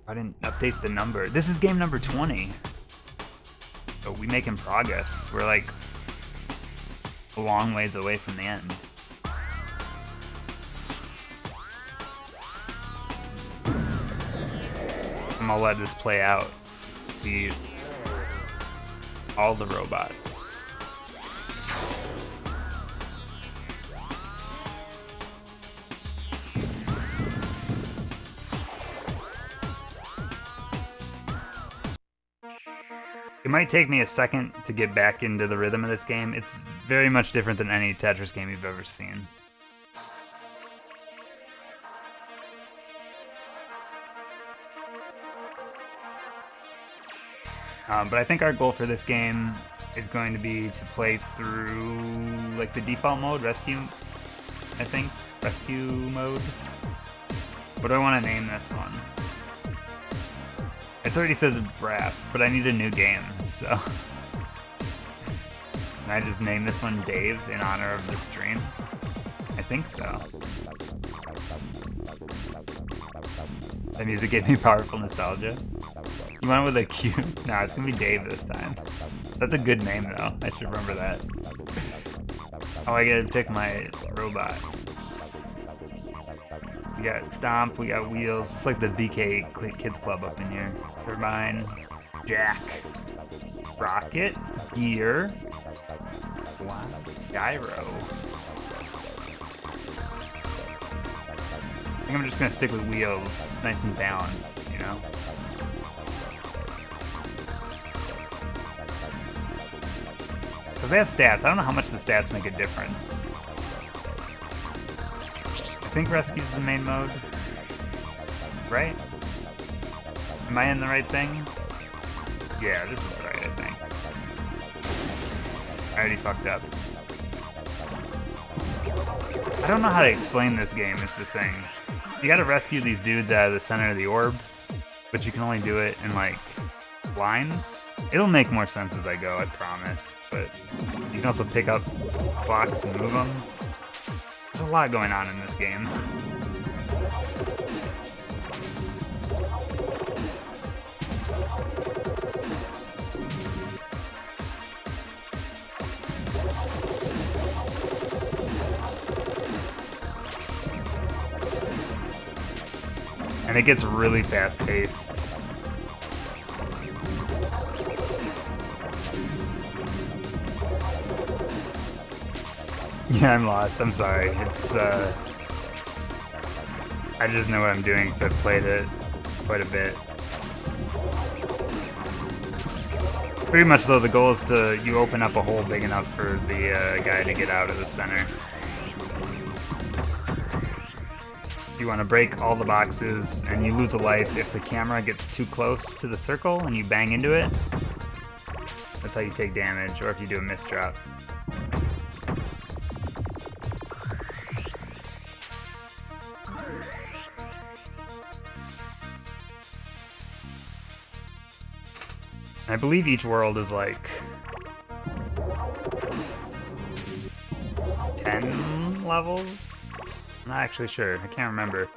I didn't update the number. This is game number 20. So we making progress. We're like a long ways away from the end. I'm gonna let this play out. See all the robots. It might take me a second to get back into the rhythm of this game. It's very much different than any Tetris game you've ever seen. But I think our goal for this game is going to be to play through like the default mode, rescue, I think, rescue mode. What do I want to name this one? It already says Brath, but I need a new game, so. Can I just name this one Dave in honor of the stream? I think so. The music gave me powerful nostalgia. You went with a Q? Nah, it's gonna be Dave this time. That's a good name though. I should remember that. Oh, I gotta pick my robot. We got Stomp, we got Wheels. It's like the BK Kids Club up in here. Turbine, Jack, Rocket, Gear, wow, Gyro. I think I'm just gonna stick with Wheels, nice and balanced, you know? Because they have stats. I don't know how much the stats make a difference. I think Rescue's the main mode. Right? Am I in the right thing? Yeah, this is right, I think. I already fucked up. I don't know how to explain this game is the thing. You gotta rescue these dudes out of the center of the orb, but you can only do it in like lines. It'll make more sense as I go, I promise. But you can also pick up blocks and move them. There's a lot going on in this game. And it gets really fast-paced. Yeah, I'm lost. I'm sorry. It's, I just know what I'm doing because I've played it quite a bit. Pretty much, though, the goal is to, you open up a hole big enough for the guy to get out of the center. You want to break all the boxes, and you lose a life if the camera gets too close to the circle and you bang into it. That's how you take damage, or if you do a misdrop. I believe each world is like 10 levels? I'm not actually sure. I can't remember.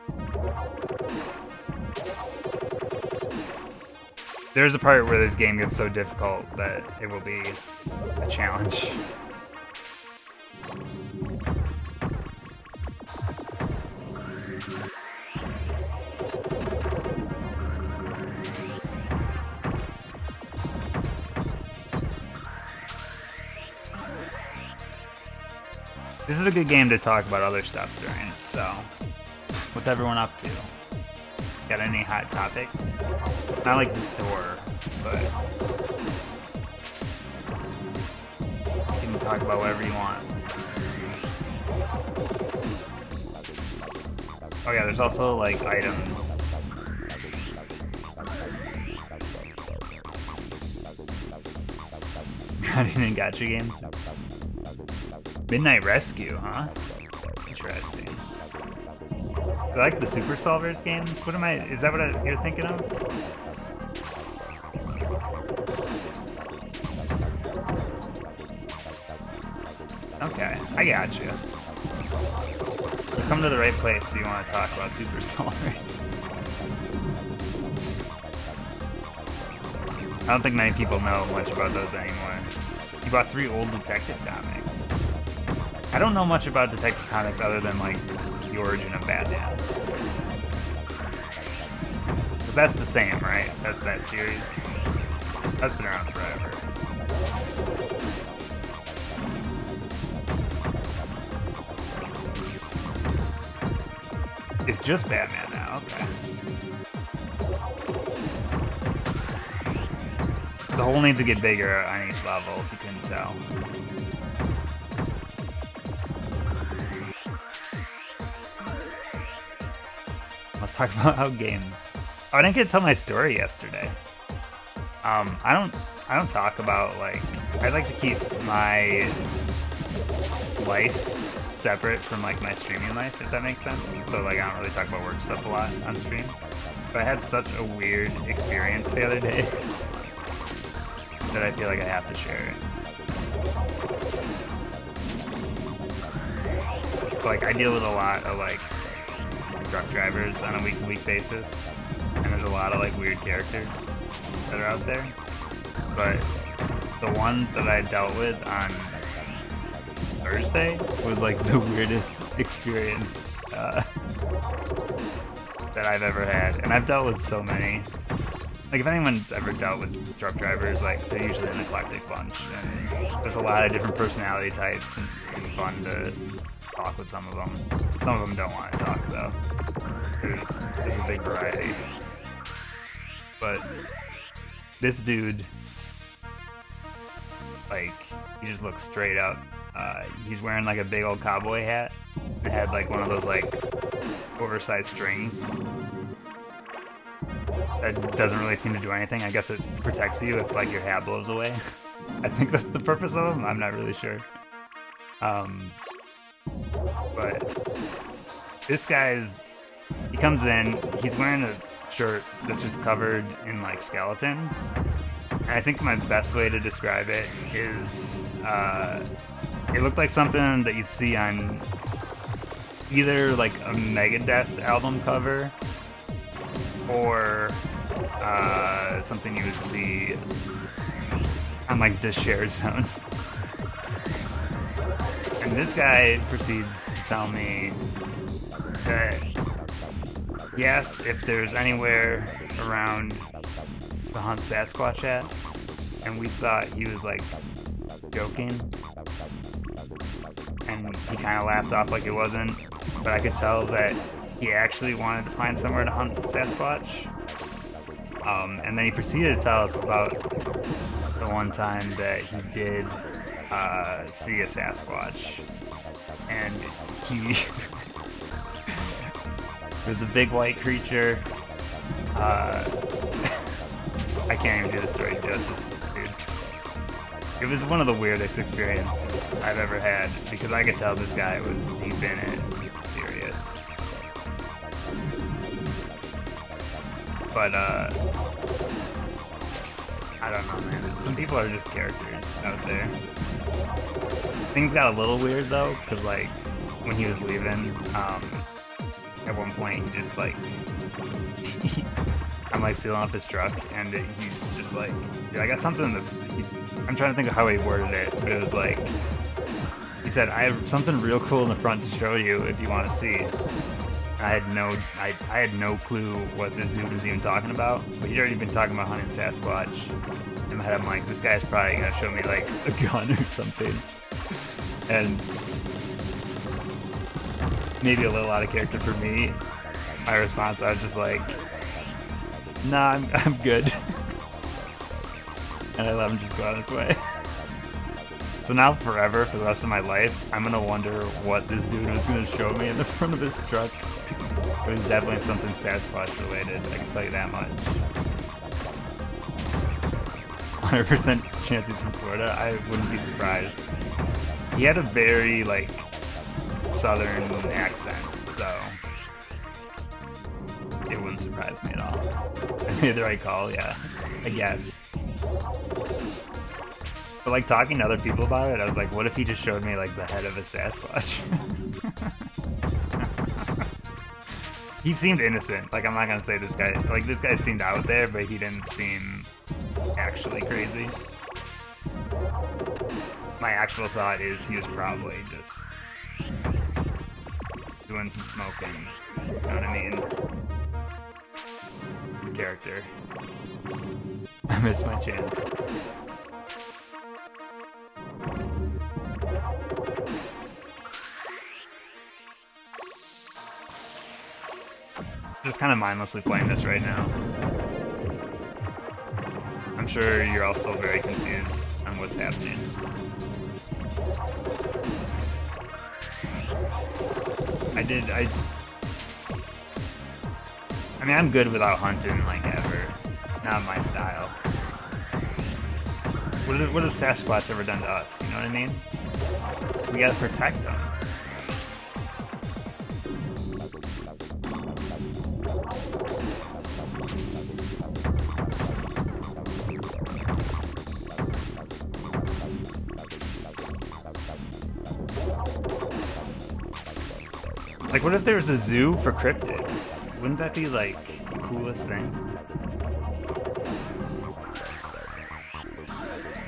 There's a part where this game gets so difficult that it will be a challenge. This is a good game to talk about other stuff during, so what's everyone up to? Got any hot topics? Not like the store, but you can talk about whatever you want. Oh yeah, there's also like items. Got any gacha games? Midnight Rescue, huh? Interesting. I like the Super Solvers games. What am I? Is that what you're thinking of? Okay, I got you. Come to the right place if you want to talk about Super Solvers. I don't think many people know much about those anymore. He bought 3 old Detective comics. I don't know much about Detective Comics other than, like, the origin of Batman. Because that's the same, right? That's that series. That's been around forever. It's just Batman now, okay. The hole needs to get bigger on each level, if you couldn't tell. Let's talk about how games... Oh, I didn't get to tell my story yesterday. I don't talk about, like... I like to keep my life separate from, like, my streaming life, if that makes sense. So, like, I don't really talk about work stuff a lot on stream. But I had such a weird experience the other day that I feel like I have to share it. Like, I deal with a lot of, like, truck drivers on a week-to-week basis, and there's a lot of, like, weird characters that are out there. But the one that I dealt with on Thursday was, like, the weirdest experience that I've ever had. And I've dealt with so many. Like, if anyone's ever dealt with truck drivers, like, they're usually an eclectic bunch, and there's a lot of different personality types, and it's fun to talk with some of them. Some of them don't want to talk, though. There's a big variety. But this dude, like, he just looks straight up. He's wearing, like, a big old cowboy hat. It had, like, one of those, like, oversized strings that doesn't really seem to do anything. I guess it protects you if, like, your hat blows away. I think that's the purpose of them. I'm not really sure. But this he comes in, he's wearing a shirt that's just covered in, like, skeletons. And I think my best way to describe it is, it looked like something that you'd see on either, like, a Megadeth album cover or something you would see on, like, the Share Zone. And this guy proceeds to tell me that he asked if there's anywhere around to hunt Sasquatch at, and we thought he was, like, joking, and he kind of laughed off like it wasn't, but I could tell that he actually wanted to find somewhere to hunt Sasquatch. And then he proceeded to tell us about the one time that he did see a Sasquatch, and he it was a big white creature. I can't even do the story justice, dude. It was one of the weirdest experiences I've ever had, because I could tell this guy was deep in it, serious. But, I don't know, man. Some people are just characters out there. Things got a little weird, though, because, like, when he was leaving, at one point, he just, like, I'm, like, sealing up his truck, and he's just like, dude, I got something I'm trying to think of how he worded it, but it was like, he said, I have something real cool in the front to show you if you want to see. I had no clue what this dude was even talking about, but he'd already been talking about hunting Sasquatch. In my head, I'm like, this guy's probably gonna show me, like, a gun or something. And maybe a little out of character for me, my response, I was just like, nah, I'm good. And I let him just go on his way. So now forever, for the rest of my life, I'm gonna wonder what this dude was gonna show me in the front of his truck. It was definitely something Sasquatch related, I can tell you that much. 100% chance he's from Florida, I wouldn't be surprised. He had a very, like, southern accent, so it wouldn't surprise me at all. I made the right call, yeah, I guess. But, like, talking to other people about it, I was like, what if he just showed me, like, the head of a Sasquatch? He seemed innocent. Like, I'm not gonna say this guy, like, this guy seemed out there, but he didn't seem actually crazy. My actual thought is he was probably just doing some smoking. You know what I mean? The character. I missed my chance. Just kind of mindlessly playing this right now. I'm sure you're all still very confused on what's happening. I mean, I'm good without hunting, like, ever. Not my style. What has Sasquatch ever done to us? You know what I mean? We gotta protect them. Like, what if there was a zoo for cryptids? Wouldn't that be, like, the coolest thing?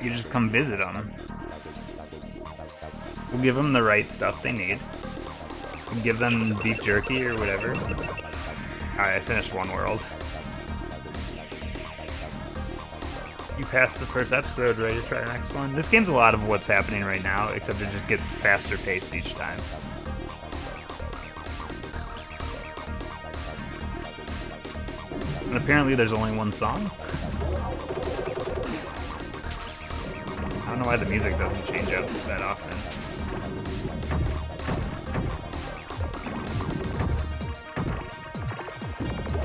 You just come visit them. We'll give them the right stuff they need. We'll give them beef jerky or whatever. Alright, I finished one world. You passed the first episode, ready to try the next one? This game's a lot of what's happening right now, except it just gets faster paced each time. And apparently there's only one song. I don't know why the music doesn't change up that often.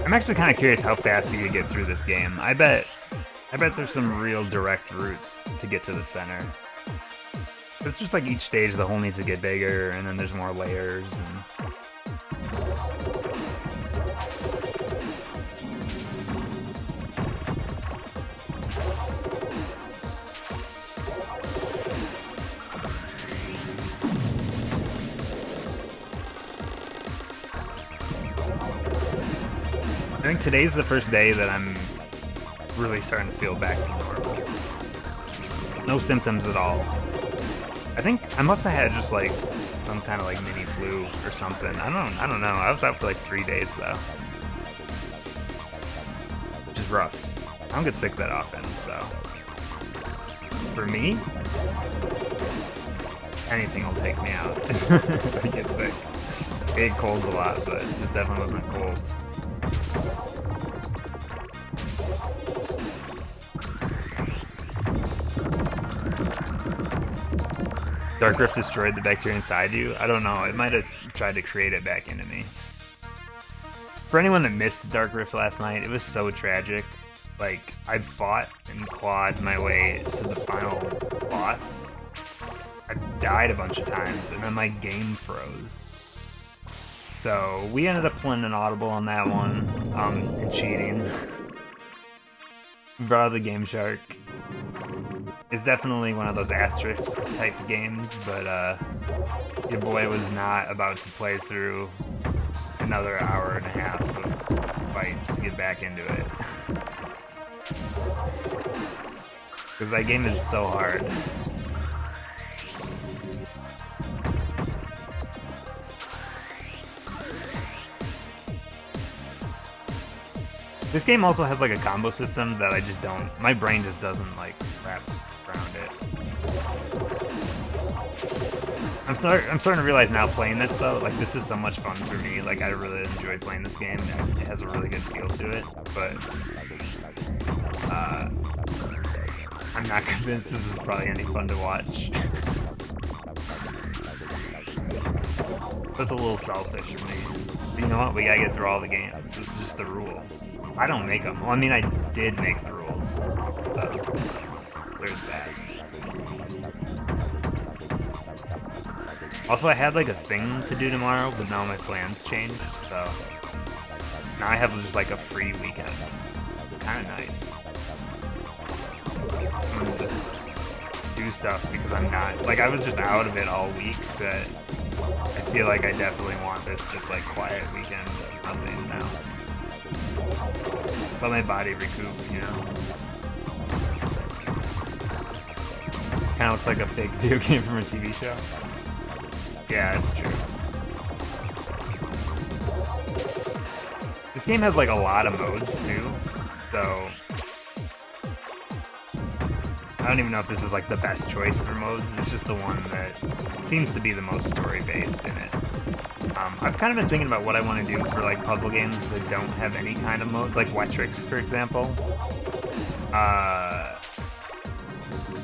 I'm actually kind of curious how fast you could get through this game. I bet there's some real direct routes to get to the center. But it's just like each stage the hole needs to get bigger, and then there's more layers and... I think today's the first day that I'm really starting to feel back to normal. No symptoms at all. I think I must have had just like some kind of like mini flu or something. I don't know. I was out for like 3 days though. Which is rough. I don't get sick that often, so. For me, anything will take me out if I get sick. I get colds a lot, but this definitely wasn't cold. Dark Rift destroyed the bacteria inside you? I don't know. It might have tried to create it back into me. For anyone that missed Dark Rift last night, it was so tragic. Like, I fought and clawed my way to the final boss. I died a bunch of times, and then my game froze. So, we ended up pulling an audible on that one, and cheating. We brought out the Game Shark. It's definitely one of those asterisk type games, but your boy was not about to play through another hour and a half of fights to get back into it. Because that game is so hard. This game also has like a combo system that I just don't, my brain just doesn't like wrap around it. I'm starting to realize now playing this though, like this is so much fun for me. Like I really enjoy playing this game and it has a really good feel to it, but I'm not convinced this is probably any fun to watch. That's a little selfish of me. But you know what? We gotta get through all the games. This is just the rules. I don't make them. Well, I mean, I did make the rules. There's that. Also, I had like a thing to do tomorrow, but now my plans changed, so now I have just like a free weekend. It's kind of nice. I'm gonna just do stuff because I'm not, like I was just out of it all week, but I feel like I definitely want this just like quiet weekend of nothing now. Let my body recoup, you know? Kind of looks like a fake video game from a TV show. Yeah, that's true. This game has like a lot of modes too, so I don't even know if this is like the best choice for modes. It's just the one that seems to be the most story-based in it. I've kind of been thinking about what I want to do for like puzzle games that don't have any kind of modes, like Wetrix, for example.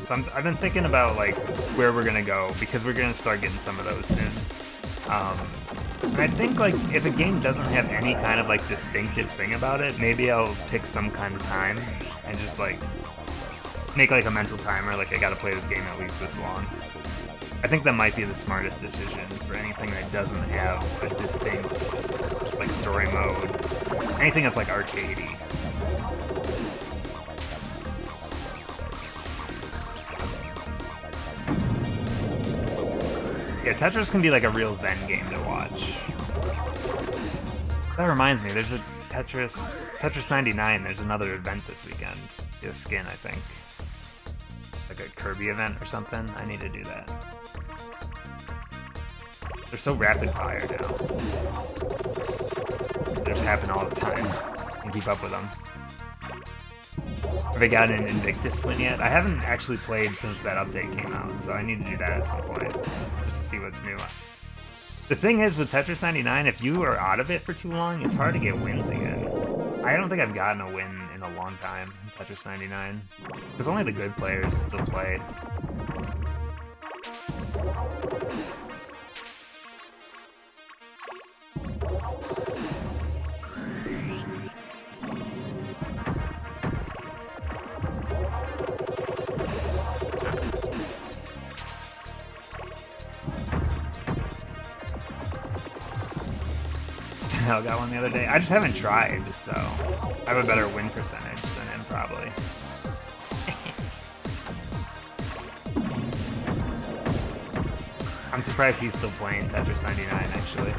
So I've been thinking about like where we're gonna go, because we're gonna start getting some of those soon. And I think like if a game doesn't have any kind of like distinctive thing about it, maybe I'll pick some kind of time and just like make like a mental timer, like I gotta play this game at least this long. I think that might be the smartest decision for anything that doesn't have a distinct like story mode. Anything that's like arcadey. Yeah, Tetris can be like a real zen game to watch. That reminds me, there's a Tetris 99, there's another event this weekend. Get a skin, I think. Like a Kirby event or something. I need to do that. They're so rapid fire now. They just happen all the time. I can keep up with them. Have I gotten an Invictus win yet? I haven't actually played since that update came out, so I need to do that at some point, just to see what's new. The thing is, with Tetris 99, if you are out of it for too long, it's hard to get wins again. I don't think I've gotten a win in a long time in Tetris 99, because only the good players still play. I got one the other day. I just haven't tried, so I have a better win percentage than him, probably. I'm surprised he's still playing Tetris 99, actually.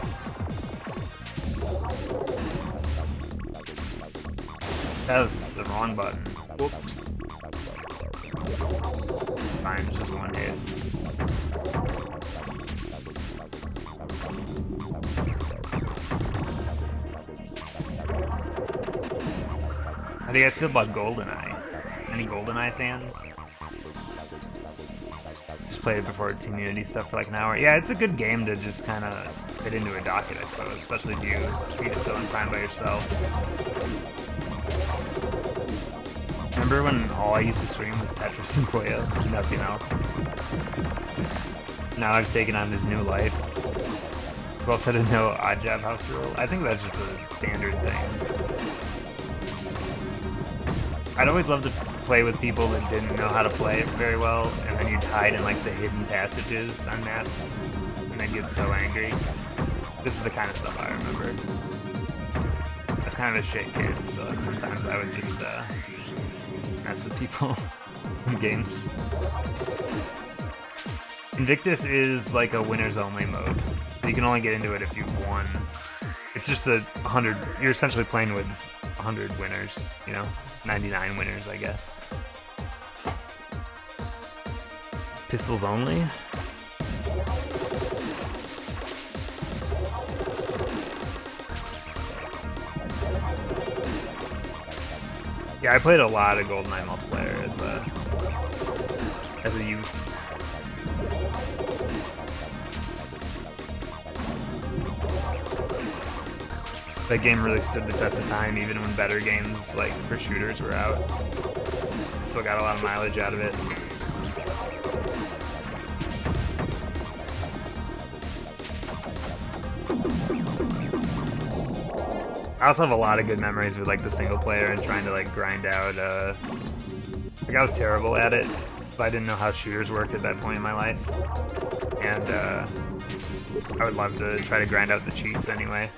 That was the wrong button. Whoops. Fine, it's just one hit. How do you guys feel about GoldenEye? Any GoldenEye fans? Just played it before Team Unity stuff for like an hour. Yeah, it's a good game to just kind of fit into a docket, I suppose, especially if you need to fill in time by yourself. Remember when all I used to stream was Tetris and Koya, nothing else? Now I've taken on this new life. Who else had a no odd job house rule? I think that's just a standard thing. I'd always love to play with people that didn't know how to play it very well, and then you'd hide in like the hidden passages on maps, and then get so angry. This is the kind of stuff I remember. I was kind of a shit kid, so like, sometimes I would just mess with people in games. Invictus is like a winners only mode. So you can only get into it if you've won. It's just 100, you're essentially playing with 100 winners, you know? 99 winners, I guess. Pistols only? Yeah, I played a lot of GoldenEye multiplayer as a youth. That game really stood the test of time, even when better games, like, for shooters were out. Still got a lot of mileage out of it. I also have a lot of good memories with, like, the single player and trying to, like, grind out, like, I was terrible at it, but I didn't know how shooters worked at that point in my life. And, I would love to try to grind out the cheats anyway.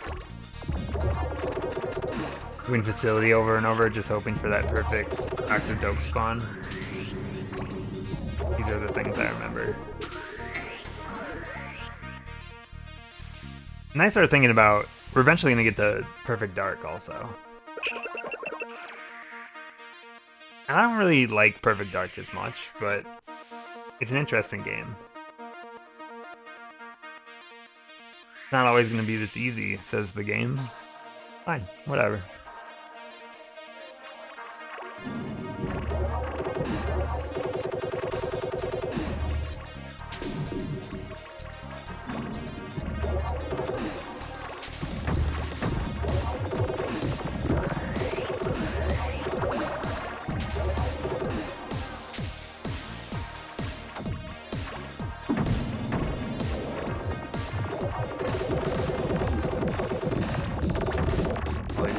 Doing facility over and over, just hoping for that perfect Dr. Doke spawn. These are the things I remember. And I started thinking about, we're eventually going to get to Perfect Dark also. And I don't really like Perfect Dark as much, but It's an interesting game. It's not always going to be this easy, says the game. Fine, whatever.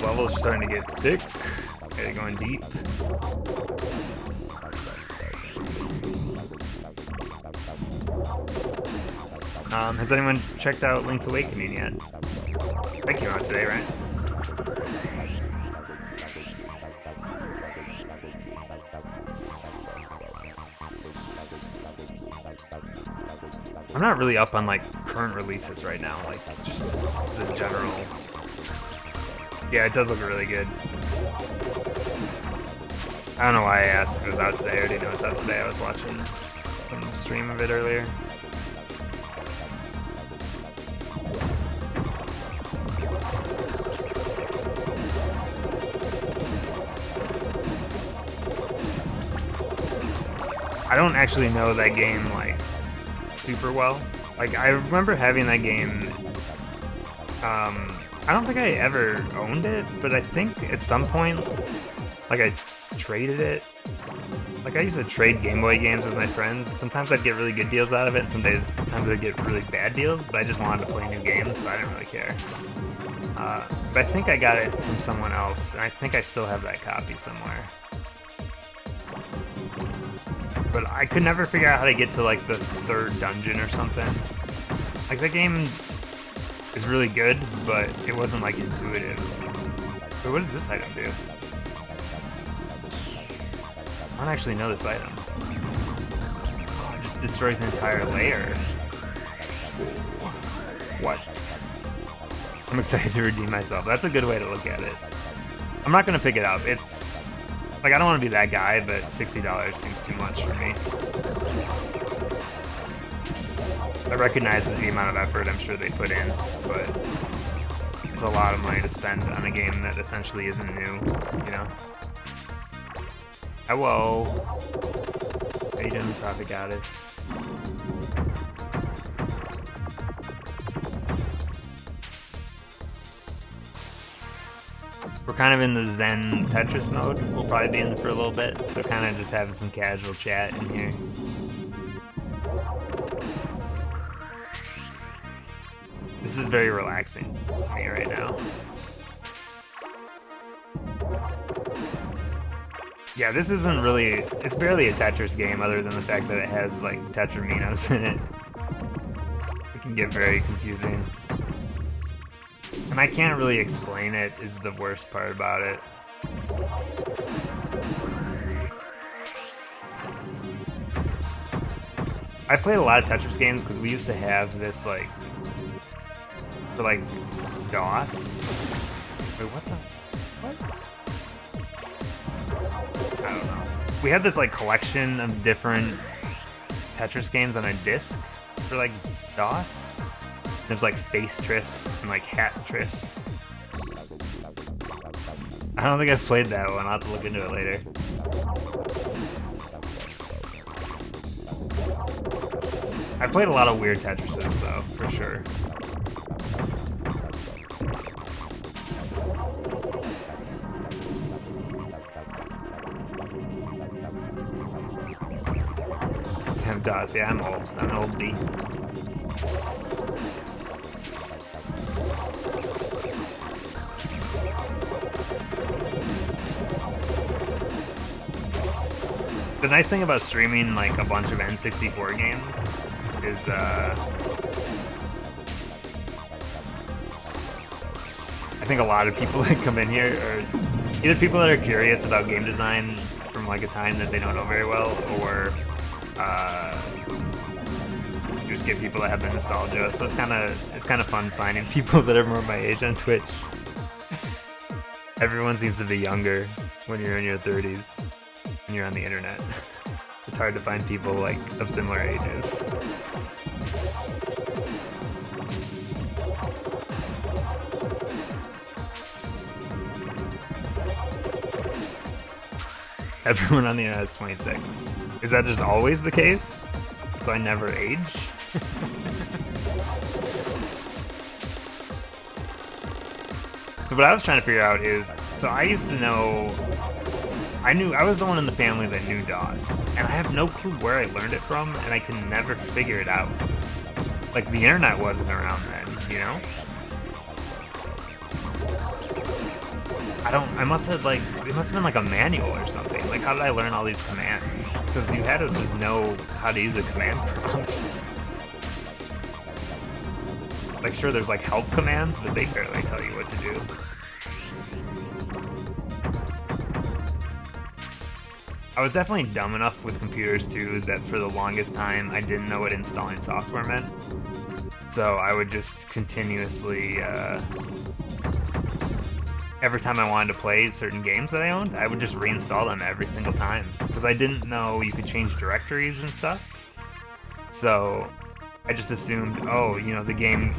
Level's starting to get thick. Okay, going deep. Has anyone checked out Link's Awakening yet? That came out today, right? I'm not really up on like current releases right now, like just as a general. Yeah, it does look really good. I don't know why I asked if it was out today. I already know it's out today. I was watching some stream of it earlier. I don't actually know that game like super well. Like I remember having that game. I don't think I ever owned it, but I think at some point, like I traded it. Like I used to trade Game Boy games with my friends. Sometimes I'd get really good deals out of it, and sometimes I'd get really bad deals, but I just wanted to play new games, so I didn't really care. But I think I got it from someone else, and I think I still have that copy somewhere. But I could never figure out how to get to like the third dungeon or something. Like that game is really good, but it wasn't like intuitive. So what does this item do? I don't actually know this item. Oh, it just destroys an entire layer. What? I'm excited to redeem myself. That's a good way to look at it. I'm not gonna pick it up. It's like I don't want to be that guy, but $60 seems too much for me. I recognize the amount of effort I'm sure they put in, but it's a lot of money to spend on a game that essentially isn't new, you know? Hello. How you doing, Prophet Goddess? We're kind of in the Zen Tetris mode. We'll probably be in for a little bit, so kind of just having some casual chat in here. This is very relaxing to me right now. Yeah, this isn't really... It's barely a Tetris game other than the fact that it has, like, Tetraminos in it. It can get very confusing. And I can't really explain it, is the worst part about it. I've played a lot of Tetris games because we used to have this, like... For, like, DOS? Wait, what the... What? I don't know. We had this, like, collection of different Tetris games on a disc for, like, DOS. There's, like, Face-Tris and, like, Hat-Tris. I don't think I've played that one. I'll have to look into it later. I played a lot of weird Tetrises, though, for sure. DOS, yeah, I'm old. I'm an old B. The nice thing about streaming like a bunch of N64 games is I think a lot of people that come in here are either people that are curious about game design from like a time that they don't know very well, or you just get people that have the nostalgia. So it's kind of fun finding people that are more my age on Twitch. Everyone seems to be younger when you're in your 30s and you're on the internet. It's hard to find people like of similar ages. Everyone on the internet is 26. Is that just always the case? So I never age? So what I was trying to figure out is, so I used to know, I was the one in the family that knew DOS, and I have no clue where I learned it from, and I can never figure it out. Like, the internet wasn't around then, you know? It must have been like a manual or something. Like, how did I learn all these commands? Because you had to just know how to use a command prompt. Like, sure, there's like help commands, but they barely tell you what to do. I was definitely dumb enough with computers too that for the longest time I didn't know what installing software meant. So I would just continuously, every time I wanted to play certain games that I owned, I would just reinstall them every single time. Because I didn't know you could change directories and stuff. So I just assumed, oh, you know, the game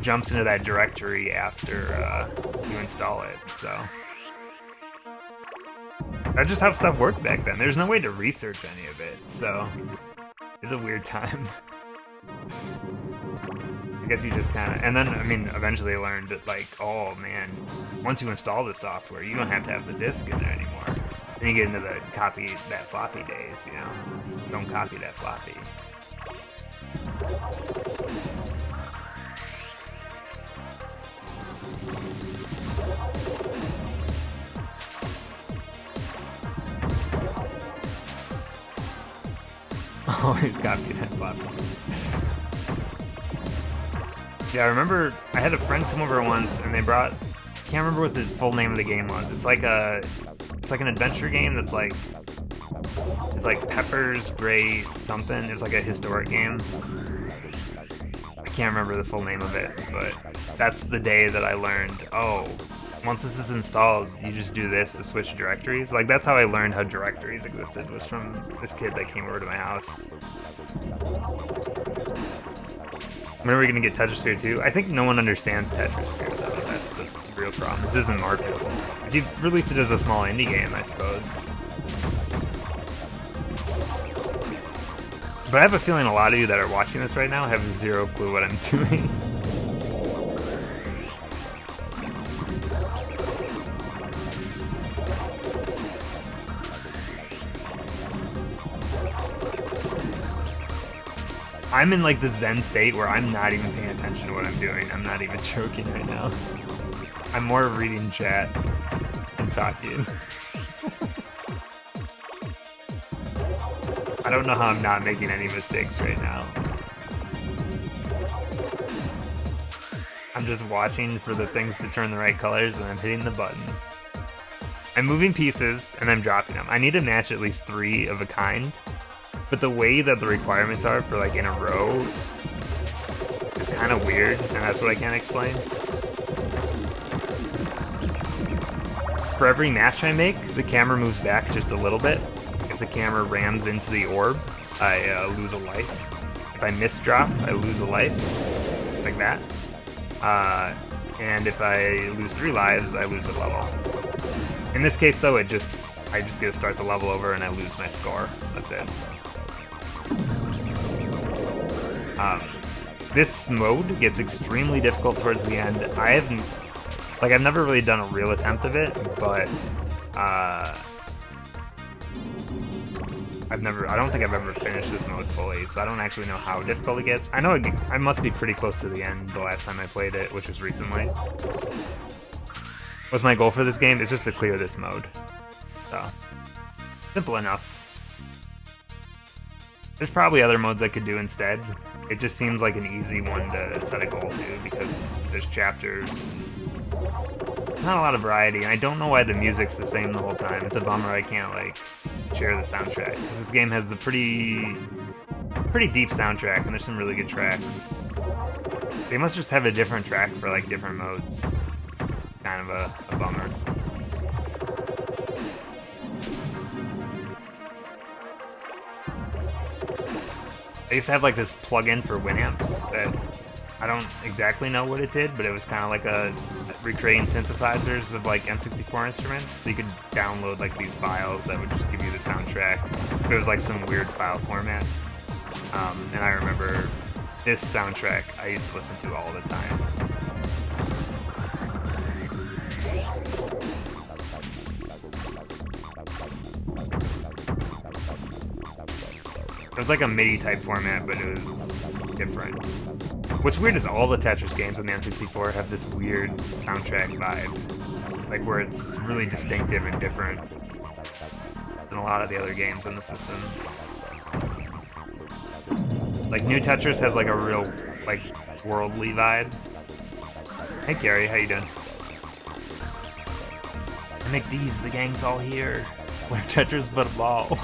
jumps into that directory after you install it, so. That's just how stuff worked back then. There's no way to research any of it, so it's a weird time. I guess you just kind of, and then, I mean, eventually I learned that, like, oh man, once you install the software, you don't have to have the disk in there anymore. Then you get into the copy that floppy days, you know? Don't copy that floppy. Always copy that floppy. Yeah, I remember I had a friend come over once and they brought, I can't remember what the full name of the game was. It's like an adventure game that's like, it's like Pepper's Great something. It's like a historic game. I can't remember the full name of it, but that's the day that I learned, oh, once this is installed, you just do this to switch directories. Like, that's how I learned how directories existed, was from this kid that came over to my house. When are we gonna get Tetrisphere 2? I think no one understands Tetrisphere, though. That's the real problem. This isn't marketable. If you release it as a small indie game, I suppose. But I have a feeling a lot of you that are watching this right now have zero clue what I'm doing. I'm in like the zen state where I'm not even paying attention to what I'm doing. I'm not even joking right now. I'm more reading chat and talking. I don't know how I'm not making any mistakes right now. I'm just watching for the things to turn the right colors and I'm hitting the button. I'm moving pieces and I'm dropping them. I need to match at least 3 of a kind. But the way that the requirements are for like in a row is kind of weird, and that's what I can't explain. For every match I make, the camera moves back just a little bit. If the camera rams into the orb, I lose a life. If I misdrop, I lose a life, like that. And if I lose 3 lives, I lose a level. In this case, though, I just get to start the level over and I lose my score. That's it. This mode gets extremely difficult towards the end. I've never really done a real attempt of it, but I don't think I've ever finished this mode fully, so I don't actually know how difficult it gets. I know I must be pretty close to the end the last time I played it, which was recently. What's my goal for this game? Is just to clear this mode. So, simple enough. There's probably other modes I could do instead. It just seems like an easy one to set a goal to because there's chapters. Not a lot of variety, and I don't know why the music's the same the whole time. It's a bummer I can't like share the soundtrack because this game has a pretty deep soundtrack and there's some really good tracks. They must just have a different track for like different modes. Kind of a bummer. I used to have like this plug-in for Winamp that I don't exactly know what it did, but it was kind of like a recreating synthesizers of like N64 instruments. So you could download like these files that would just give you the soundtrack. But it was like some weird file format. And I remember this soundtrack I used to listen to all the time. It was like a MIDI type format, but it was different. What's weird is all the Tetris games on the N64 have this weird soundtrack vibe. Like where it's really distinctive and different than a lot of the other games in the system. Like New Tetris has like a real like worldly vibe. Hey Gary, how you doing? I make these, the gang's all here. Where Tetris but a ball.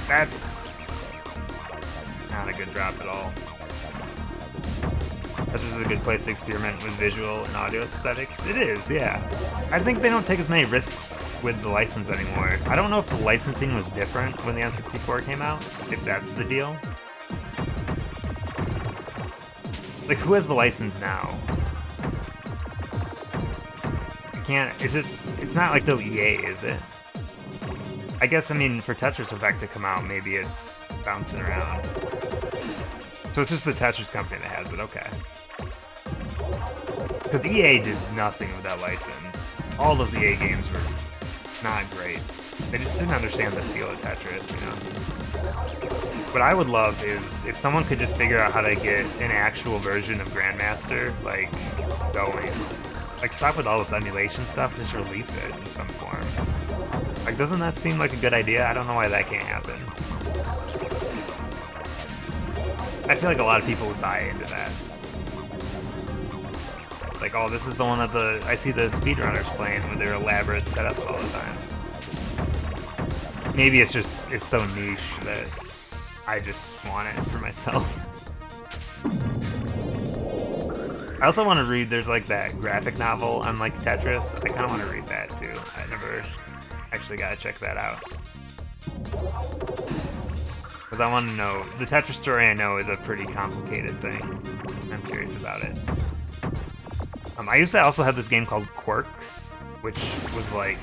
That's not a good drop at all. Tetris is a good place to experiment with visual and audio aesthetics. It is, yeah. I think they don't take as many risks with the license anymore. I don't know if the licensing was different when the N64 came out, if that's the deal. Like, who has the license now? I can't, it's not like still EA, is it? I guess, I mean, for Tetris Effect to come out, maybe it's bouncing around. So it's just the Tetris company that has it, okay. Because EA did nothing with that license. All those EA games were not great. They just didn't understand the feel of Tetris, you know? What I would love is if someone could just figure out how to get an actual version of Grandmaster, like, going. Like, stop with all this emulation stuff, just release it in some form. Like, doesn't that seem like a good idea? I don't know why that can't happen. I feel like a lot of people would buy into that. Like, oh, this is the one that I see the speedrunners playing with their elaborate setups all the time. Maybe it's so niche that I just want it for myself. I also want to read, there's like that graphic novel on like Tetris. I kind of want to read that too. I never actually got to check that out. Because I want to know, the Tetris story I know is a pretty complicated thing. I'm curious about it. I used to also have this game called Quirks, which was like,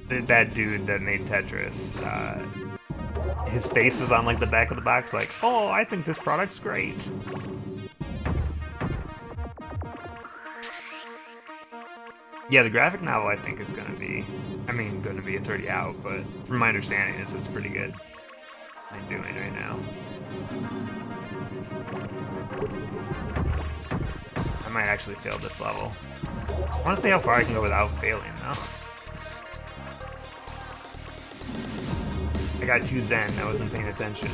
that dude that made Tetris, his face was on like the back of the box, like, oh, I think this product's great. Yeah, the graphic novel I think is gonna be, it's already out, but from my understanding it's pretty good. I'm doing right now. I might actually fail this level. I want to see how far I can go without failing though. I got too zen, I wasn't paying attention.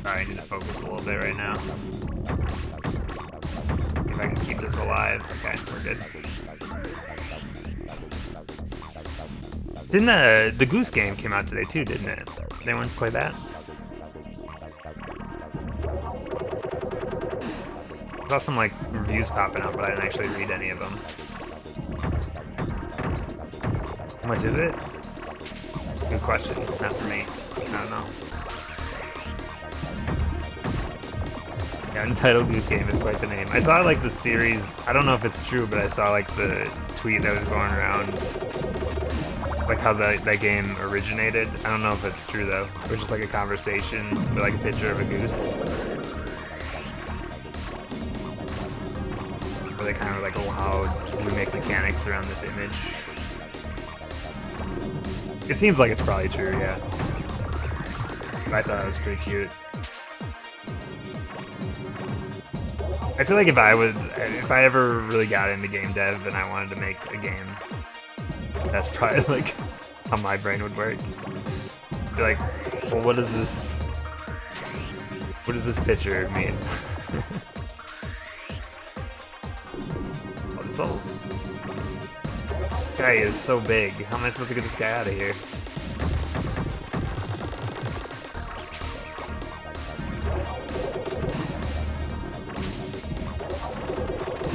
Sorry, I need to focus a little bit right now. If I can keep this alive. Okay, we're good. Didn't the Goose game came out today too, didn't it? Did anyone play that? I saw some like reviews popping up, but I didn't actually read any of them. How much is it? Good question. Not for me. I don't know. Yeah, Untitled Goose Game is quite the name. I saw like the series. I don't know if it's true, but I saw like the tweet that was going around, like how that game originated. I don't know if it's true though. It was just like a conversation with like a picture of a goose. Where they kind of like allowed we make mechanics around this image. It seems like it's probably true, yeah. But I thought it was pretty cute. I feel like if I ever really got into game dev and I wanted to make a game, that's probably like how my brain would work. Be like, well, what does this picture mean? Oh, this all guy is so big. How am I supposed to get this guy out of here?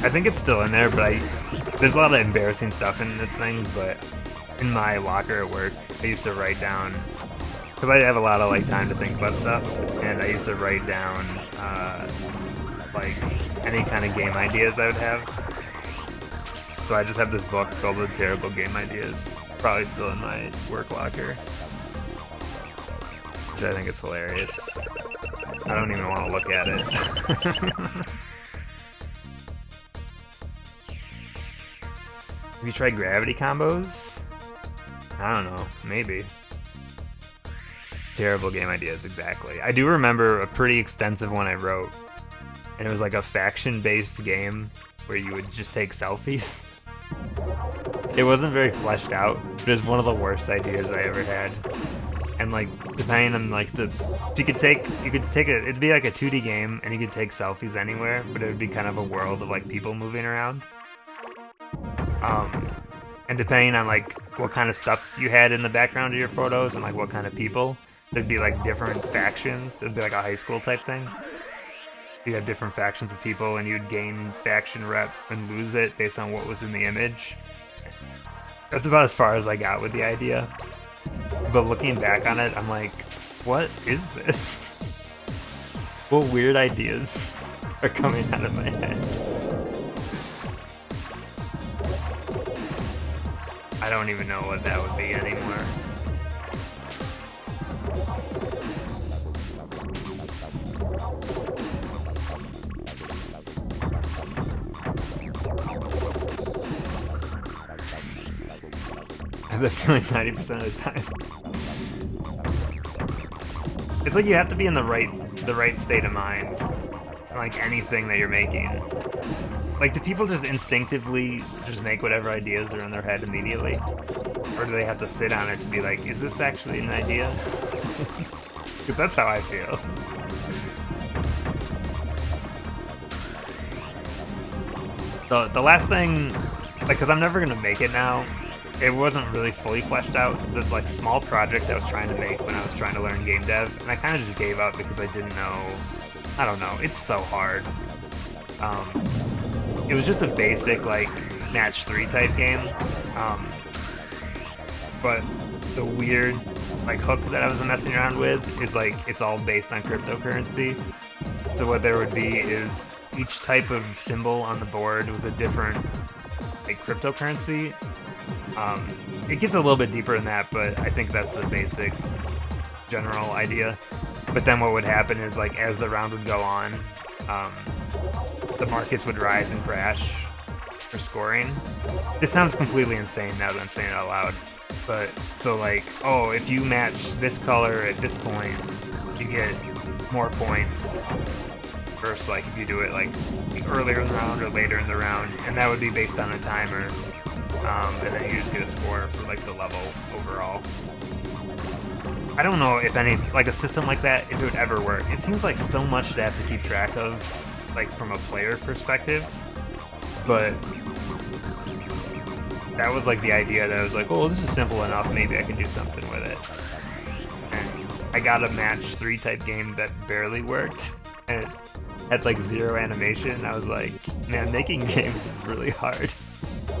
I think it's still in there, but there's a lot of embarrassing stuff in this thing, but in my locker at work, I used to write down, because I have a lot of like time to think about stuff, and I used to write down like any kind of game ideas I would have. So I just have this book filled with terrible game ideas, probably still in my work locker, which I think is hilarious. I don't even want to look at it. Have you tried gravity combos? I don't know, maybe. Terrible game ideas, exactly. I do remember a pretty extensive one I wrote, and it was like a faction-based game where you would just take selfies. It wasn't very fleshed out, but it was one of the worst ideas I ever had. And like, depending on like you could take it'd be like a 2D game, and you could take selfies anywhere, but it would be kind of a world of like people moving around. And depending on like what kind of stuff you had in the background of your photos and like what kind of people, there'd be like different factions. It'd be like a high school type thing. You'd have different factions of people, and you'd gain faction rep and lose it based on what was in the image. That's about as far as I got with the idea. But looking back on it, I'm like, what is this? What weird ideas are coming out of my head? I don't even know what that would be anymore. I have that feeling 90% of the time. It's like you have to be in the right state of mind, like anything that you're making. Like, do people just instinctively just make whatever ideas are in their head immediately? Or do they have to sit on it to be like, is this actually an idea? Because that's how I feel. The last thing, like, because I'm never going to make it now, it wasn't really fully fleshed out. There's like small project I was trying to make when I was trying to learn game dev, and I kind of just gave up because I didn't know. I don't know. It's so hard. It was just a basic like match 3 type game, but the weird like hook that I was messing around with is like it's all based on cryptocurrency. So what there would be is each type of symbol on the board was a different like cryptocurrency. It gets a little bit deeper than that, but I think that's the basic general idea. But then what would happen is like as the round would go on, the markets would rise and crash for scoring. This sounds completely insane now that I'm saying it out loud. But so like, oh, if you match this color at this point, you get more points versus like if you do it like earlier in the round or later in the round, and that would be based on a timer. And then you just get a score for like the level overall. I don't know if any like a system like that, if it would ever work. It seems like so much to have to keep track of, like from a player perspective. But that was like the idea that I was like, oh, this is simple enough. Maybe I can do something with it. And I got a match 3 type game that barely worked, and it had like 0 animation. I was like, man, making games is really hard.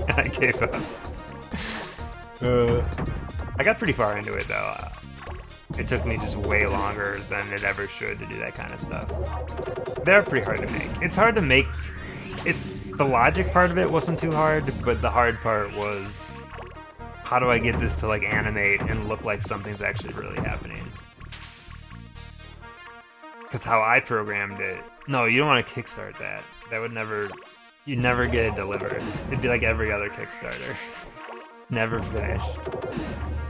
And I gave up. I got pretty far into it though. It took me just way longer than it ever should to do that kind of stuff. They're pretty hard to make. It's hard to make. It's the logic part of it wasn't too hard, but the hard part was how do I get this to like animate and look like something's actually really happening? Because how I programmed it. No, you don't want to kickstart that. That would never. You never get it delivered. It'd be like every other Kickstarter. Never finished.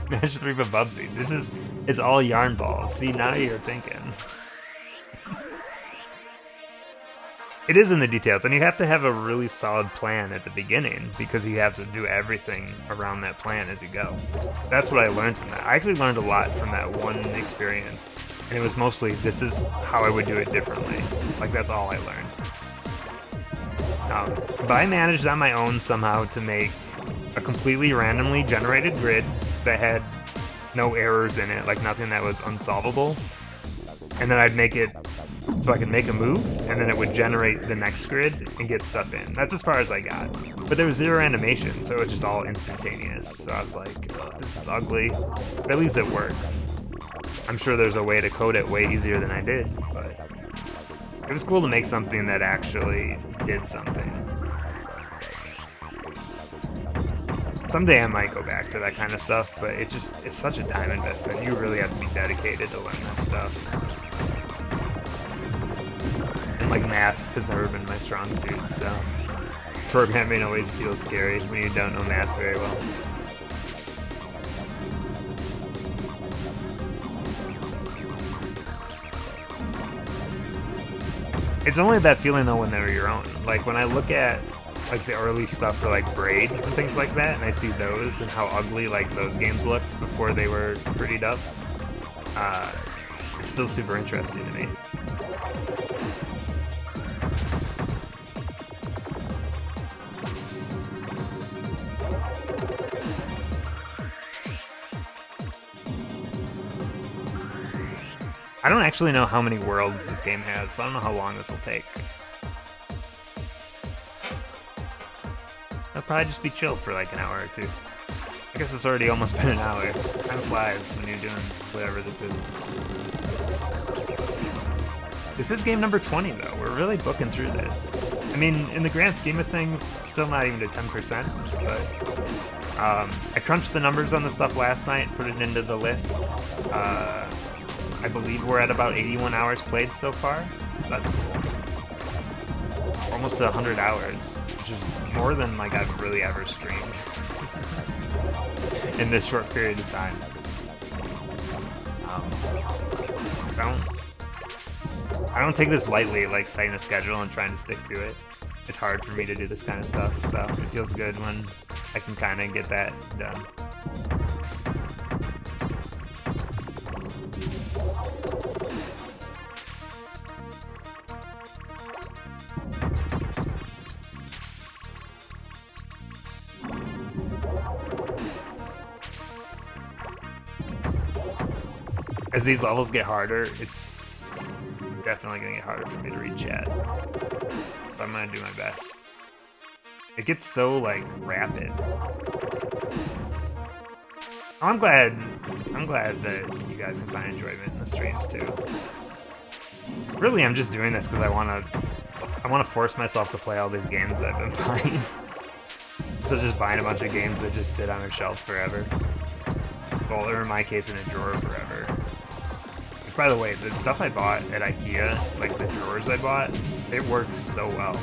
Match 3 for Bubsy. This is all yarn balls. See, now you're thinking. It is in the details, and you have to have a really solid plan at the beginning because you have to do everything around that plan as you go. That's what I learned from that. I actually learned a lot from that one experience, and it was mostly this is how I would do it differently. Like that's all I learned. But I managed on my own somehow to make a completely randomly generated grid that had no errors in it, like nothing that was unsolvable. And then I'd make it so I could make a move, and then it would generate the next grid and get stuff in. That's as far as I got. But there was zero animation, so it was just all instantaneous. So I was like, oh, this is ugly. But at least it works. I'm sure there's a way to code it way easier than I did, but it was cool to make something that actually did something. Someday I might go back to that kind of stuff, but it's such a time investment. You really have to be dedicated to learn that stuff. And like math has never been my strong suit, so programming always feels scary when you don't know math very well. It's only that feeling though when they're your own. Like when I look at like the early stuff for like Braid and things like that, and I see those and how ugly like those games looked before they were prettied up, it's still super interesting to me. I don't actually know how many worlds this game has, so I don't know how long this will take. It'll probably just be chill for like an hour or two. I guess it's already almost been an hour. Time flies when you're doing whatever this is. This is game number 20 though. We're really booking through this. I mean, in the grand scheme of things, still not even to 10%, but I crunched the numbers on the stuff last night, put it into the list. I believe we're at about 81 hours played so far. That's cool. Almost 100 hours, which is more than like I've really ever streamed in this short period of time. I don't take this lightly, like setting a schedule and trying to stick to it. It's hard for me to do this kind of stuff, so it feels good when I can kind of get that done. As these levels get harder, it's definitely gonna get harder for me to read chat. But I'm gonna do my best. It gets so, like, rapid. I'm glad that you guys can find enjoyment in the streams, too. Really, I'm just doing this because I wanna force myself to play all these games that I've been buying. So just buying a bunch of games that just sit on a shelf forever. Well, or in my case, in a drawer forever. Which, by the way, the stuff I bought at IKEA, like the drawers I bought, it works so well.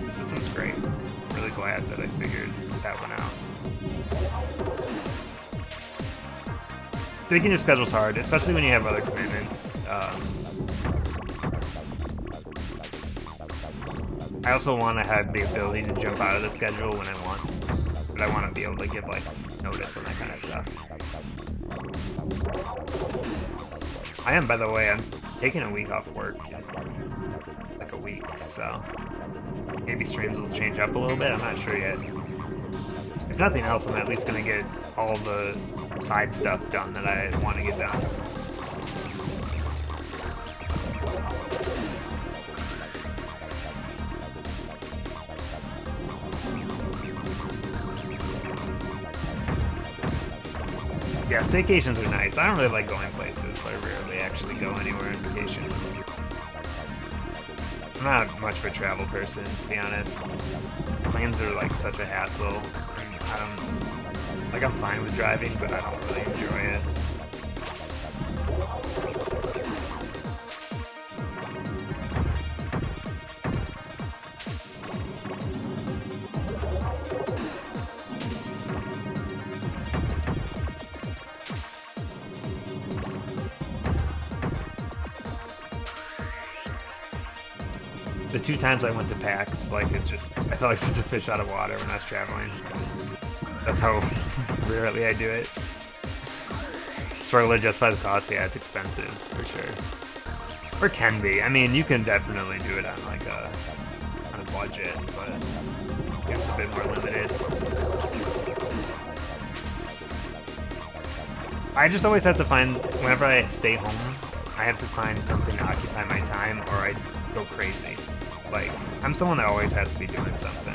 The system's great. I'm really glad that I figured that one out. Sticking your schedule's hard, especially when you have other commitments. I also want to have the ability to jump out of the schedule when I want, but I want to be able to give like notice and that kind of stuff. I am, by the way, I'm taking a week off work, like a week, so maybe streams will change up a little bit, I'm not sure yet. If nothing else, I'm at least going to get all the side stuff done that I want to get done. Yeah, staycations are nice. I don't really like going places, so I rarely actually go anywhere on vacations. I'm not much of a travel person, to be honest. Planes are like such a hassle. I'm fine with driving, but I don't really enjoy it. The 2 times I went to PAX, like I felt like such a fish out of water when I was traveling. That's how rarely I do it. Struggle to justify the cost, yeah, it's expensive, for sure. Or can be. I mean, you can definitely do it on like on a budget, but it's a bit more limited. I just always have to find, whenever I stay home, I have to find something to occupy my time or I go crazy. Like, I'm someone that always has to be doing something.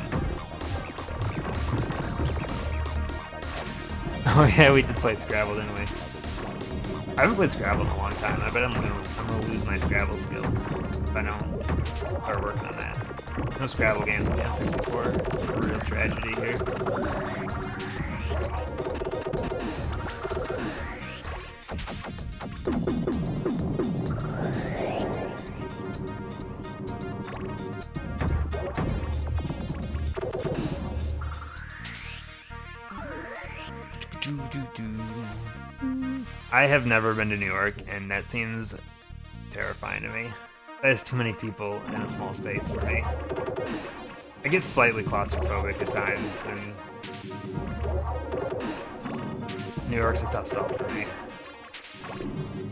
Oh yeah, we did play Scrabble, didn't we? I haven't played Scrabble in a long time. I bet I'm gonna lose my Scrabble skills if I don't start working on that. No Scrabble games in the N64. It's the real tragedy here. I have never been to New York, and that seems terrifying to me. There's too many people in a small space for me. I get slightly claustrophobic at times, and New York's a tough sell for me.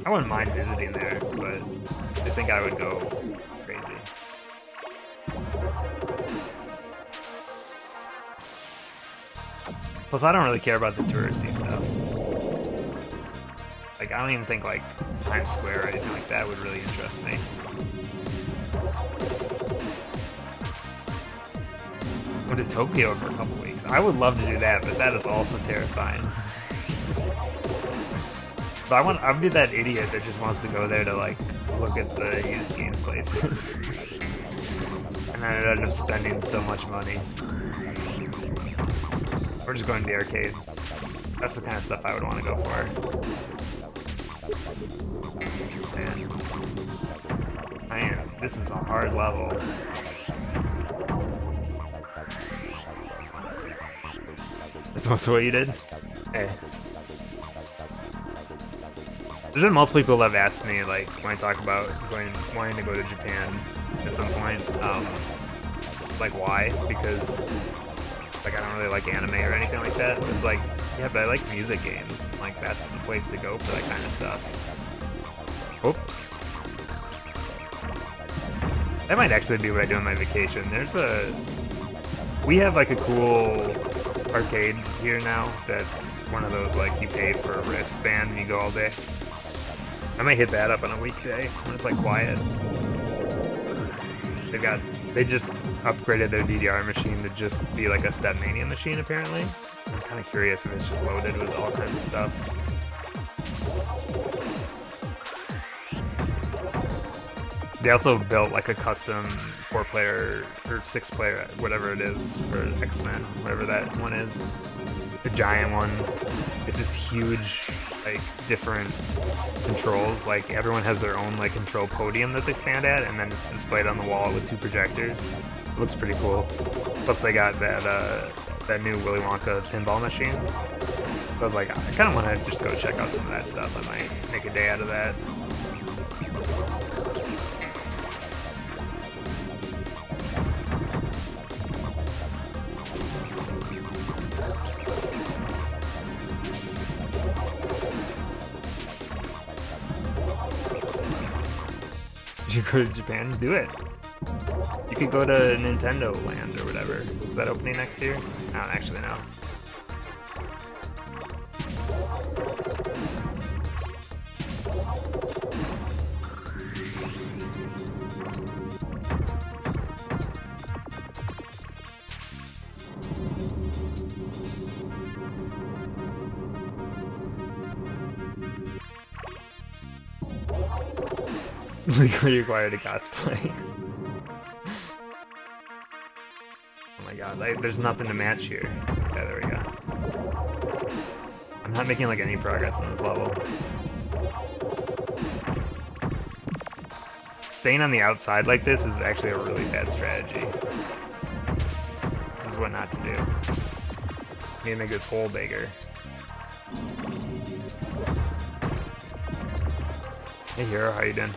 I wouldn't mind visiting there, but I think I would go crazy. Plus, I don't really care about the touristy stuff. Like, I don't even think, like, Times Square or anything like that would really interest me. Went to Tokyo for a couple weeks. I would love to do that, but that is also terrifying. But I would be that idiot that just wants to go there to, like, look at the used games places. And then I'd end up spending so much money. Or just going to the arcades. That's the kind of stuff I would want to go for. Man, this is a hard level. That's most of what you did? Hey. There's been multiple people that have asked me, like, when I talk about wanting to go to Japan at some point, like, why? Because, like, I don't really like anime or anything like that. It's like, yeah, but I like music games. Like, that's the place to go for that kind of stuff. Oops. That might actually be what I do on my vacation. We have, like, a cool arcade here now that's one of those, like, you pay for a wristband and you go all day. I might hit that up on a weekday when it's, like, quiet. They just upgraded their DDR machine to just be like a Stepmania machine, apparently. I'm kind of curious if it's just loaded with all kinds of stuff. They also built like a custom 4-player or 6-player, whatever it is, for X-Men, whatever that one is. The giant one. It's just huge, like, different controls. Like, everyone has their own, like, control podium that they stand at, and then it's displayed on the wall with 2 projectors. It looks pretty cool. Plus, they got that new Willy Wonka pinball machine. So I was like, I kind of want to just go check out some of that stuff. I might make a day out of that. You go to Japan, do it. You could go to Nintendo Land or whatever. Is that opening next year? I don't actually know. Legally required to cosplay. Oh my god, there's nothing to match here. Yeah, there we go. I'm not making like any progress on this level. Staying on the outside like this is actually a really bad strategy. This is what not to do. I need to make this hole bigger. Hey Hero, how you doing?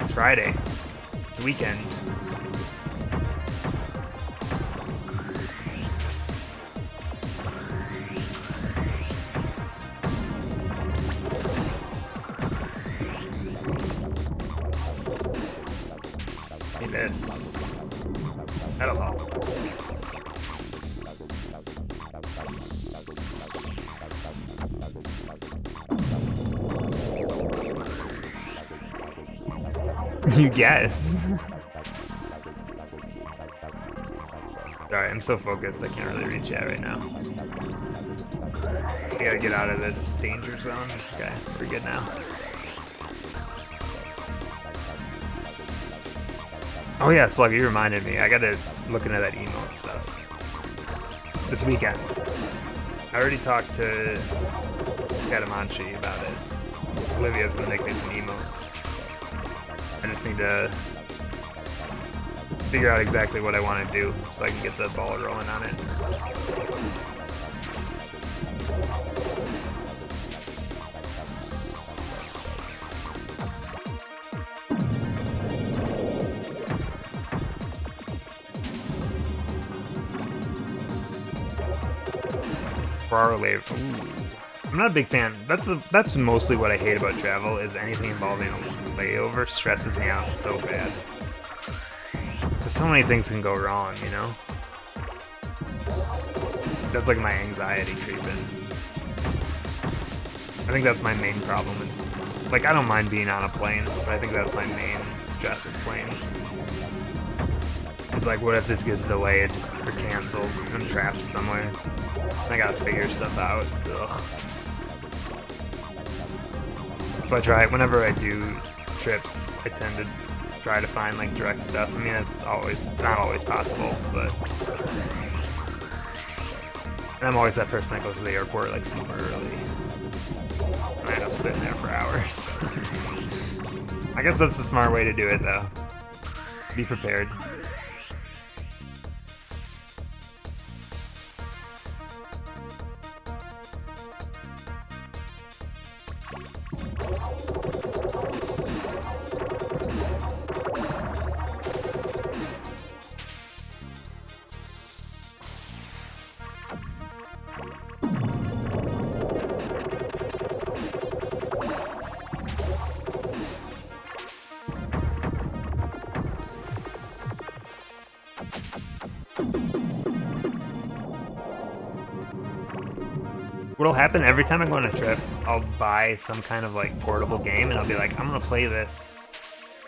It's Friday. It's the weekend. Need this. That'll help. You guess. Sorry, I'm so focused I can't really read chat right now. I gotta get out of this danger zone. Okay, we're good now. Oh yeah, Slugger, you reminded me. I gotta look into that emote stuff. This weekend. I already talked to Katamanchi about it. Olivia's gonna make me some emotes. I just need to figure out exactly what I want to do so I can get the ball rolling on it. I'm not a big fan. That's mostly what I hate about travel, is anything involving a layover stresses me out so bad. Because so many things can go wrong, you know? That's like my anxiety creeping. I think that's my main problem. Like, I don't mind being on a plane, but I think that's my main stress with planes. It's like, what if this gets delayed or canceled? I'm trapped somewhere. I gotta figure stuff out. Ugh. So I try, whenever I do trips, I tend to try to find like direct stuff. I mean, it's not always possible, but and I'm always that person that goes to the airport like super early. And I end up sitting there for hours. I guess that's the smart way to do it though. Be prepared. What'll happen every time I go on a trip, I'll buy some kind of like portable game and I'll be like, I'm gonna play this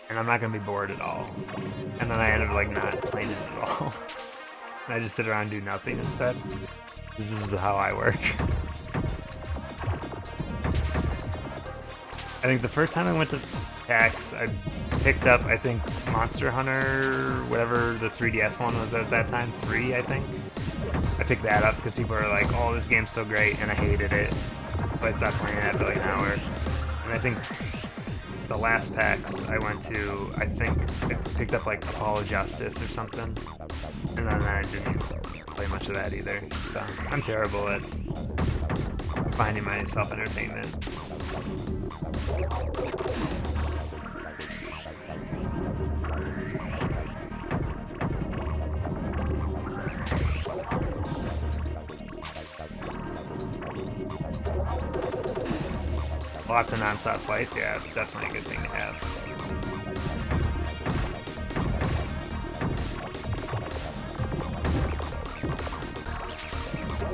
and I'm not gonna be bored at all. And then I end up like not playing it at all. And I just sit around and do nothing instead. This is how I work. I think the first time I went to PAX, I picked up, I think, Monster Hunter, whatever the 3DS one was at that time, 3, I think. I picked that up because people are like, oh, this game's so great, and I hated it. But I stopped playing it after like an hour. And I think the last PAX I went to, I think I picked up like Apollo Justice or something. And then I didn't play much of that either. So I'm terrible at finding myself entertainment. Lots of non-stop flights, yeah, it's definitely a good thing to have.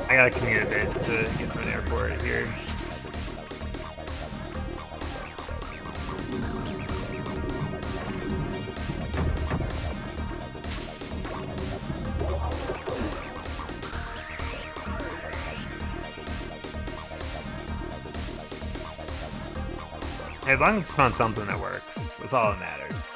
I gotta commute a bit to get to an airport here. As long as you found something that works, that's all that matters.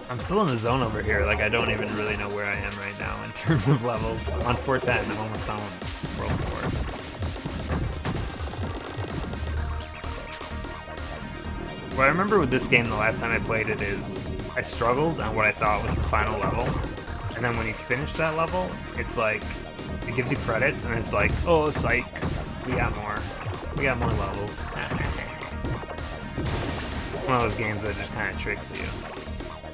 I'm still in the zone over here, like I don't even really know where I am right now in terms of levels. I'm on 410, I'm almost done with World 4. What I remember with this game the last time I played it is I struggled on what I thought was the final level, and then when you finish that level, it's like, it gives you credits, and it's like, oh, psych, we got more levels. One of those games that just kind of tricks you.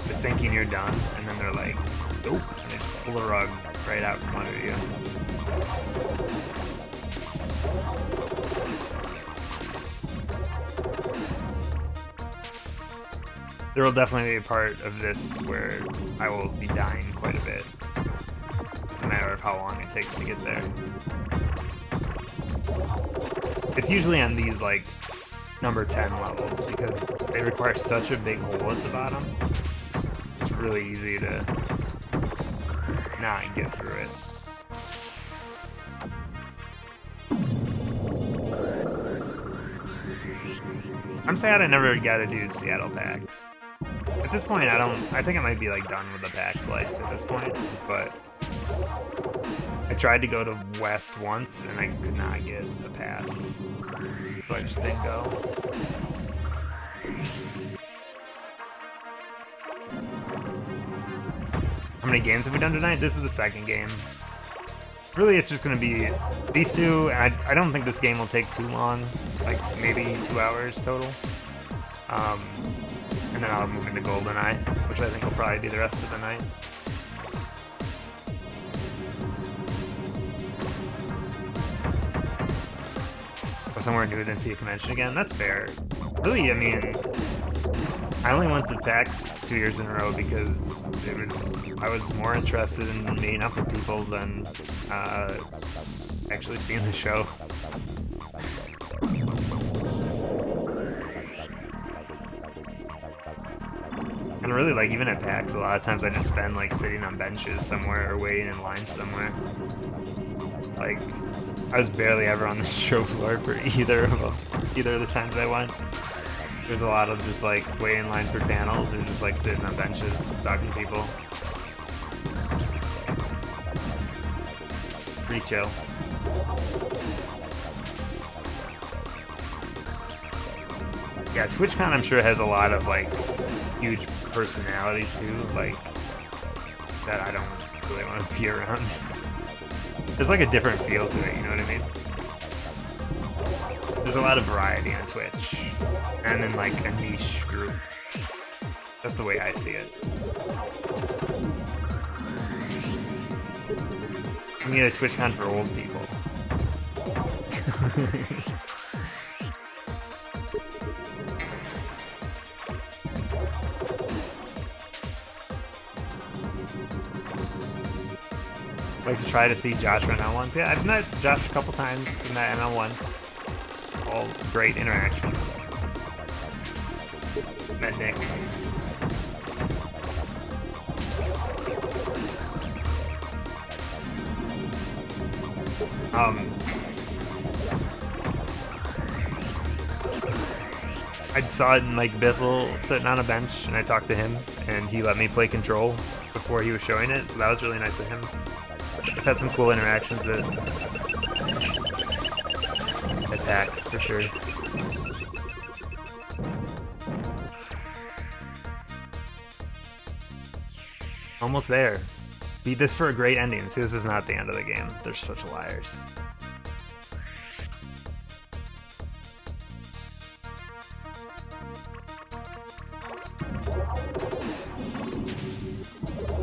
They're thinking you're done, and then they're like, nope, and they just pull the rug right out from under you. there will definitely be a part of this where I will be dying quite a bit. It's a matter of how long it takes to get there. It's usually on these, like, number 10 levels, because they require such a big hole at the bottom. It's really easy to not get through it. I'm sad I never got to do Seattle PAX. At this point, I think I might be like done with the PAX life at this point, but I tried to go to West once and I could not get a pass, so I just didn't go. How many games have we done tonight? This is the second game. Really, it's just going to be these two. I don't think this game will take too long, like maybe 2 hours total. And then I'll move into GoldenEye, which I think will probably be the rest of the night. Or somewhere new than see a convention again. That's fair. Really, I mean, I only went to PAX 2 years in a row because I was more interested in meeting up with people than actually seeing the show. And really, like, even at PAX, a lot of times I just spend, like, sitting on benches somewhere or waiting in line somewhere. Like, I was barely ever on the show floor for either of the times I went. There's a lot of just, like, waiting in line for panels or just, like, sitting on benches, talking to people. Pretty chill. Yeah, TwitchCon I'm sure has a lot of, like, huge personalities too, like, that I don't really want to be around. There's like a different feel to it, you know what I mean? There's a lot of variety on Twitch, and then like a niche group. That's the way I see it. We need a TwitchCon for old people. Like to try to see Josh run out once. Yeah, I've met Josh a couple times, met Emma once. All great interactions. Met Nick. I saw it in like Biffle sitting on a bench, and I talked to him, and he let me play Control before he was showing it, so that was really nice of him. I've had some cool interactions at PAX, for sure. Almost there. Beat this for a great ending. See, this is not the end of the game. They're such liars.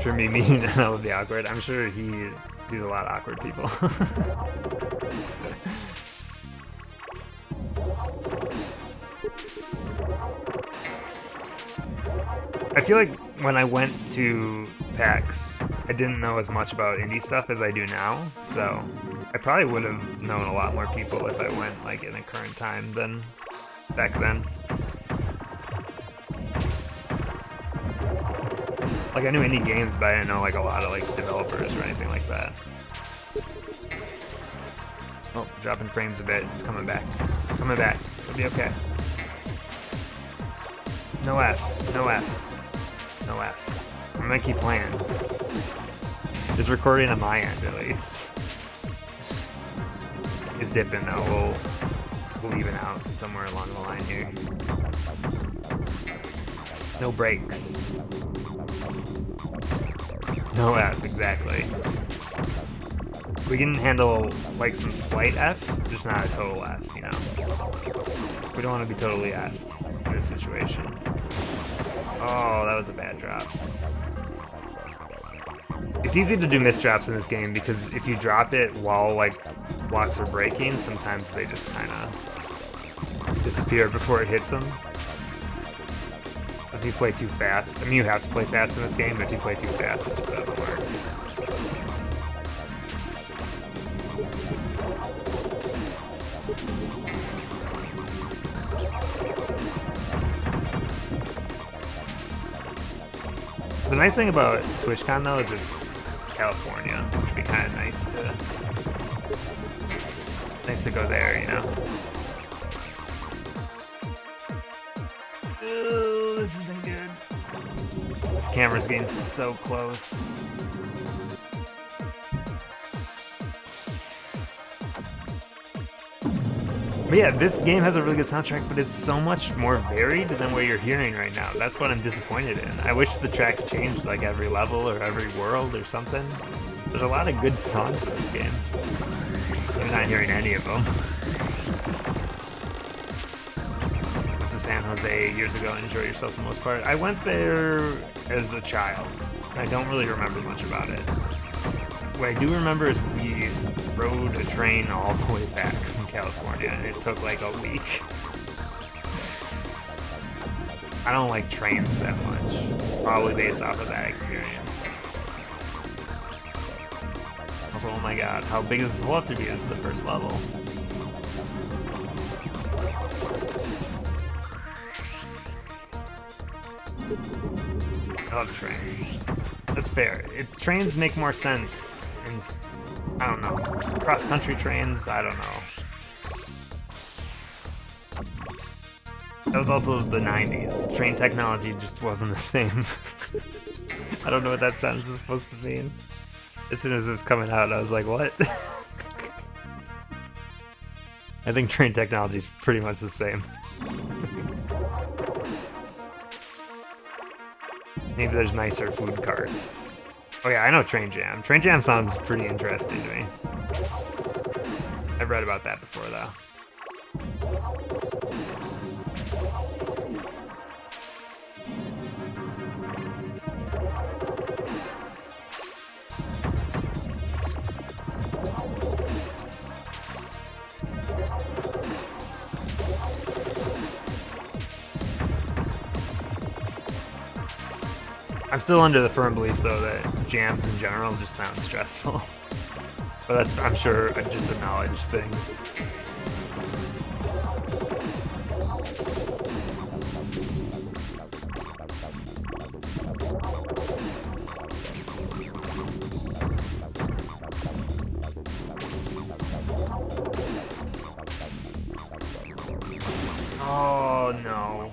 Sure, me mean and I would be awkward. I'm sure he's a lot of awkward people. I feel like when I went to PAX, I didn't know as much about indie stuff as I do now, so I probably would have known a lot more people if I went like in a current time than back then. Like, I knew indie games, but I didn't know like a lot of like developers or anything like that. Oh, dropping frames a bit. It's coming back. It's coming back. It'll be okay. No F. No F. No F. I'm gonna keep playing. It's recording on my end, at least. It's dipping though. We'll even out somewhere along the line here. No breaks. No F, exactly. We can handle like some slight F, just not a total F, you know? We don't want to be totally F in this situation. Oh, that was a bad drop. It's easy to do misdrops in this game because if you drop it while like blocks are breaking, sometimes they just kind of disappear before it hits them. if you play too fast. I mean, you have to play fast in this game, but if you play too fast, it just doesn't work. The nice thing about TwitchCon though is it's California, which would be kind of nice to go there, you know. Ooh, this isn't good. This camera's getting so close. But yeah, this game has a really good soundtrack, but it's so much more varied than what you're hearing right now. That's what I'm disappointed in. I wish the tracks changed like every level or every world or something. There's a lot of good songs in this game. I'm not hearing any of them. Went to San Jose years ago and enjoyed yourself for the most part. I went there as a child. I don't really remember much about it. What I do remember is we rode a train all the way back from California, and it took like a week. I don't like trains that much, probably based off of that experience. Also, oh my god, how big does this hole have to be? This is the first level. I love trains. That's fair. Trains make more sense in, I don't know, cross-country trains, I don't know. That was also the 90s. Train technology just wasn't the same. I don't know what that sentence is supposed to mean. As soon as it was coming out, I was like, what? I think train technology is pretty much the same. Maybe there's nicer food carts. Oh yeah, I know Train Jam. Train Jam sounds pretty interesting to me. I've read about that before, though. I'm still under the firm belief, though, that jams in general just sound stressful. But that's, I'm sure, just a knowledge thing. Oh, no.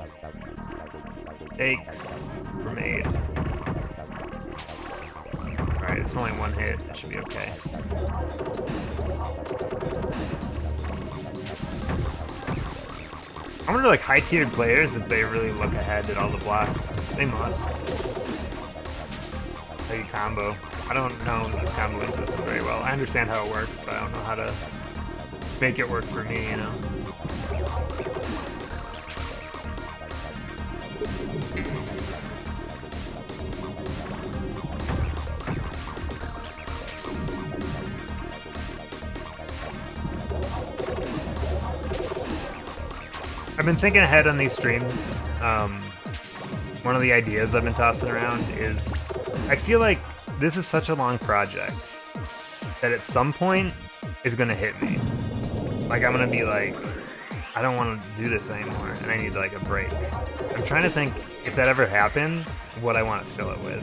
Takes were made. Alright, it's only one hit. It should be okay. I wonder, like, high-tiered players, if they really look ahead at all the blocks. They must. Like a combo. I don't know this comboing system very well. I understand how it works, but I don't know how to make it work for me, you know? I've been thinking ahead on these streams. One of the ideas I've been tossing around is, I feel like this is such a long project that at some point is gonna hit me. Like, I'm gonna be like, I don't want to do this anymore, and I need like a break. I'm trying to think, if that ever happens, what I want to fill it with.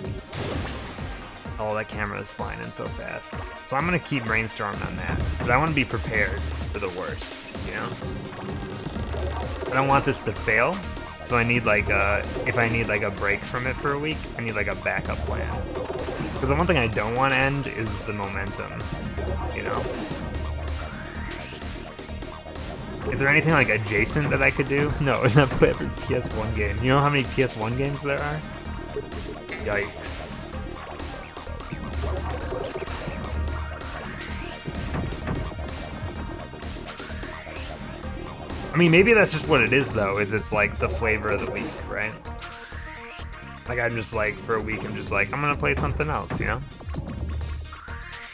Oh, that camera is flying in so fast. So I'm gonna keep brainstorming on that, but I want to be prepared for the worst, you know? I don't want this to fail, so I need like if I need like a break from it for a week, I need like a backup plan. Because the one thing I don't want to end is the momentum, you know? Is there anything like adjacent that I could do? No, not play every PS1 game. You know how many PS1 games there are? Yikes. I mean, maybe that's just what it is, though, is it's like the flavor of the week, right? Like, I'm just like, for a week, I'm just like, I'm gonna play something else, you know?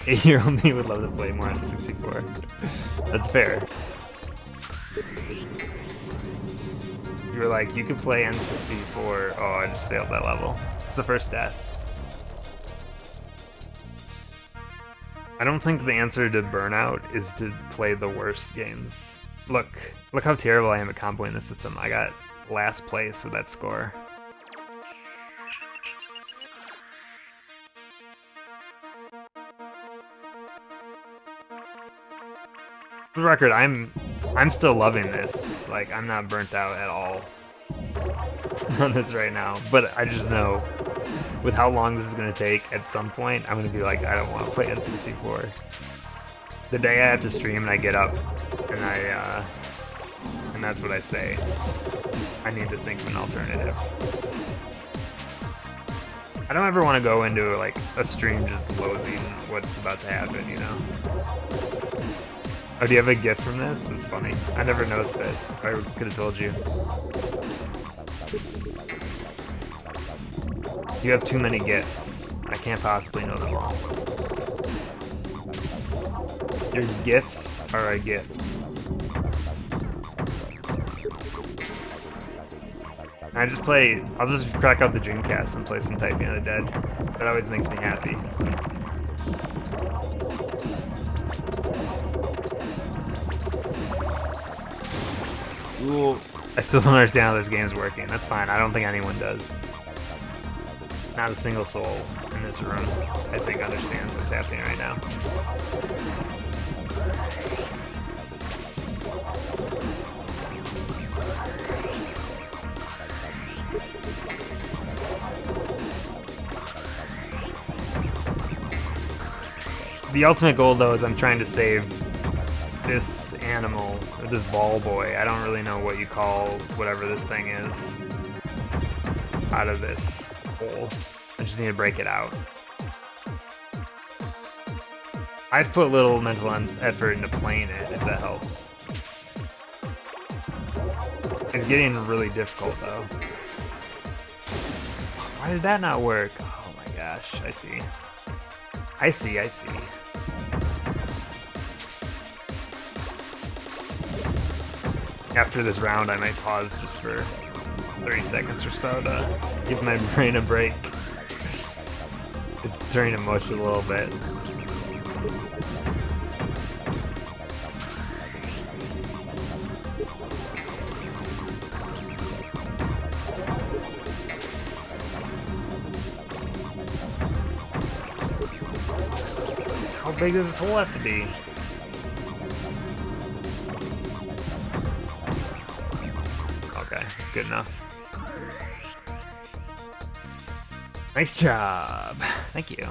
8-year-old me would love to play more on N64. That's fair. You were like, you could play N64. Oh, I just failed that level. It's the first death. I don't think the answer to burnout is to play the worst games. Look how terrible I am at comboing the system. I got last place with that score. For the record, I'm still loving this. Like, I'm not burnt out at all on this right now. But I just know, with how long this is gonna take, at some point, I'm gonna be like, I don't want to play N64. The day I have to stream and I get up, and and that's what I say. I need to think of an alternative. I don't ever want to go into like a stream just loathing what's about to happen, you know? Oh, do you have a GIF from this? It's funny. I never noticed it. I could have told you. You have too many GIFs. I can't possibly know them all. Your GIFs are a gift. I'll just crack out the Dreamcast and play some Typing of the Dead. That always makes me happy. Ooh, I still don't understand how this game's working. That's fine, I don't think anyone does. Not a single soul in this room, I think, understands what's happening right now. The ultimate goal, though, is I'm trying to save this animal, or this ball boy, I don't really know what you call whatever this thing is, out of this hole. I just need to break it out. I've put little mental effort into playing it, if that helps. It's getting really difficult, though. Why did that not work? Oh my gosh, I see. I see. After this round, I might pause just for 30 seconds or so to give my brain a break. It's turning to mush a little bit. How big does this hole have to be? Okay, that's good enough. Nice job. Thank you.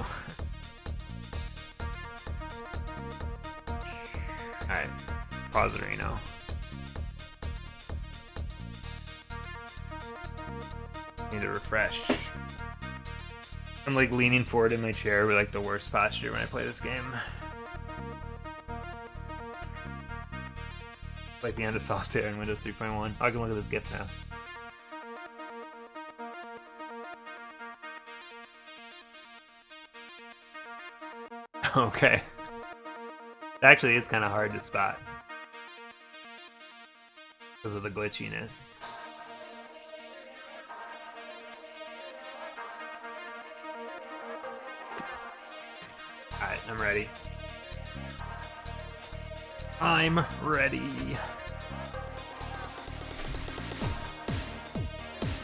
Alright, pause it right now. Need to refresh. I'm like leaning forward in my chair with like the worst posture when I play this game. Like the end of Solitaire in Windows 3.1. I can look at this GIF now. Okay. It actually is kind of hard to spot because of the glitchiness. Alright, I'm ready. I'm ready.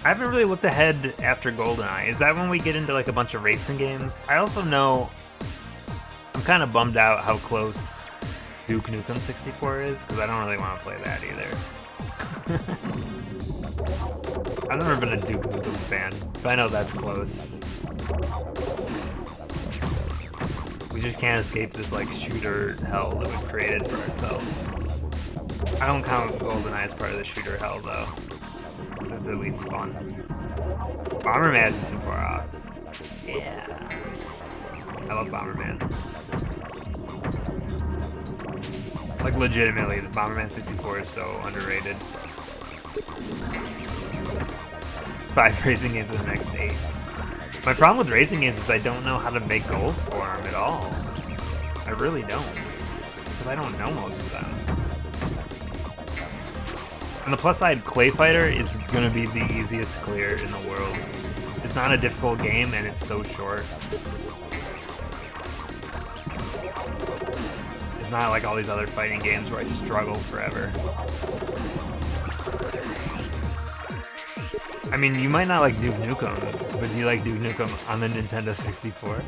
I haven't really looked ahead after GoldenEye. Is that when we get into like a bunch of racing games? I also know I'm kind of bummed out how close Duke Nukem 64 is, because I don't really want to play that either. I've never been a Duke Nukem fan, but I know that's close. We just can't escape this like shooter hell that we've created for ourselves. I don't count GoldenEye as part of the shooter hell though, because it's at least fun. Bomberman isn't too far off. Yeah. I love Bomberman. Like legitimately, the Bomberman 64 is so underrated. 5 racing games in the next 8. My problem with racing games is I don't know how to make goals for them at all. I really don't. Because I don't know most of them. On the plus side, Clay Fighter is gonna be the easiest to clear in the world. It's not a difficult game, and it's so short. It's not like all these other fighting games where I struggle forever. I mean, you might not like Duke Nukem, but do you like Duke Nukem on the Nintendo 64?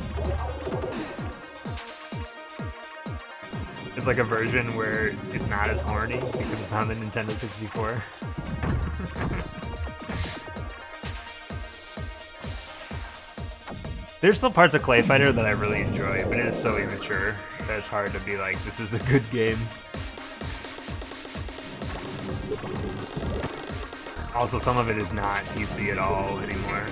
It's like a version where it's not as horny because it's on the Nintendo 64. There's still parts of Clay Fighter that I really enjoy, but it is so immature that it's hard to be like, this is a good game. Also, some of it is not PC at all anymore.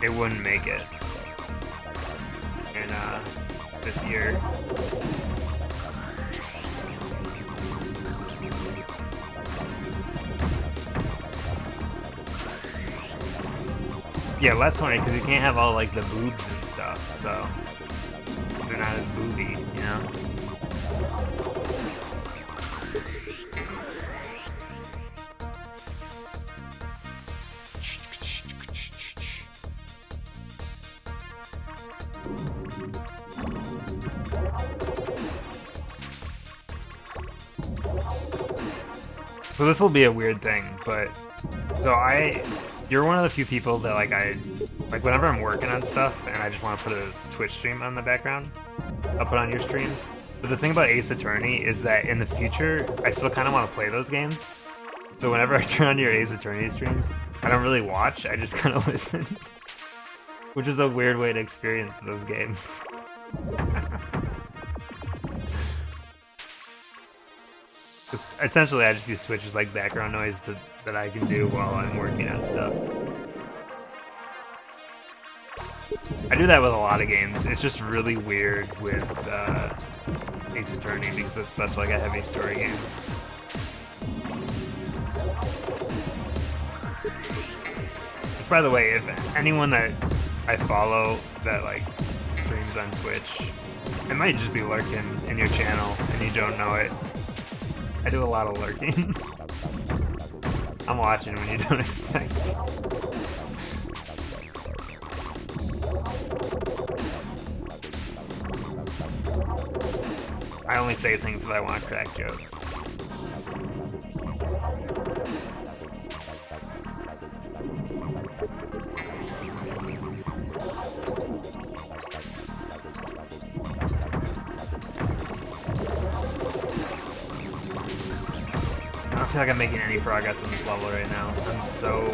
It wouldn't make it in this year. Yeah, less horny because you can't have all like the boobs and stuff, so they're not as booby, you know? So this will be a weird thing, but you're one of the few people that like whenever I'm working on stuff and I just want to put a Twitch stream on the background, I'll put on your streams. But the thing about Ace Attorney is that in the future, I still kind of want to play those games. So whenever I turn on your Ace Attorney streams, I don't really watch, I just kind of listen. Which is a weird way to experience those games. Essentially, I just use Twitch as like background noise that I can do while I'm working on stuff. I do that with a lot of games. It's just really weird with Ace Attorney because it's such like a heavy story game. Which, by the way, if anyone that I follow that like streams on Twitch, it might just be lurking in your channel and you don't know it. I do a lot of lurking. I'm watching when you don't expect. I only say things if I want to crack jokes. I don't feel like I'm making any progress on this level right now. I'm so...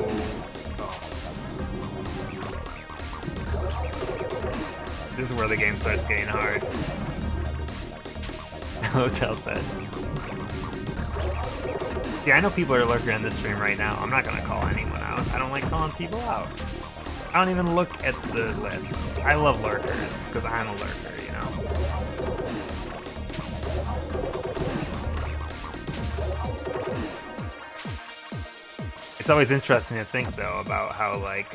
This is where the game starts getting hard. Hotel said. Yeah, I know people are lurking in this stream right now. I'm not gonna call anyone out. I don't like calling people out. I don't even look at the list. I love lurkers, because I'm a lurker, you know? It's always interesting to think, though, about how, like,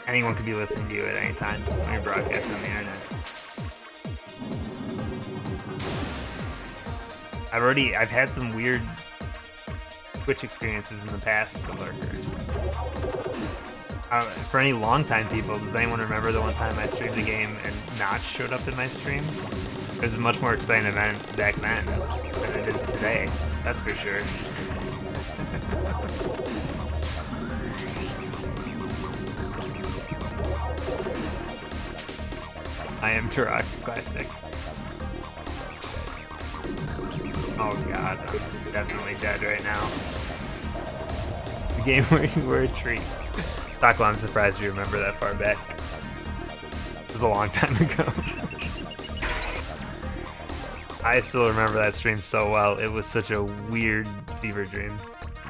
anyone could be listening to you at any time when you're broadcasting on the internet. I've had some weird Twitch experiences in the past with lurkers. For any longtime people, does anyone remember the one time I streamed a game and Notch showed up in my stream? It was a much more exciting event back then than it is today, that's for sure. I am Turok Classic. Oh god, I'm definitely dead right now. The game where you were a tree. Taco, I'm surprised you remember that far back. It was a long time ago. I still remember that stream so well. It was such a weird fever dream.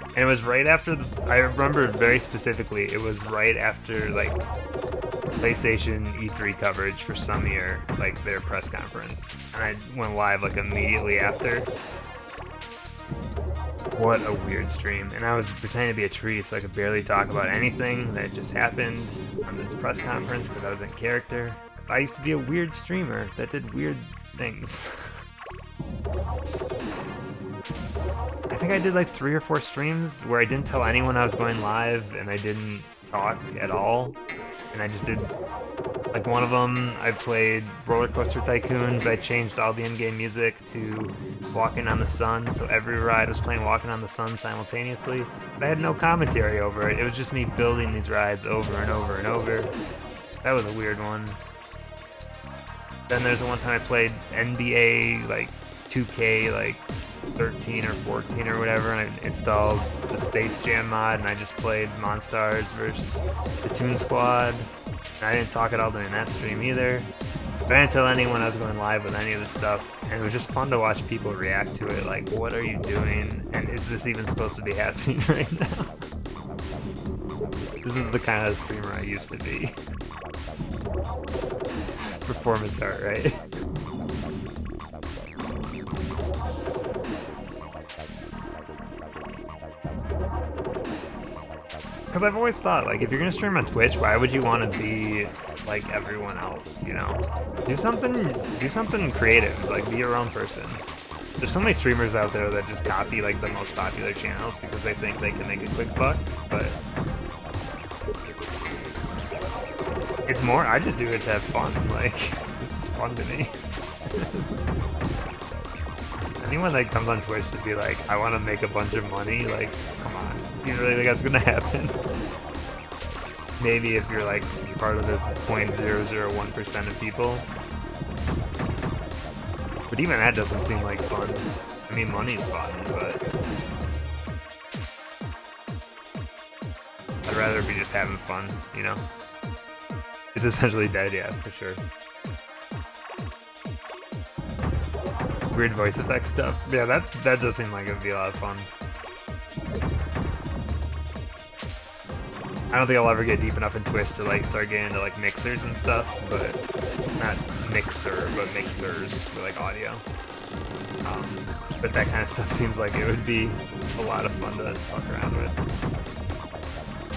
And it was right after I remember very specifically, it was right after like PlayStation E3 coverage for some year, like their press conference. And I went live like immediately after. What a weird stream. And I was pretending to be a tree so I could barely talk about anything that just happened on this press conference because I was in character. I used to be a weird streamer that did weird things. I think I did like 3 or 4 streams where I didn't tell anyone I was going live and I didn't talk at all. And I just did, like one of them, I played Roller Coaster Tycoon, but I changed all the in-game music to Walking on the Sun, so every ride was playing Walking on the Sun simultaneously. But I had no commentary over it, it was just me building these rides over and over and over. That was a weird one. Then there's the one time I played NBA, like 2K, like 13 or 14 or whatever, and I installed the Space Jam mod, and I just played Monstars versus the Toon Squad. And I didn't talk at all during that stream either. But I didn't tell anyone I was going live with any of this stuff, and it was just fun to watch people react to it, like, what are you doing, and is this even supposed to be happening right now? This is the kind of streamer I used to be. Performance art, right? Because I've always thought, like, if you're gonna stream on Twitch, why would you want to be like everyone else, you know? Do something creative, like, be your own person. There's so many streamers out there that just copy, like, the most popular channels because they think they can make a quick buck, but it's more, I just do it to have fun, like, this is fun to me. Anyone that comes on Twitch to be like, I want to make a bunch of money, like, come on. You really think that's gonna happen? Maybe if you're like part of this 0.001% of people. But even that doesn't seem like fun. I mean, money's fun, but I'd rather be just having fun, you know? It's essentially dead, yeah, for sure. Weird voice effect stuff. Yeah, that does seem like it would be a lot of fun. I don't think I'll ever get deep enough in Twitch to like start getting into like mixers and stuff, but not mixer, but mixers for like audio. But that kind of stuff seems like it would be a lot of fun to fuck around with.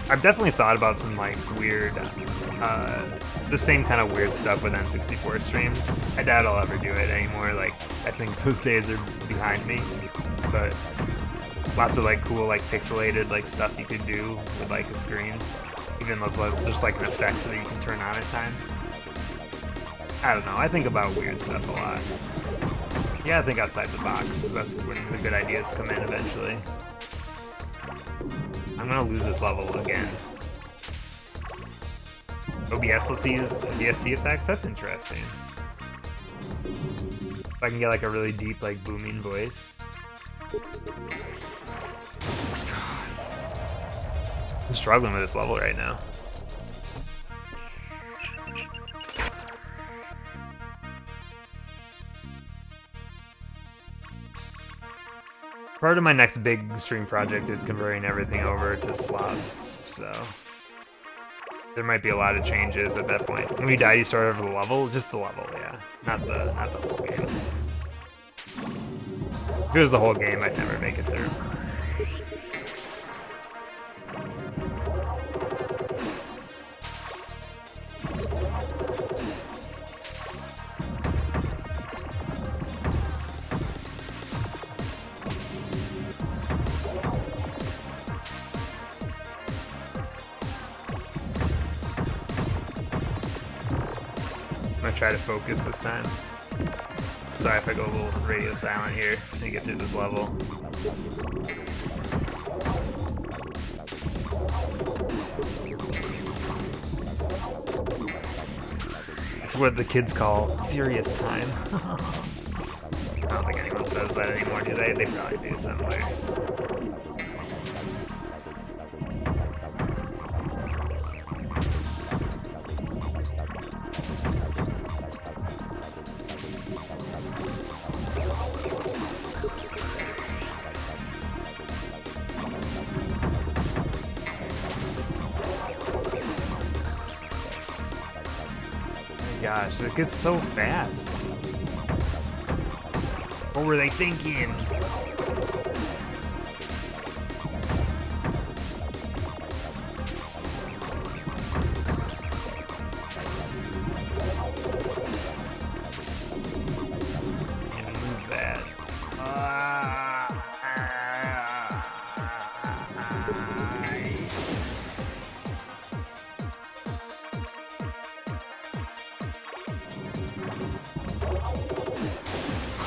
I've definitely thought about some like weird, the same kind of weird stuff with N64 streams. I doubt I'll ever do it anymore. Like, I think those days are behind me. But lots of like cool, like pixelated like stuff you could do with like a screen. Even those, like, there's like an effect that you can turn on at times. I don't know. I think about weird stuff a lot. Yeah, I think outside the box. That's when the good ideas come in eventually. I'm gonna lose this level again. OBS lets you use VST effects? That's interesting. If I can get like a really deep, like booming voice. I'm struggling with this level right now. Part of my next big stream project is converting everything over to slobs, so there might be a lot of changes at that point. When you die, you start over the level, just the level, yeah, not the whole game. If it was the whole game, I'd never make it through. I'm gonna try to focus this time. Sorry if I go a little radio silent here, just need to get through this level. It's what the kids call serious time. I don't think anyone says that anymore, do they? They probably do somewhere. Gosh, it gets so fast. What were they thinking?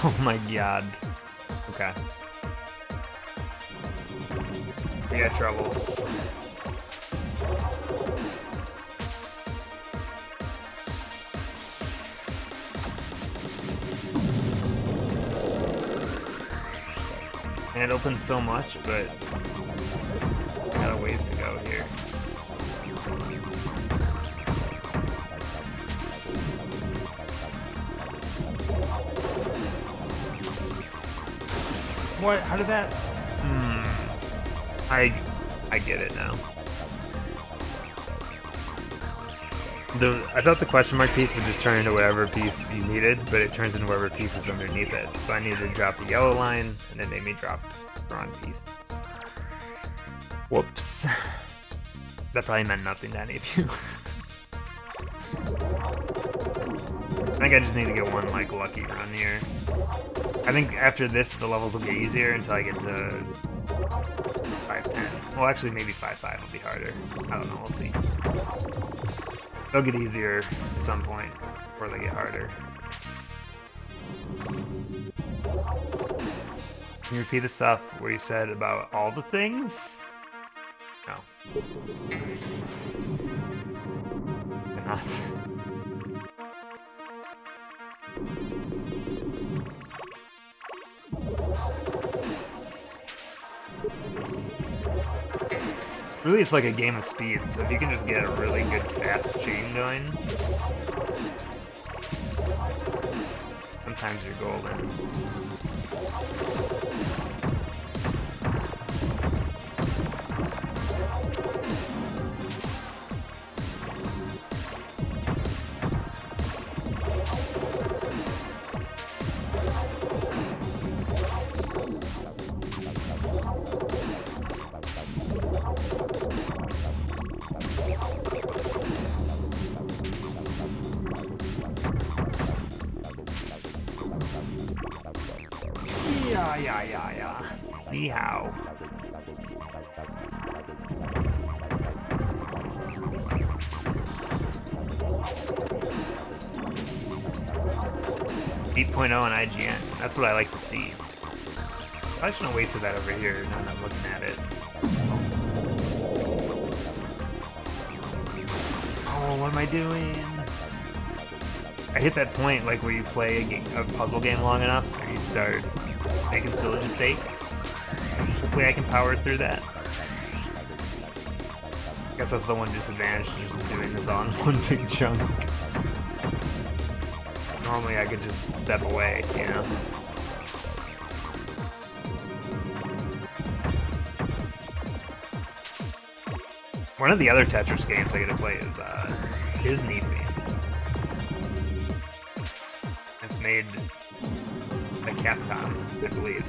Oh my god. Okay. We got troubles. And it opens so much, but it's got a ways to go here. What? How did that? I get it now. I thought the question mark piece would just turn into whatever piece you needed, but it turns into whatever piece is underneath it. So I needed to drop the yellow line, and it made me drop the wrong pieces. Whoops. That probably meant nothing to any of you. I think I just need to get one like lucky run here. I think after this the levels will get easier until I get to 5-10. Well, actually maybe 5-5 will be harder. I don't know, we'll see. They'll get easier at some point before they get harder. Can you repeat the stuff where you said about all the things? No. Cannot. Really, it's like a game of speed, so if you can just get a really good fast chain going, sometimes you're golden. Yeah. Ni hao. .0 on IGN. That's what I like to see. I shouldn't have wasted that over here now that I'm looking at it. Oh, what am I doing? I hit that point like where you play a puzzle game long enough and you start making silly mistakes. Hopefully I can power through that. I guess that's the one disadvantage to just doing this all in one big chunk. Normally I could just step away, you know? One of the other Tetris games I get to play is Disney theme. It's made by Capcom, I believe.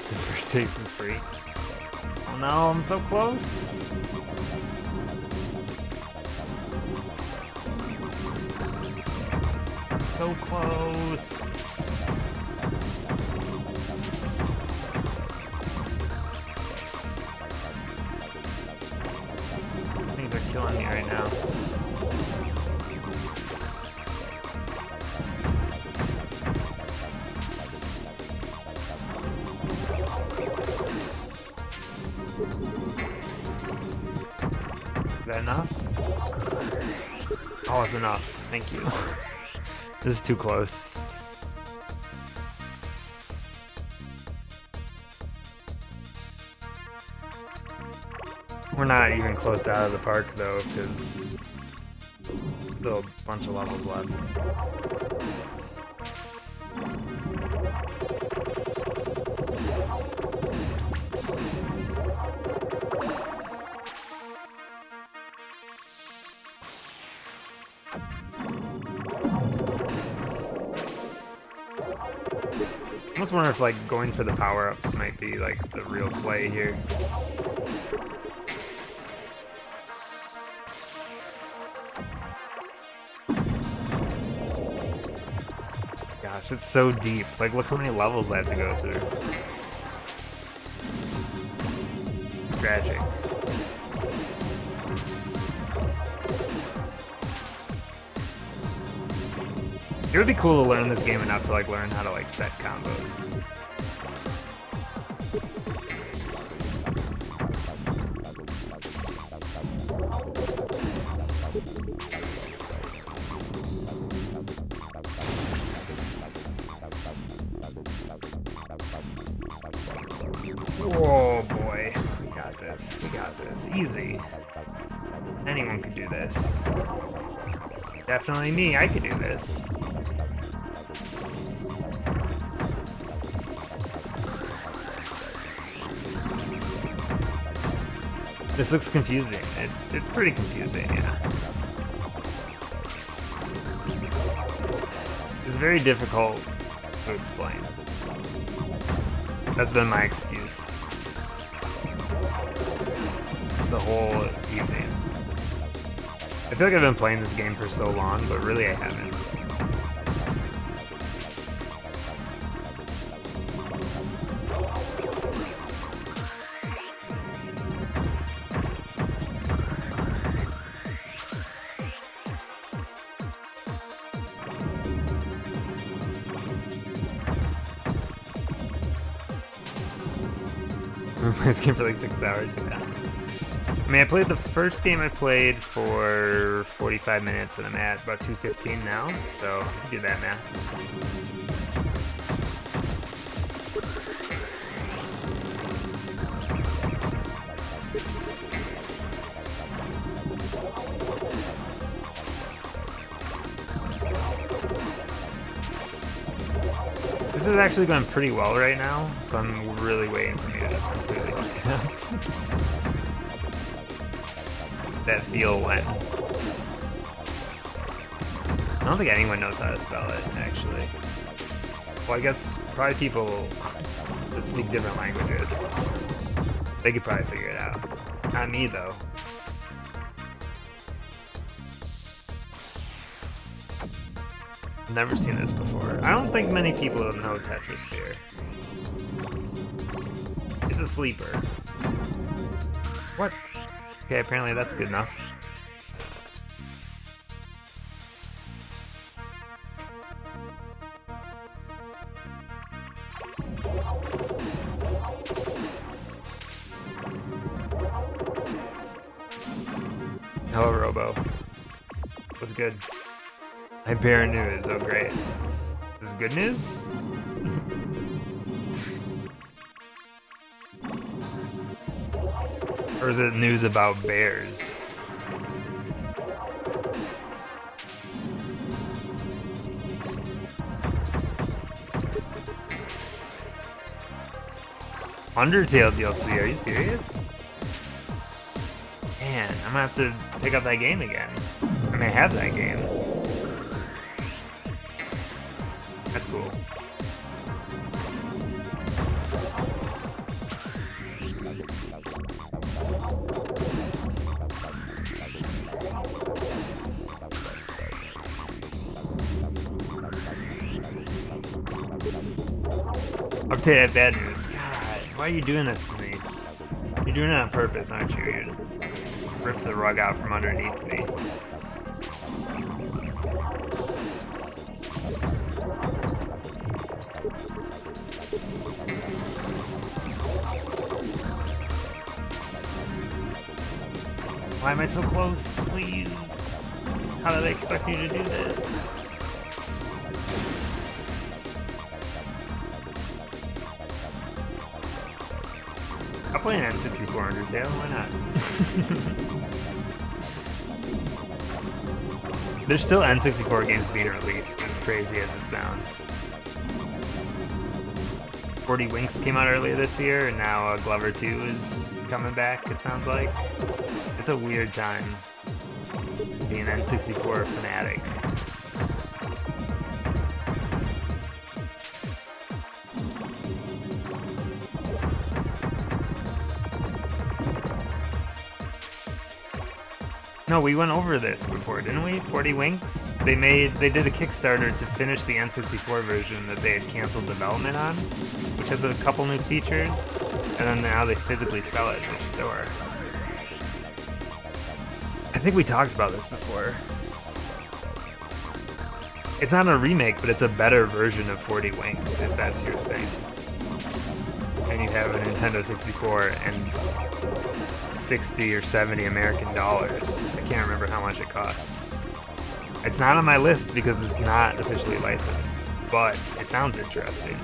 The first taste is free. Oh no, I'm so close. So close. Things are killing me right now. Is that enough? Oh, it's enough. Thank you. This is too close. We're not even close to out of the park though, because still a bunch of levels left. I almost wonder if like going for the power-ups might be like the real play here. Gosh, gosh, it's so deep. Like, look how many levels I have to go through. Tragic. It would be cool to learn this game enough to like learn how to like set combos. Whoa, boy. We got this. We got this. Easy. Anyone could do this. Definitely me. I could do this. This looks confusing. It's pretty confusing, yeah. It's very difficult to explain. That's been my excuse the whole evening. I feel like I've been playing this game for so long, but really I haven't. I've been playing this game for like 6 hours now. I mean, I played the first game I played for 45 minutes, and I'm at about 2:15 now, so I can do that math. This is actually going pretty well right now, so I'm really waiting for me to just completely fuck it up. That feel when. I don't think anyone knows how to spell it, actually. Well, I guess probably people that speak different languages. They could probably figure it out. Not me, though. Never seen this before. I don't think many people know Tetrisphere. It's a sleeper. What? Okay, apparently that's good enough. Hello, Robo. What's good? I bear news. Oh, great. This is good news? Or is it news about bears? Undertale DLC, are you serious? Man, I'm gonna have to pick up that game again. I may have that game. That's cool. Update at bad news. God, why are you doing this to me? You're doing it on purpose, aren't you? You're rip the rug out from underneath me. Why am I so close? Please. How did I expect you to do this? I'll play an N64 Undertale, why not? There's still N64 games being released, as crazy as it sounds. 40 Winks came out earlier this year, and now Glover 2 is coming back, it sounds like. It's a weird time being an N64 fanatic. No, we went over this before, didn't we? 40 Winks? they did a Kickstarter to finish the N64 version that they had canceled development on, which has a couple new features, and then now they physically sell it in their store. I think we talked about this before. It's not a remake, but it's a better version of 40 Winks, if that's your thing. And you have a Nintendo 64 and 60 or 70 American dollars. I can't remember how much it costs. It's not on my list because it's not officially licensed, but it sounds interesting.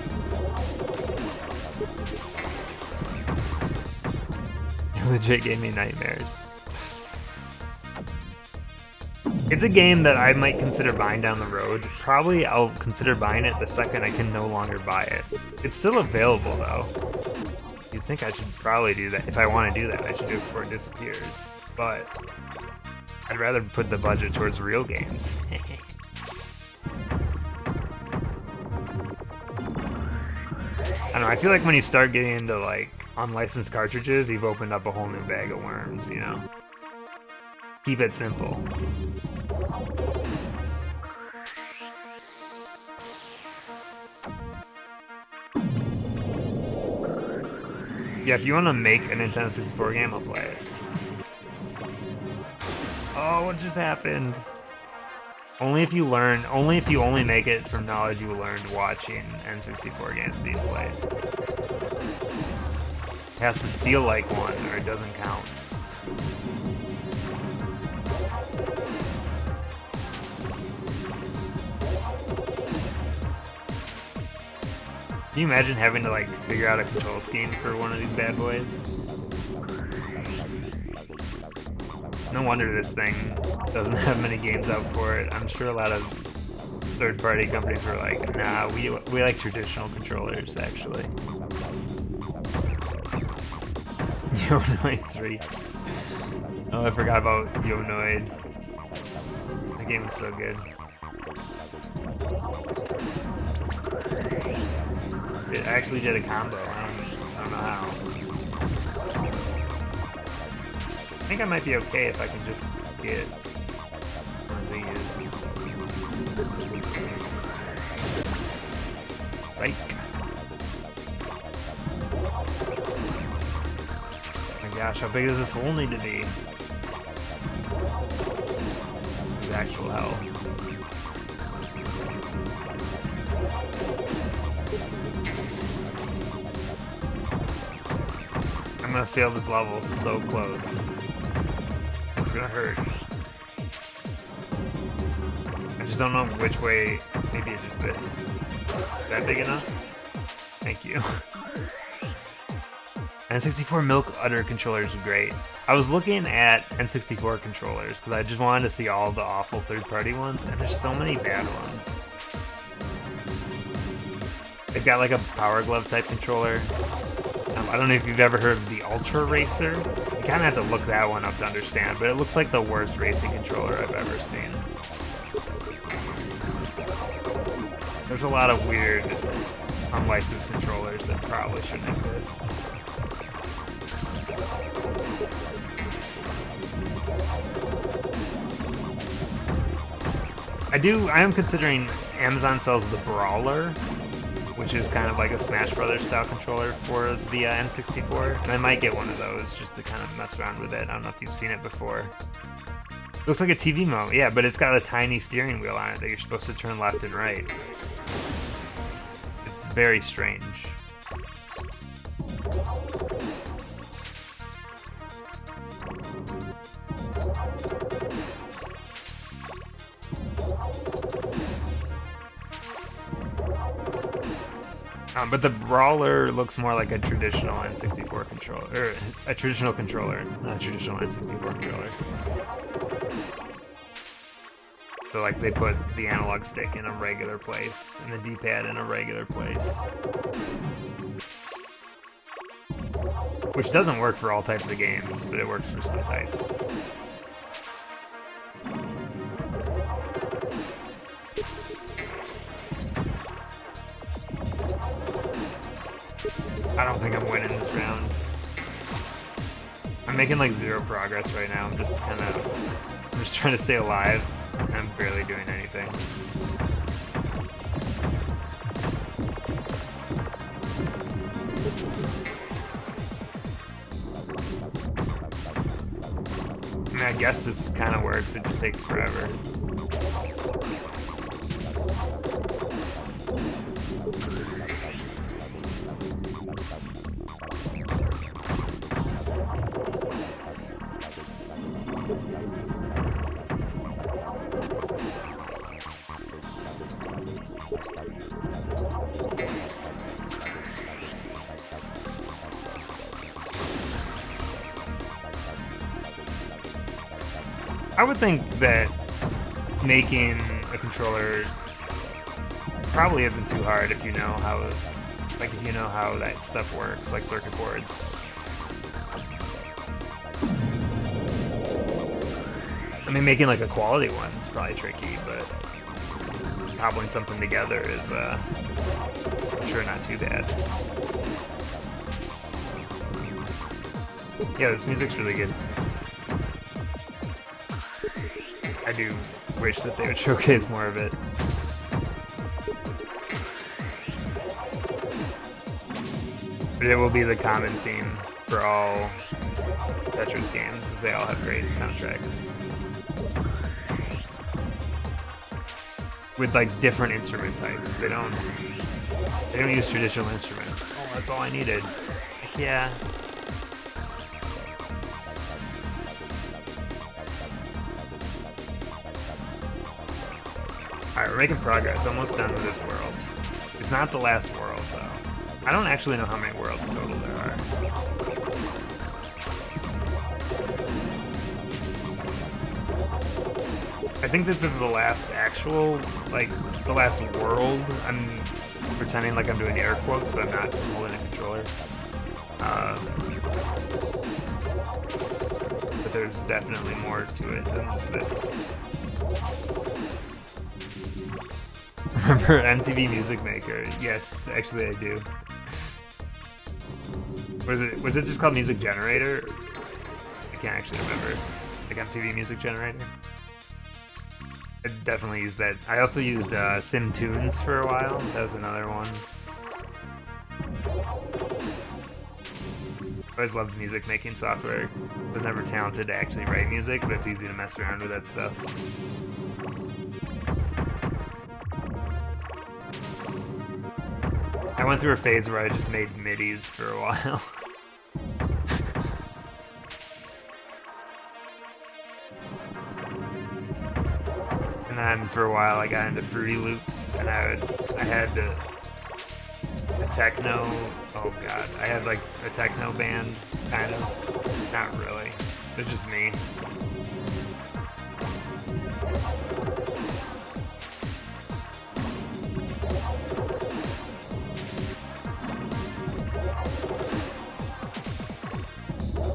It legit gave me nightmares. It's a game that I might consider buying down the road. Probably I'll consider buying it the second I can no longer buy it. It's still available though. You'd think I should probably do that. If I want to do that, I should do it before it disappears. But I'd rather put the budget towards real games. I don't know, I feel like when you start getting into like unlicensed cartridges, you've opened up a whole new bag of worms, you know? Keep it simple. Yeah, if you want to make a Nintendo 64 game, I'll play it. Oh, what just happened? Only if you only make it from knowledge you learned watching N64 games being played. It has to feel like one, or it doesn't count. Can you imagine having to like figure out a control scheme for one of these bad boys? No wonder this thing doesn't have many games out for it. I'm sure a lot of third-party companies were like, nah, we like traditional controllers, actually. Yonoid 3. Oh, I forgot about Yonoid. That game was so good. It actually did a combo. I don't know how. I think I might be okay if I can just get one of these. Right. Oh my gosh, how big does this hole need to be? The actual hell. I'm gonna fail this level so close. It's gonna hurt. I just don't know which way. Maybe it's just this. Is that big enough? Thank you. N64 Milk Udder controllers are great. I was looking at N64 controllers because I just wanted to see all the awful third-party ones, and there's so many bad ones. They've got like a Power Glove type controller. I don't know if you've ever heard of the Ultra Racer. You kind of have to look that one up to understand, but it looks like the worst racing controller I've ever seen. There's a lot of weird unlicensed controllers that probably shouldn't exist. I am considering Amazon sells the Brawler, which is kind of like a Smash Brothers style controller for the N64. And I might get one of those just to kind of mess around with it. I don't know if you've seen it before. Looks like a TV remote, yeah, but it's got a tiny steering wheel on it that you're supposed to turn left and right. It's very strange. But the Brawler looks more like a traditional N64 controller, or a traditional controller, not a traditional N64 controller. So like they put the analog stick in a regular place and the D-pad in a regular place. Which doesn't work for all types of games, but it works for some types. I don't think I'm winning this round. I'm making like zero progress right now. I'm just trying to stay alive. And I'm barely doing anything. I mean, I guess this kind of works, it just takes forever. I would think that making a controller probably isn't too hard if you know how, like, if you know how that stuff works, like circuit boards. I mean, making like a quality one is probably tricky, but cobbling something together is, I'm sure, not too bad. Yeah, this music's really good. I do wish that they would showcase more of it. But it will be the common theme for all Tetris games, is they all have great soundtracks. With like different instrument types. They don't use traditional instruments. Oh, that's all I needed. Heck yeah. Alright, we're making progress. Almost done with this world. It's not the last world, though. I don't actually know how many worlds total there are. I think this is the last actual, like, the last world. I'm pretending like I'm doing air quotes, but I'm not, 'cause I'm holding a controller. But there's definitely more to it than just this. Remember MTV Music Maker? Yes, actually I do. Was it just called Music Generator? I can't actually remember. Like MTV Music Generator? I definitely used that. I also used Sim Tunes for a while. That was another one. I always loved music making software. I was never talented to actually write music, but it's easy to mess around with that stuff. I went through a phase where I just made MIDIs for a while. And then for a while I got into Fruity Loops, and I had a techno, oh god, I had like a techno band, kind of. Not really. It's just me.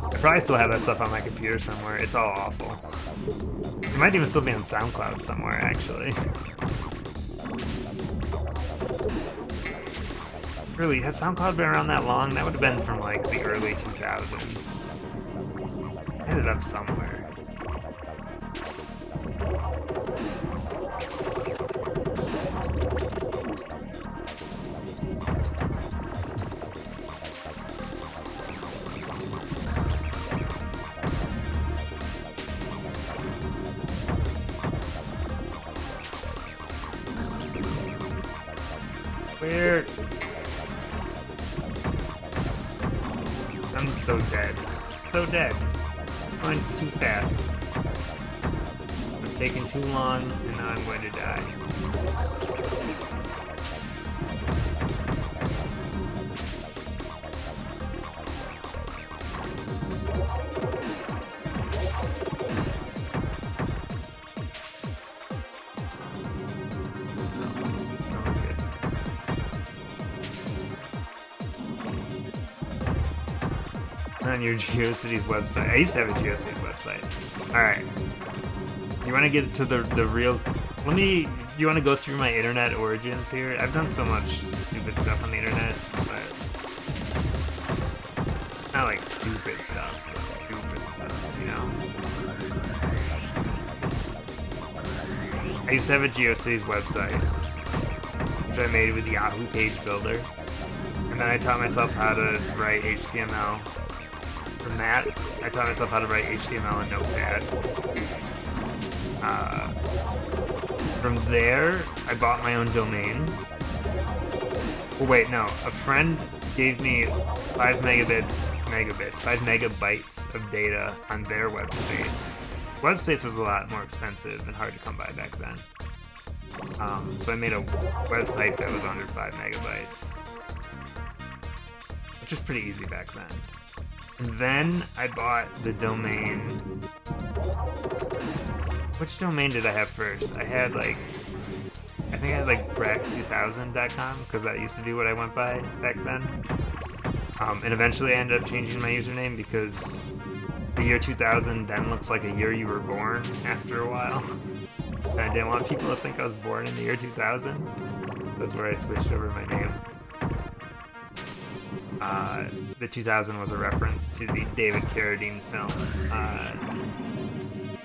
I probably still have that stuff on my computer somewhere. It's all awful. It might even still be on SoundCloud somewhere, actually. Really, has SoundCloud been around that long? That would have been from like the early 2000s. I had it up somewhere. Where? I'm so dead. So dead. I'm going too fast. I'm taking too long, and now I'm going to die. On your GeoCities website. I used to have a GeoCities website. Alright. You want to get to the real... You want to go through my internet origins here? I've done so much stupid stuff on the internet, but... Not like stupid stuff, but stupid stuff, you know? I used to have a GeoCities website, which I made with Yahoo Page Builder, and then I taught myself how to write HTML. From that, I taught myself how to write HTML in Notepad. From there, I bought my own domain. Oh wait, no, a friend gave me 5 megabytes of data on their web space. Web space was a lot more expensive and hard to come by back then. So I made a website that was under 5 megabytes, which was pretty easy back then. And then I bought the domain. Which domain did I have first? I think I had like brak2000.com, because that used to be what I went by back then. And eventually I ended up changing my username because the year 2000 then looks like a year you were born after a while. And I didn't want people to think I was born in the year 2000. That's where I switched over my name. The 2000 was a reference to the David Carradine film,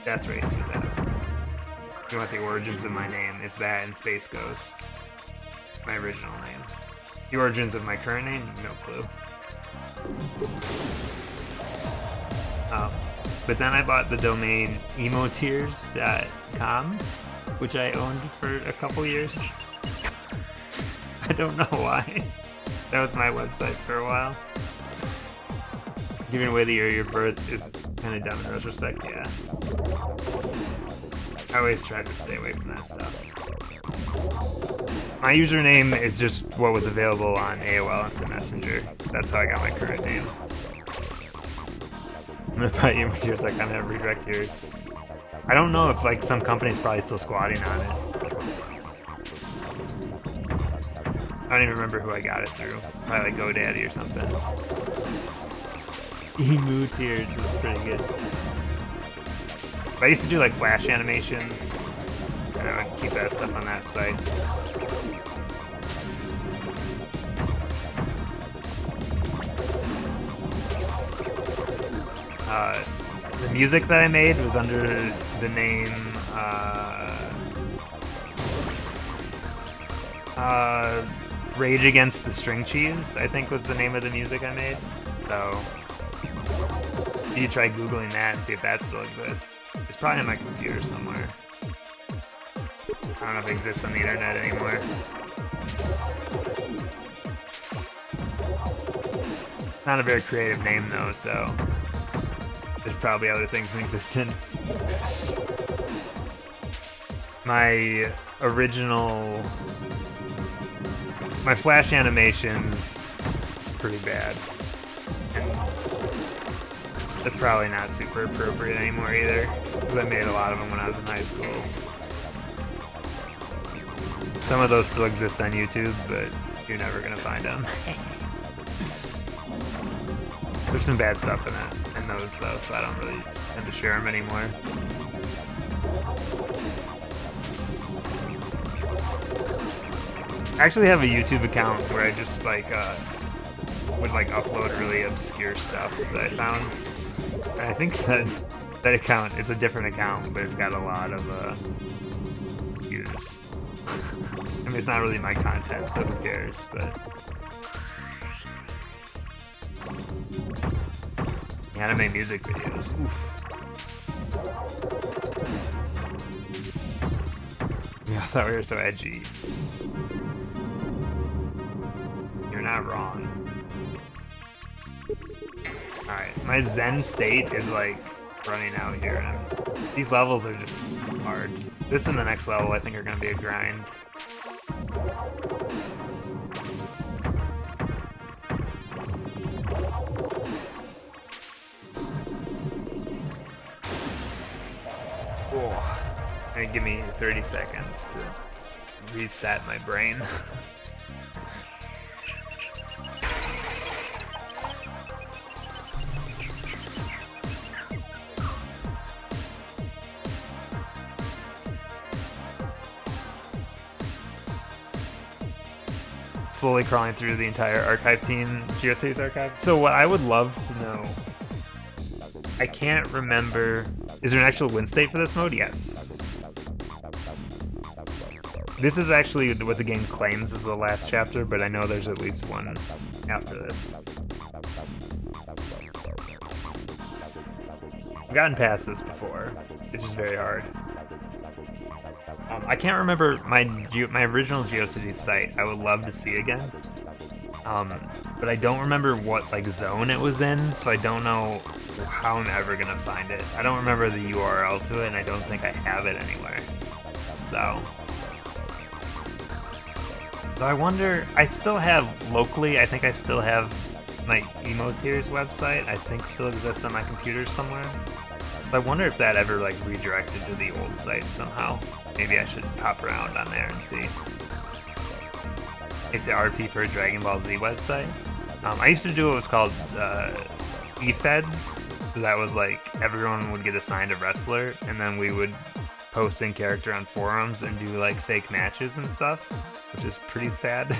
That's Race 2000. If you want the origins of my name, it's that and Space Ghost, my original name. The origins of my current name, no clue. But then I bought the domain emotears.com, which I owned for a couple years. I don't know why. That was my website for a while. Giving away the year of your birth is kind of dumb in retrospect, yeah. I always tried to stay away from that stuff. My username is just what was available on AOL Instant Messenger. That's how I got my current name. I'm gonna buy emoteers, I kind of redirect here. I don't know if like some company's probably still squatting on it. I don't even remember who I got it through. Probably like GoDaddy or something. Emoteers is pretty good. But I used to do like Flash animations, and I would keep that stuff on that site. The music that I made was under the name Rage Against the String Cheese, I think was the name of the music I made. So you can try Googling that and see if that still exists. It's probably on my computer somewhere. I don't know if it exists on the internet anymore. Not a very creative name though, so there's probably other things in existence. My Flash animation's pretty bad. And they're probably not super appropriate anymore either, because I made a lot of them when I was in high school. Some of those still exist on YouTube, but you're never gonna find them. There's some bad stuff in those though, so I don't really tend to share them anymore. I actually have a YouTube account where I just like would like upload really obscure stuff that I found. And I think that account, it's a different account, but it's got a lot of views. I mean, it's not really my content, so who cares, but anime music videos. Oof. Yeah, I thought we were so edgy. You're not wrong. Alright, my Zen state is like running out here, and these levels are just hard. This and the next level I think are gonna be a grind. Gonna give me 30 seconds to reset my brain. Slowly crawling through the entire archive team, GeoCities archive. So what I would love to know, I can't remember, is there an actual win state for this mode? Yes. This is actually what the game claims is the last chapter, but I know there's at least one after this. I've gotten past this before. It's just very hard. I can't remember my original GeoCities site. I would love to see again. But I don't remember what like zone it was in, so I don't know how I'm ever gonna find it. I don't remember the URL to it, and I don't think I have it anywhere. So I wonder. I still have locally. I think I still have my Emo Tears website. I think still exists on my computer somewhere. So I wonder if that ever like redirected to the old site somehow. Maybe I should pop around on there and see. It's the RP for a Dragon Ball Z website. I used to do what was called eFeds. So that was like everyone would get assigned a wrestler, and then we would post in character on forums and do like fake matches and stuff, which is pretty sad.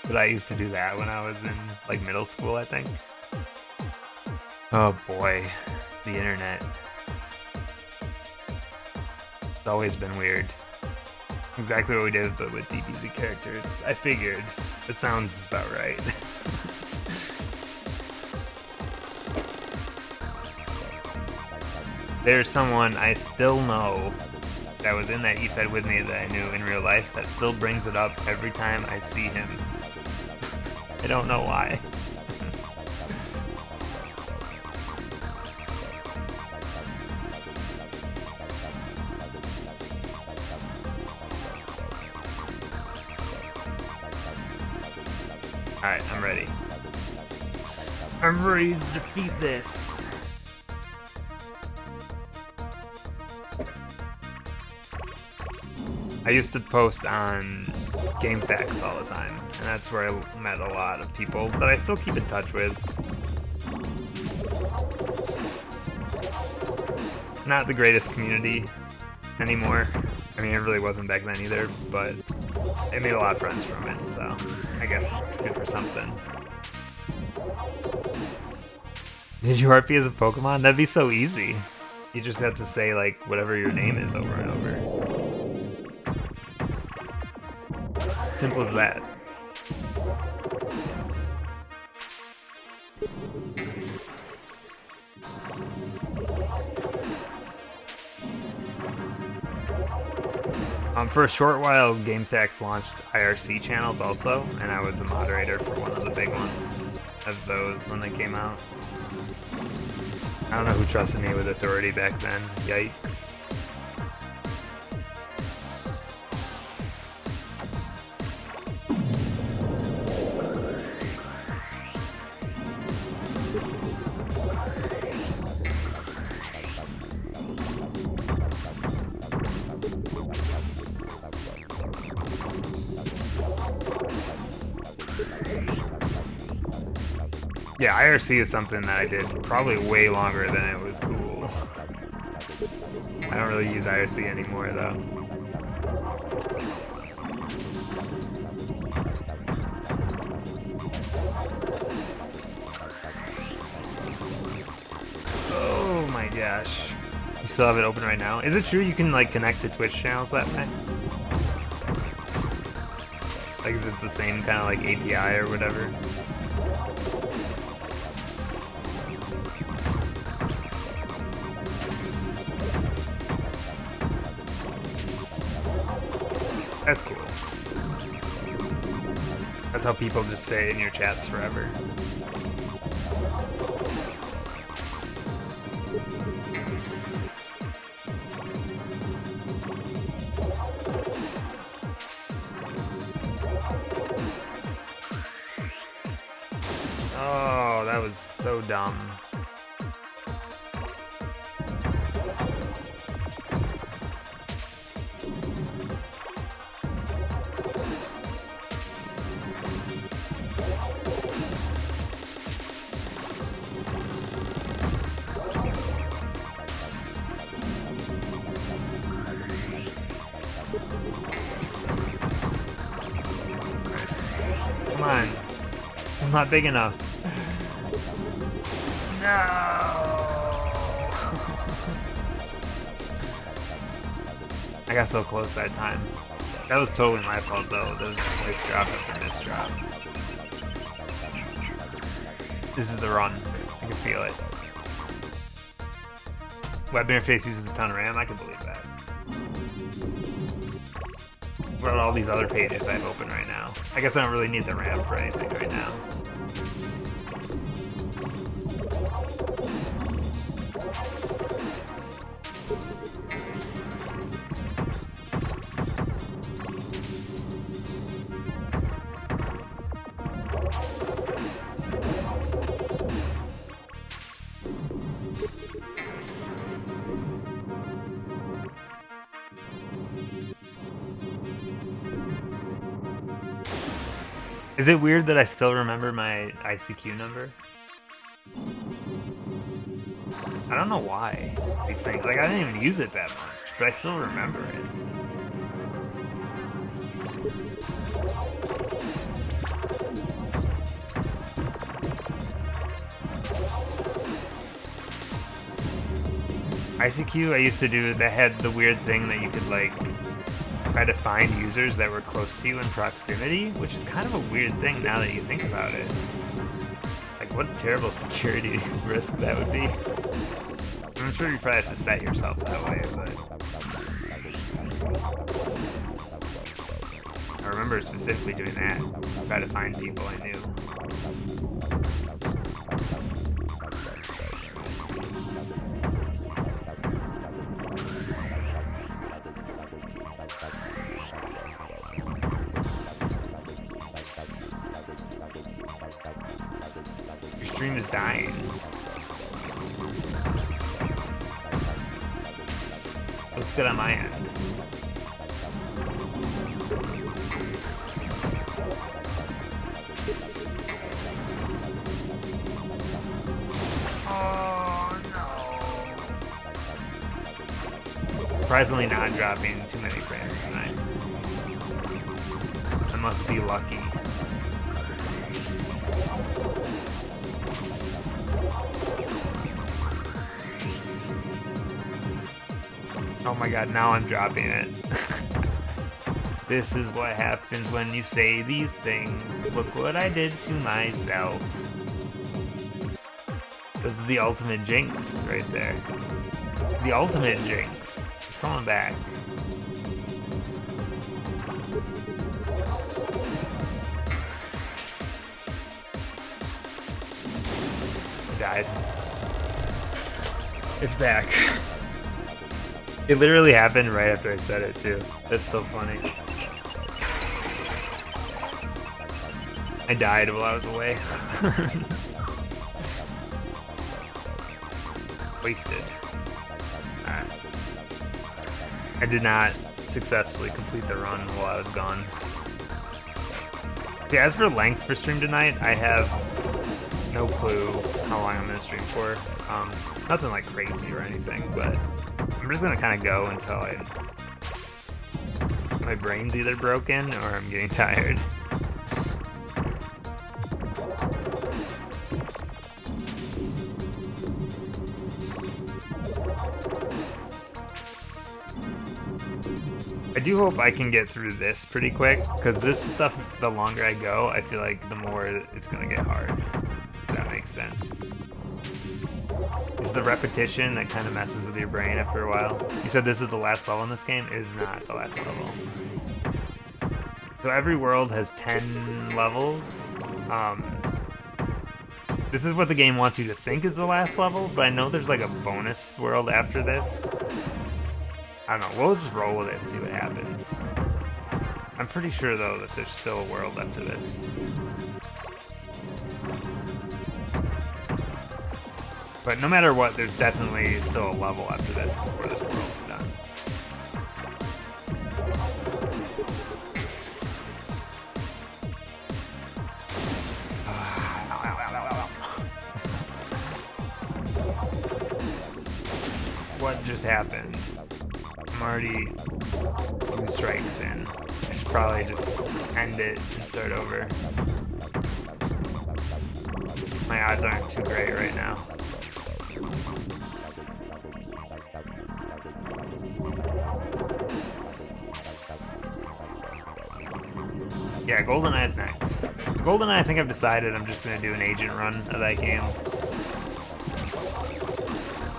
But I used to do that when I was in like middle school, I think. Oh boy, the internet. It's always been weird. Exactly what we did, but with DBZ characters. I figured. It sounds about right. There's someone I still know that was in that eFed with me that I knew in real life that still brings it up every time I see him. I don't know why. Alright, I'm ready. I'm ready to defeat this. I used to post on GameFAQs all the time, and that's where I met a lot of people that I still keep in touch with. Not the greatest community anymore. I mean, it really wasn't back then either, but I made a lot of friends from it, so I guess it's good for something. Did you RP as a Pokemon? That'd be so easy. You just have to say, like, whatever your name is over and over. Simple as that. For a short while, GameFAQs launched IRC channels also, and I was a moderator for one of the big ones of those when they came out. I don't know who trusted me with authority back then. Yikes. Yeah, IRC is something that I did probably way longer than it was cool. I don't really use IRC anymore, though. Oh my gosh. You still have it open right now? Is it true you can, like, connect to Twitch channels that way? Like, is it the same kind of, like, API or whatever? That's cool. That's how people just say it in your chats forever. Oh, that was so dumb. Come on. I'm not big enough. No! I got so close that time. That was totally my fault though. There was misdrop after misdrop. This is the run. I can feel it. Web interface uses a ton of RAM. I can believe that. What about all these other pages I have open right now? I guess I don't really need the RAM for anything right now. Is it weird that I still remember my ICQ number? I don't know why. These things, like, I didn't even use it that much, but I still remember it. ICQ, I used to do, that had the weird thing that you could, like, try to find users that were close to you in proximity, which is kind of a weird thing now that you think about it. Like, what a terrible security risk that would be. I'm sure you probably have to set yourself that way, but... I remember specifically doing that. Try to find people I knew. Your stream is dying. Looks good on my end. Oh no. Surprisingly not dropping too many frames tonight. I must be lucky. Oh my god, now I'm dropping it. This is what happens when you say these things. Look what I did to myself. This is the ultimate jinx right there. The ultimate jinx. It's coming back. Died. It's back. It literally happened right after I said it too. That's so funny. I died while I was away. Wasted. Alright. I did not successfully complete the run while I was gone. Yeah, as for length for stream tonight, I have no clue how long I'm gonna stream for. Nothing like crazy or anything, but I'm just gonna kind of go until my brain's either broken or I'm getting tired. I do hope I can get through this pretty quick, because this stuff, the longer I go, I feel like the more it's gonna get hard. If that makes sense. It's the repetition that kind of messes with your brain after a while. You said this is the last level in this game? It is not the last level. So every world has 10 levels. This is what the game wants you to think is the last level, but I know there's like a bonus world after this. I don't know, we'll just roll with it and see what happens. I'm pretty sure though that there's still a world after this. But no matter what, there's definitely still a level after this before this world's done. What just happened? I'm already 2 strikes in. I should probably just end it and start over. My odds aren't too great right now. Yeah, GoldenEye's next. GoldenEye, I think I've decided I'm just gonna do an agent run of that game.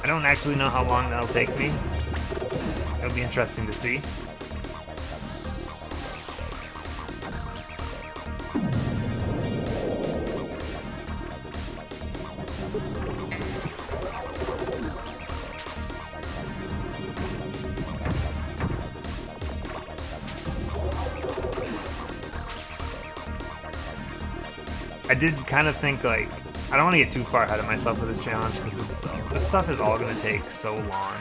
I don't actually know how long that'll take me. It'll be interesting to see. I did kind of think, like, I don't want to get too far ahead of myself with this challenge because this stuff is all going to take so long,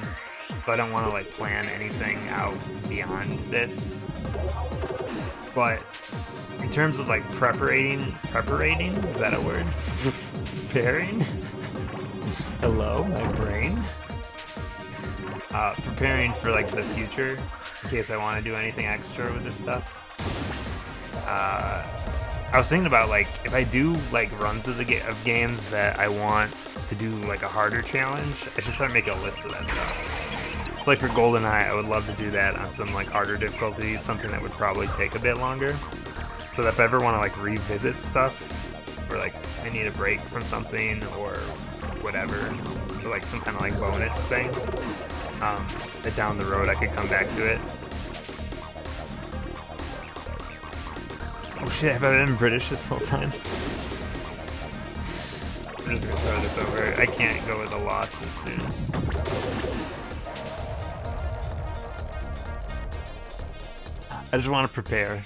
so I don't want to, like, plan anything out beyond this. But in terms of, like, preparing, is that a word? Preparing? Hello, my brain? Preparing for, like, the future in case I want to do anything extra with this stuff. I was thinking about, like, if I do, like, runs of games that I want to do, like, a harder challenge, I should start making a list of that stuff. So, like, for GoldenEye, I would love to do that on some, like, harder difficulty, something that would probably take a bit longer. So that if I ever want to, like, revisit stuff, or, like, I need a break from something, or whatever, or, like, some kind of, like, bonus thing, that down the road I could come back to it. Oh shit, have I been British this whole time? I'm just gonna throw this over. I can't go with a loss this soon. I just want to prepare.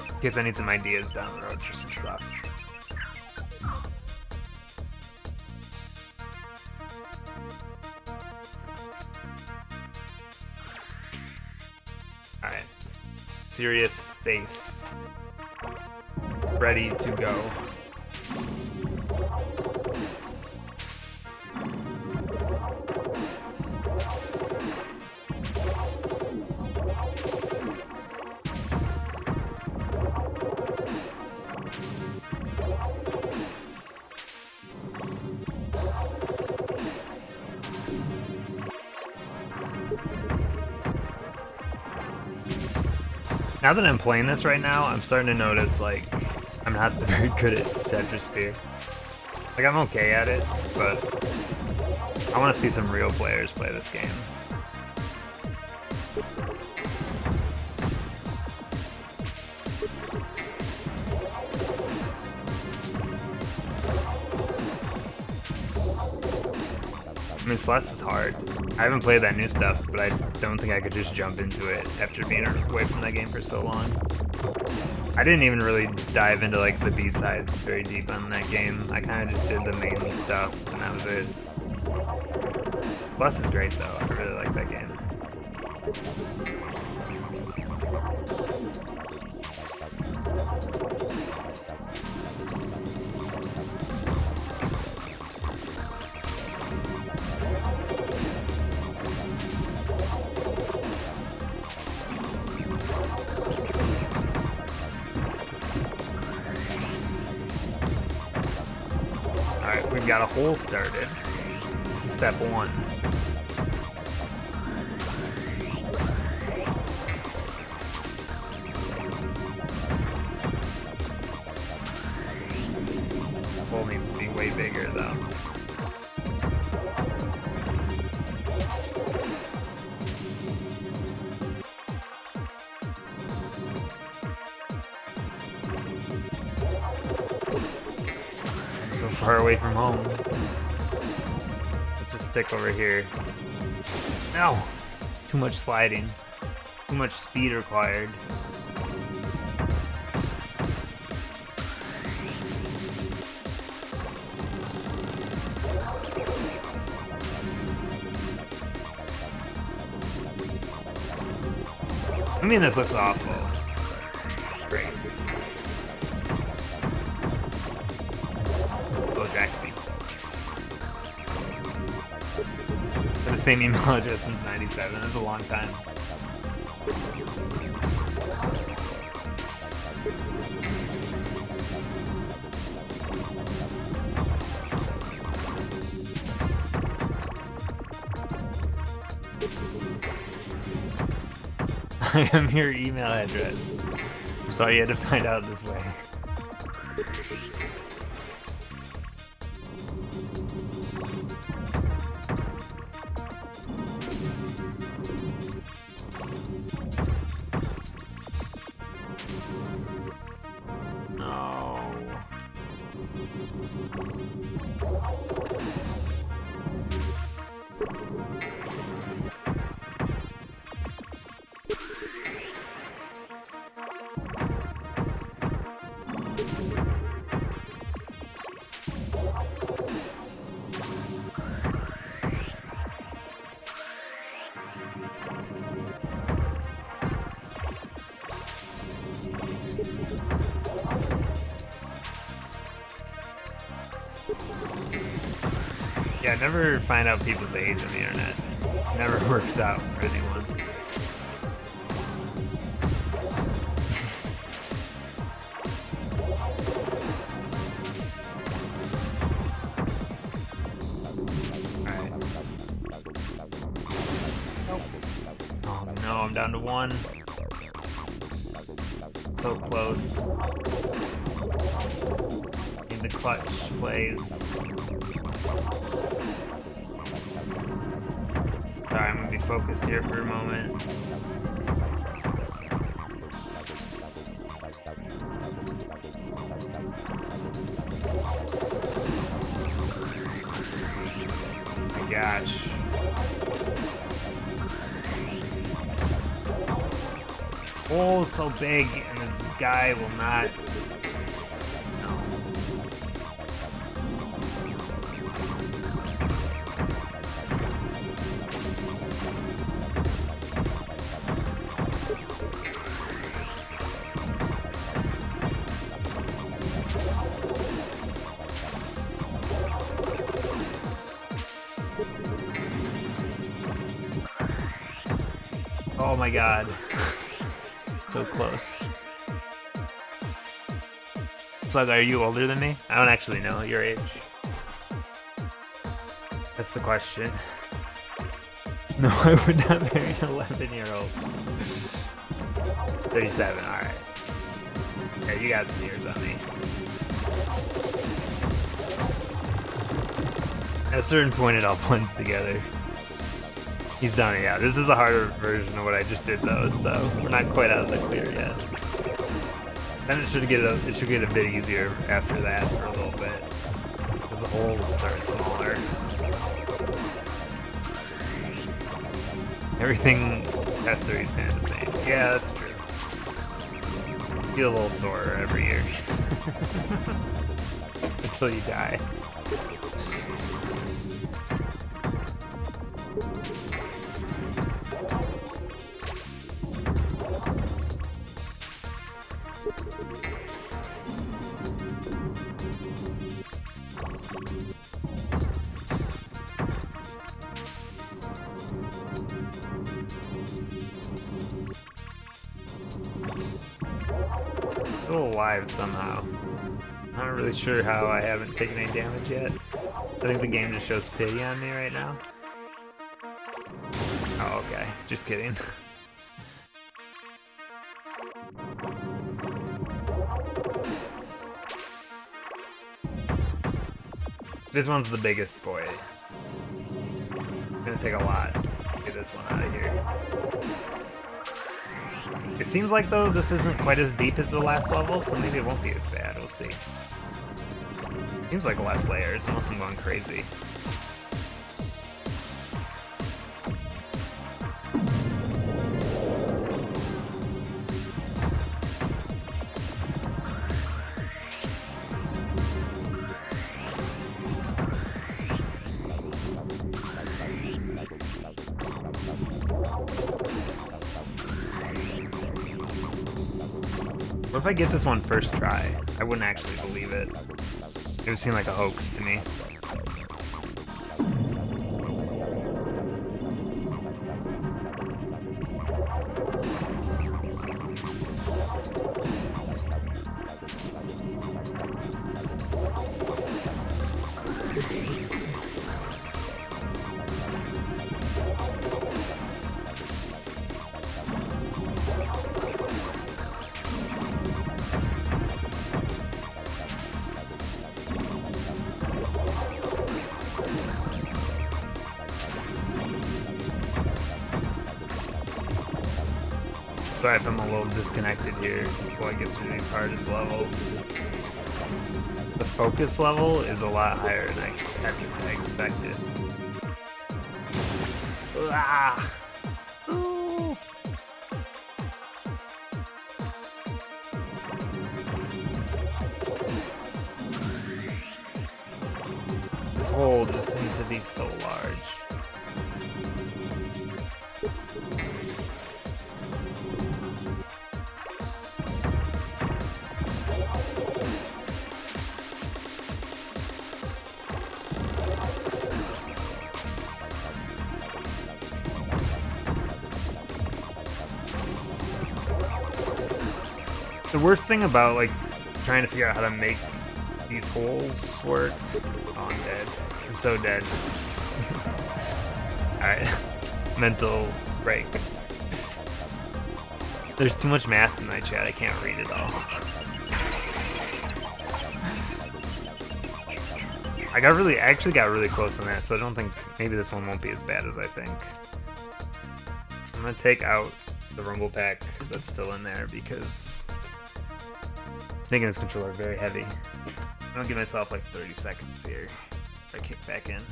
In case I need some ideas down the road for some stuff. Alright. Serious face. Ready to go. Now that I'm playing this right now, I'm starting to notice, like, I'm not very good at Tetrisphere. Like, I'm okay at it, but I want to see some real players play this game. I mean, Celeste is hard. I haven't played that new stuff, but I don't think I could just jump into it after being away from that game for so long. I didn't even really dive into, like, the B-sides very deep on that game. I kind of just did the main stuff, and that was it. Celeste is great, though. I really like that game. Alright, we've got a hole started. This is step one. The hole needs to be way bigger, though. So far away from home. Let's just stick over here. No! Too much sliding. Too much speed required. I mean, this looks awful. Great. The same email address since '97. That's a long time. I am your email address. So you had to find out this way. Yeah, never find out people's age on the internet. Never works out for anyone. Alright. Nope. Oh no, I'm down to 1. So close. Need the clutch plays. Sorry, I'm gonna be focused here for a moment. Oh my gosh. Hole is so big, and this guy will not. Oh my god. So close. Slug, are you older than me? I don't actually know your age. That's the question. No, I would not marry an 11-year-old. 37, alright. Yeah, you got some years on me. At a certain point, it all blends together. He's done it, yeah. This is a harder version of what I just did, though, so we're not quite out of the clear yet. Then it should get a bit easier after that for a little bit, because the holes start smaller. Everything past 30 is kind of the same. Yeah, that's true. Feel a little sore every year until you die. Still alive somehow. I'm not really sure how I haven't taken any damage yet. I think the game just shows pity on me right now. Oh, okay. Just kidding. This one's the biggest boy. It's gonna take a lot to get this one out of here. It seems like, though, this isn't quite as deep as the last level, so maybe it won't be as bad. We'll see. Seems like less layers, unless I'm going crazy. What if I get this one first try? I wouldn't actually believe it. It would seem like a hoax to me. Sorry if I'm a little disconnected here before I get through these hardest levels. The focus level is a lot higher than I expected. Ah! Ooh. This hole just needs to be so large. The worst thing about like trying to figure out how to make these holes work. Oh, I'm dead. I'm so dead. Alright. Mental break. There's too much math in my chat, I can't read it all. I actually got really close on that, so I don't think, maybe this one won't be as bad as I think. I'm gonna take out the rumble pack that's still in there because it's making this controller very heavy. I'm gonna give myself like 30 seconds here if I kick back in.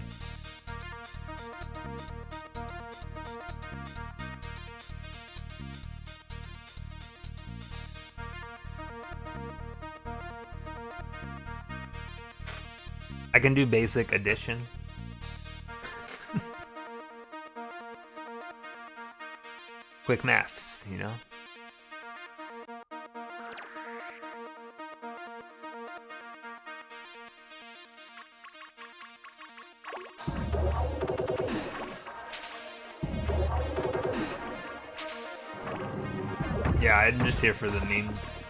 I can do basic addition. Quick maths, you know? Yeah, I'm just here for the memes.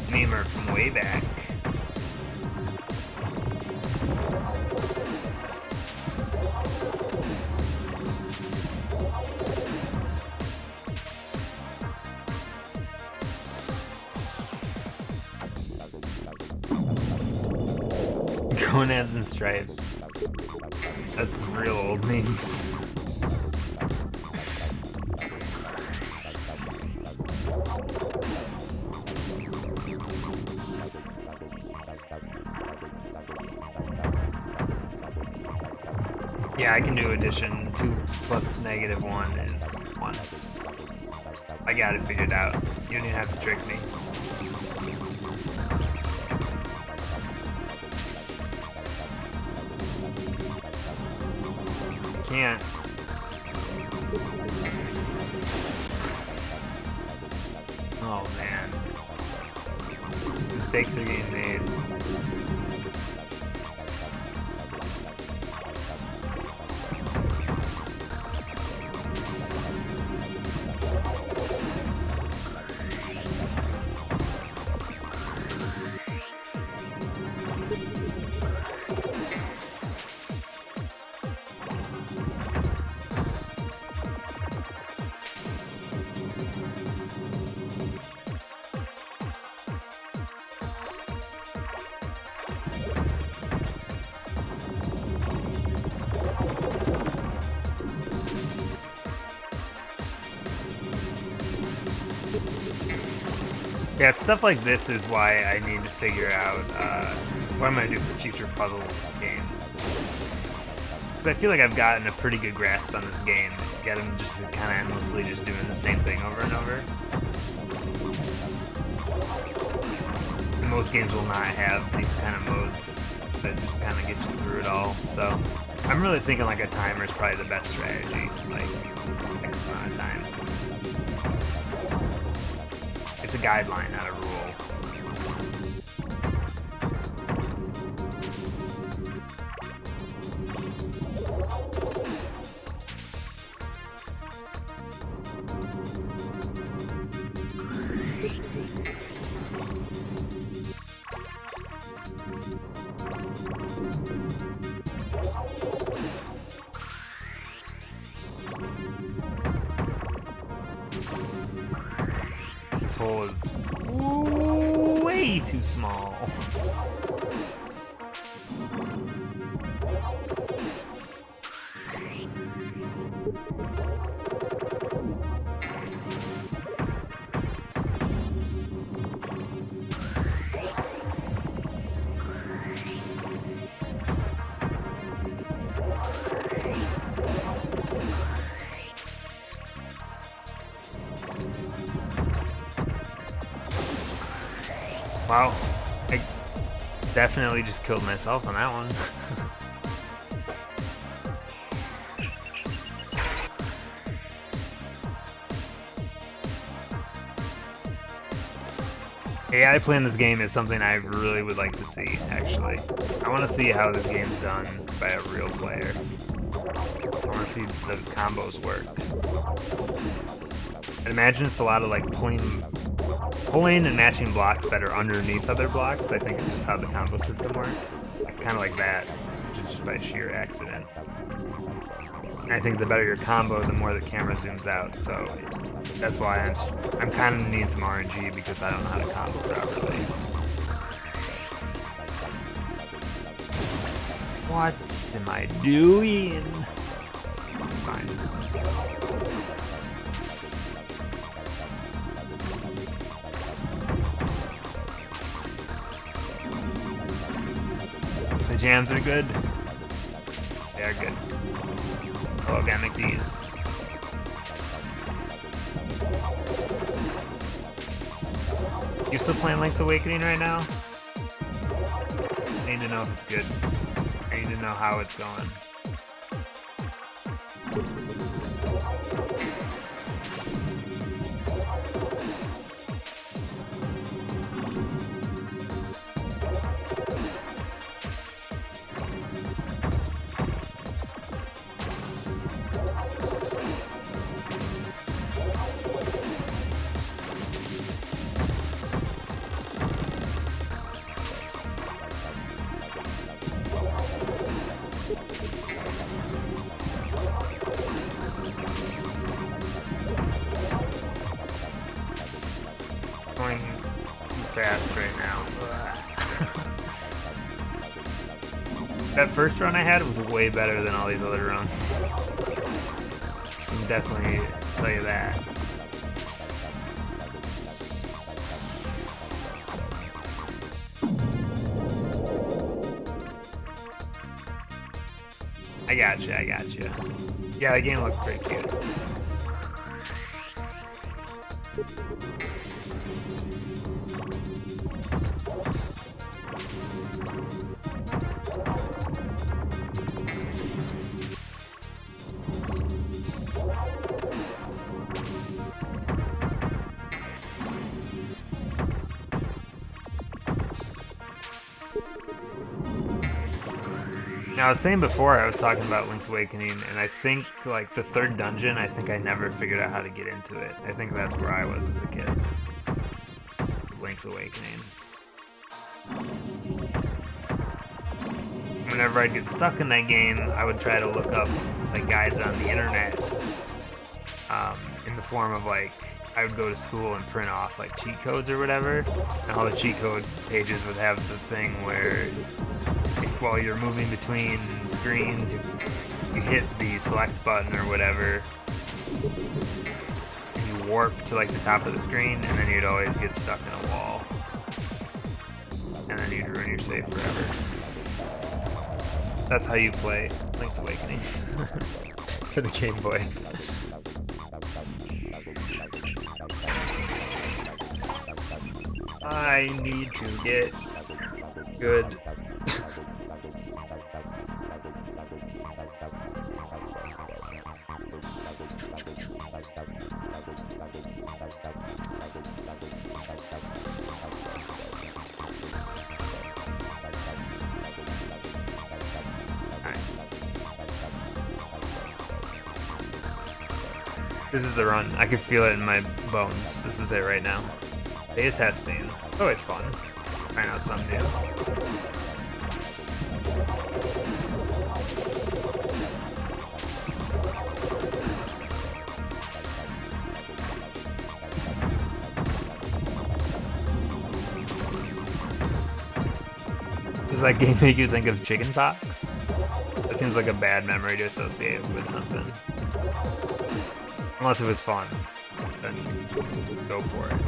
Memer from way back. Gonads and Stripe. That's real old memes. Yeah, I can do addition. 2 plus negative 1 is 1. I got it figured out. You don't even have to trick me. Can't. Oh man. Mistakes are getting made. Yeah, stuff like this is why I need to figure out what I'm going to do for future puzzle games. Because I feel like I've gotten a pretty good grasp on this game. Yet I'm just kind of endlessly just doing the same thing over and over. And most games will not have these kind of modes that just kind of get you through it all. So I'm really thinking like a timer is probably the best strategy. Like X amount of time. It's a guideline, not a rule. This hole is way too small. Wow, I definitely just killed myself on that one. AI playing this game is something I really would like to see, actually. I want to see how this game's done by a real player. I want to see those combos work. I'd imagine it's a lot of like pulling and matching blocks that are underneath other blocks. I think it's just how the combo system works. Kind of like that, just by sheer accident. And I think the better your combo, the more the camera zooms out. So that's why I'm kind of needing some RNG because I don't know how to combo properly. What am I doing? Fine. The jams are good. They are good. Organic these. You still playing Link's Awakening right now? I need to know if it's good. I need to know how it's going. Going too fast right now. That first run I had was way better than all these other runs. I can definitely tell you that. I got you. Yeah, the game looks pretty cute. Now, I was saying before, I was talking about Link's Awakening, and I think, like, the third dungeon, I think I never figured out how to get into it. I think that's where I was as a kid. Link's Awakening. Whenever I'd get stuck in that game, I would try to look up, like, guides on the internet, in the form of, like, I would go to school and print off, like, cheat codes or whatever, and all the cheat code pages would have the thing where while you're moving between screens, you hit the select button or whatever, and you warp to like the top of the screen, and then you'd always get stuck in a wall, and then you'd ruin your save forever. That's how you play Link's Awakening for the Game Boy. I need to get good. This is the run. I can feel it in my bones. This is it right now. Beta testing. It's always fun. Trying out something new. Does that game make you think of chicken pox? That seems like a bad memory to associate with something. Unless it was fun, then go for it.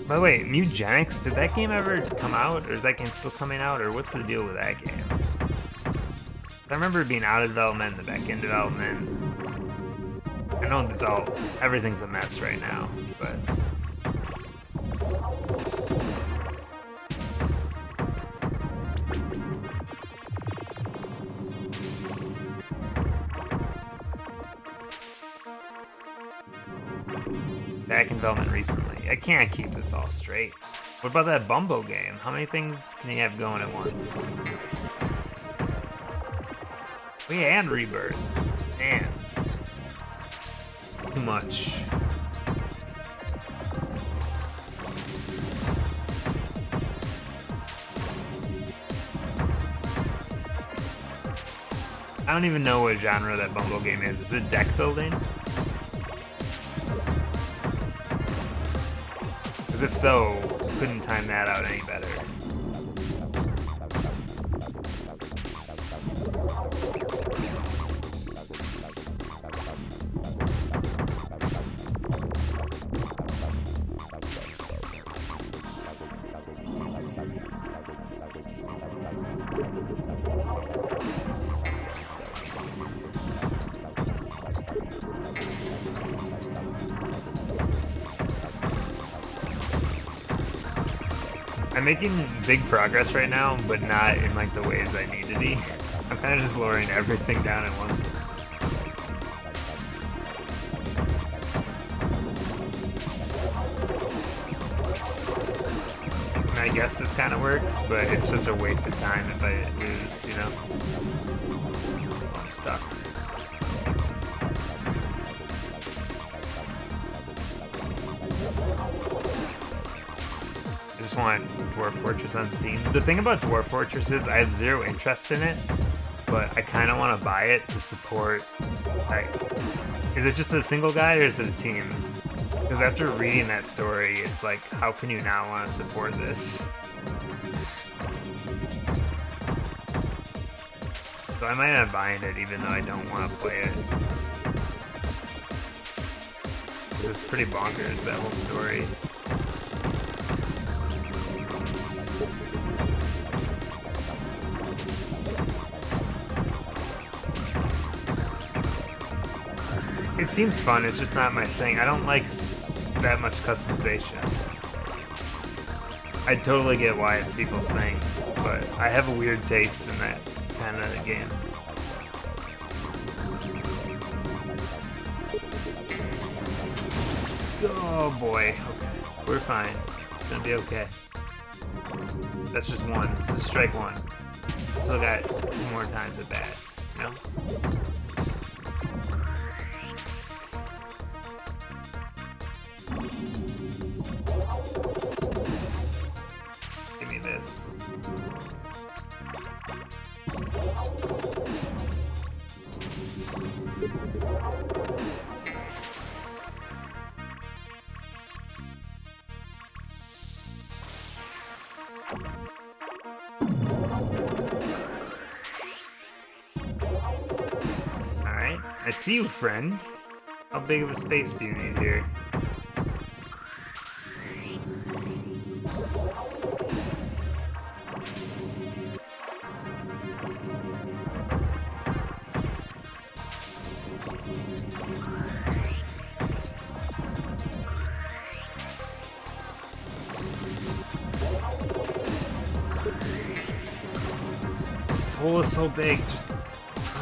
By the way, Mutagenics, did that game ever come out, or is that game still coming out, or what's the deal with that game? I remember it being out of development, the back end development. I know it's everything's a mess right now, but... back in development recently. I can't keep this all straight. What about that Bumbo game? How many things can you have going at once? Oh yeah, and Rebirth. Man. Too much. I don't even know what genre that Bumbo game is. Is it deck building? If so, couldn't time that out any better. I'm making big progress right now, but not in like the ways I need to be. I'm kind of just lowering everything down at once. And I guess this kind of works, but it's such a waste of time if I lose, you know? I'm stuck. I just want Dwarf Fortress on Steam. The thing about Dwarf Fortress is I have zero interest in it, but I kind of want to buy it to support, like, is it just a single guy or is it a team? Because after reading that story, it's like, how can you not want to support this? So I might end up buying it even though I don't want to play it. Because it's pretty bonkers, that whole story. It seems fun, it's just not my thing. I don't like that much customization. I totally get why it's people's thing, but I have a weird taste in that kind of game. Oh boy, okay. We're fine. It's gonna be okay. That's just one. It's a strike one. Still got 2 more times at bat, you know? Give me this. Alright, I see you, friend. How big of a space do you need here? hole is so big. Just come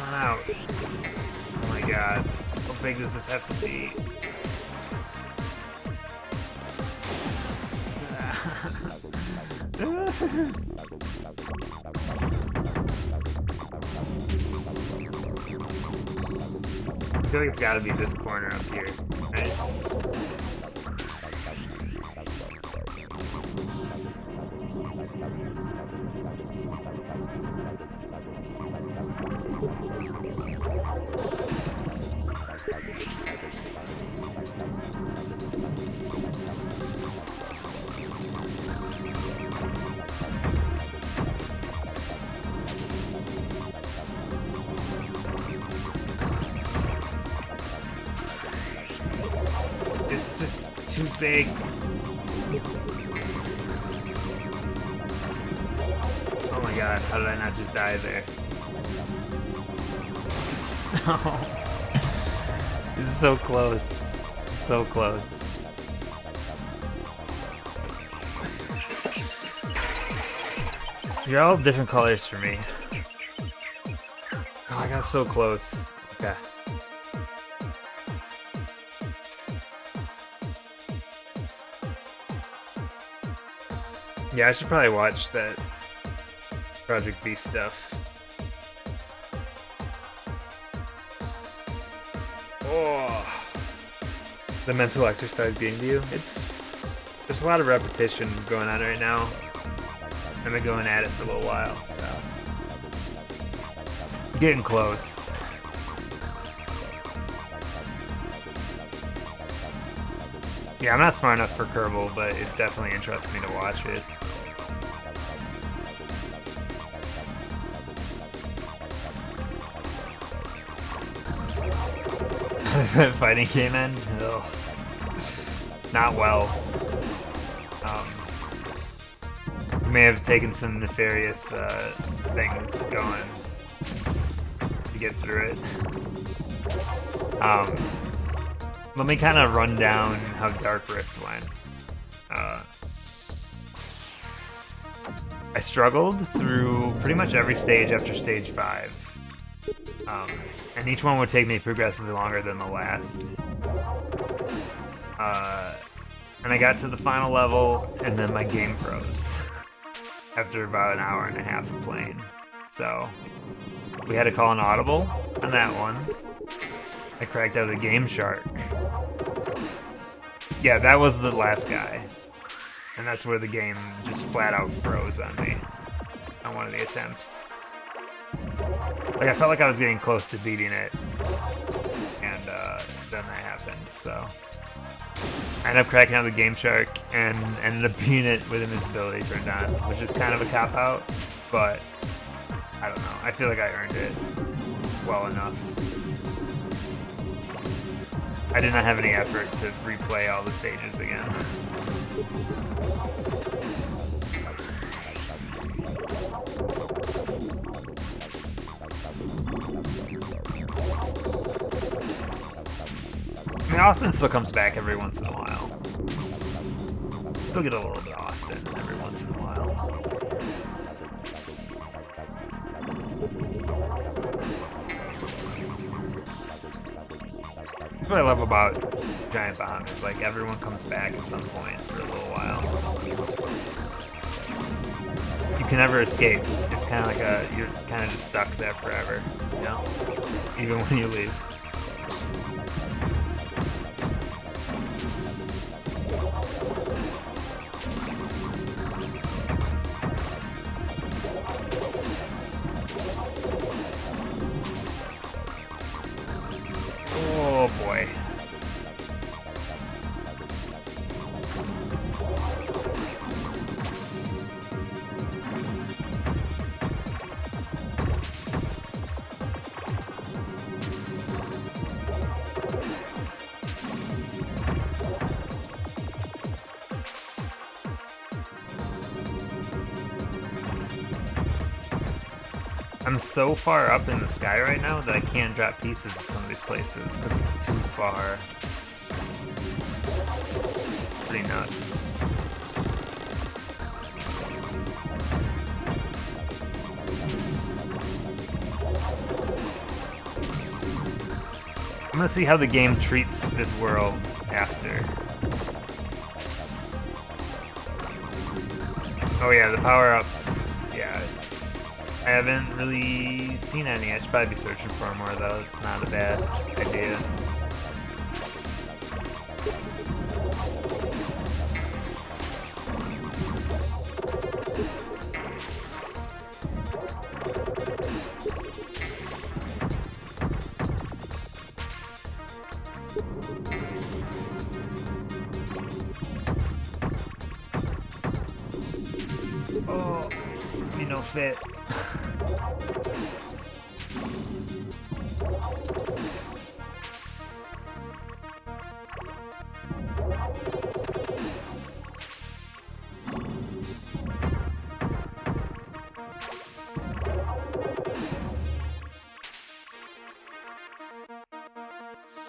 on out. Oh my god. How big does this have to be? I feel like it's gotta be this corner up here, right? It's just too big. Oh my god, how did I not just die there? No. This is so close. So close. You're all different colors for me. Oh, I got so close. Okay. Yeah, I should probably watch that Project B stuff. Oh, the mental exercise being to you. There's a lot of repetition going on right now. I've been going at it for a little while, so getting close. Yeah, I'm not smart enough for Kerbal, but it definitely interests me to watch it. Fighting game end? Ugh. Not well. We may have taken some nefarious things going to get through it. Let me kind of run down how Dark Rift went. I struggled through pretty much every stage after stage 5. And each one would take me progressively longer than the last. And I got to the final level, and then my game froze after about an hour and a half of playing. So we had to call an audible on that one. I cracked out a Game Shark. Yeah, that was the last guy. And that's where the game just flat out froze on me on one of the attempts. Like, I felt like I was getting close to beating it, and then that happened, so. I ended up cracking out the Game Shark and ended up beating it with invincibility turned on, which is kind of a cop-out, but I don't know. I feel like I earned it well enough. I did not have any effort to replay all the stages again. I mean, Austin still comes back every once in a while. Still get a little bit of Austin every once in a while. That's what I love about Giant Bomb is like everyone comes back at some point for a little while. You can never escape. It's kind of like you're kind of just stuck there forever, you know? Even when you leave. Oh boy. I'm so far up in the sky right now that I can't drop pieces in some of these places because it's too far. Pretty nuts. I'm gonna see how the game treats this world after. Oh yeah, the power-ups. Yeah, I haven't really seen any. I should probably be searching for more though. It's not a bad idea. Oh, you know, fit.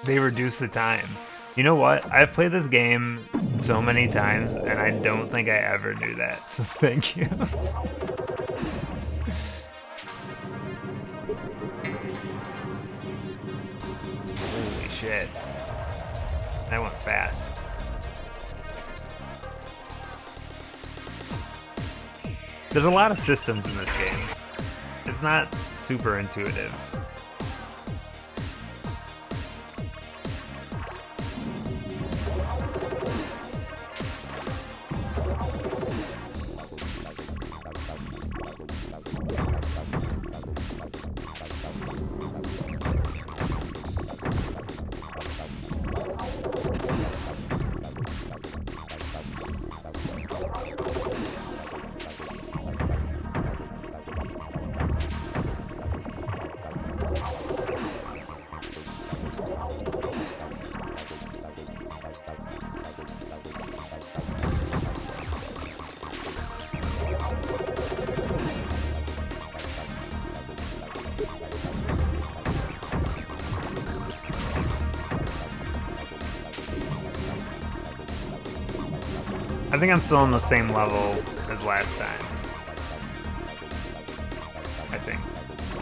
They reduce the time. You know what? I've played this game so many times, and I don't think I ever knew that, so thank you. Holy shit. That went fast. There's a lot of systems in this game. It's not super intuitive. I think I'm still on the same level as last time. I think.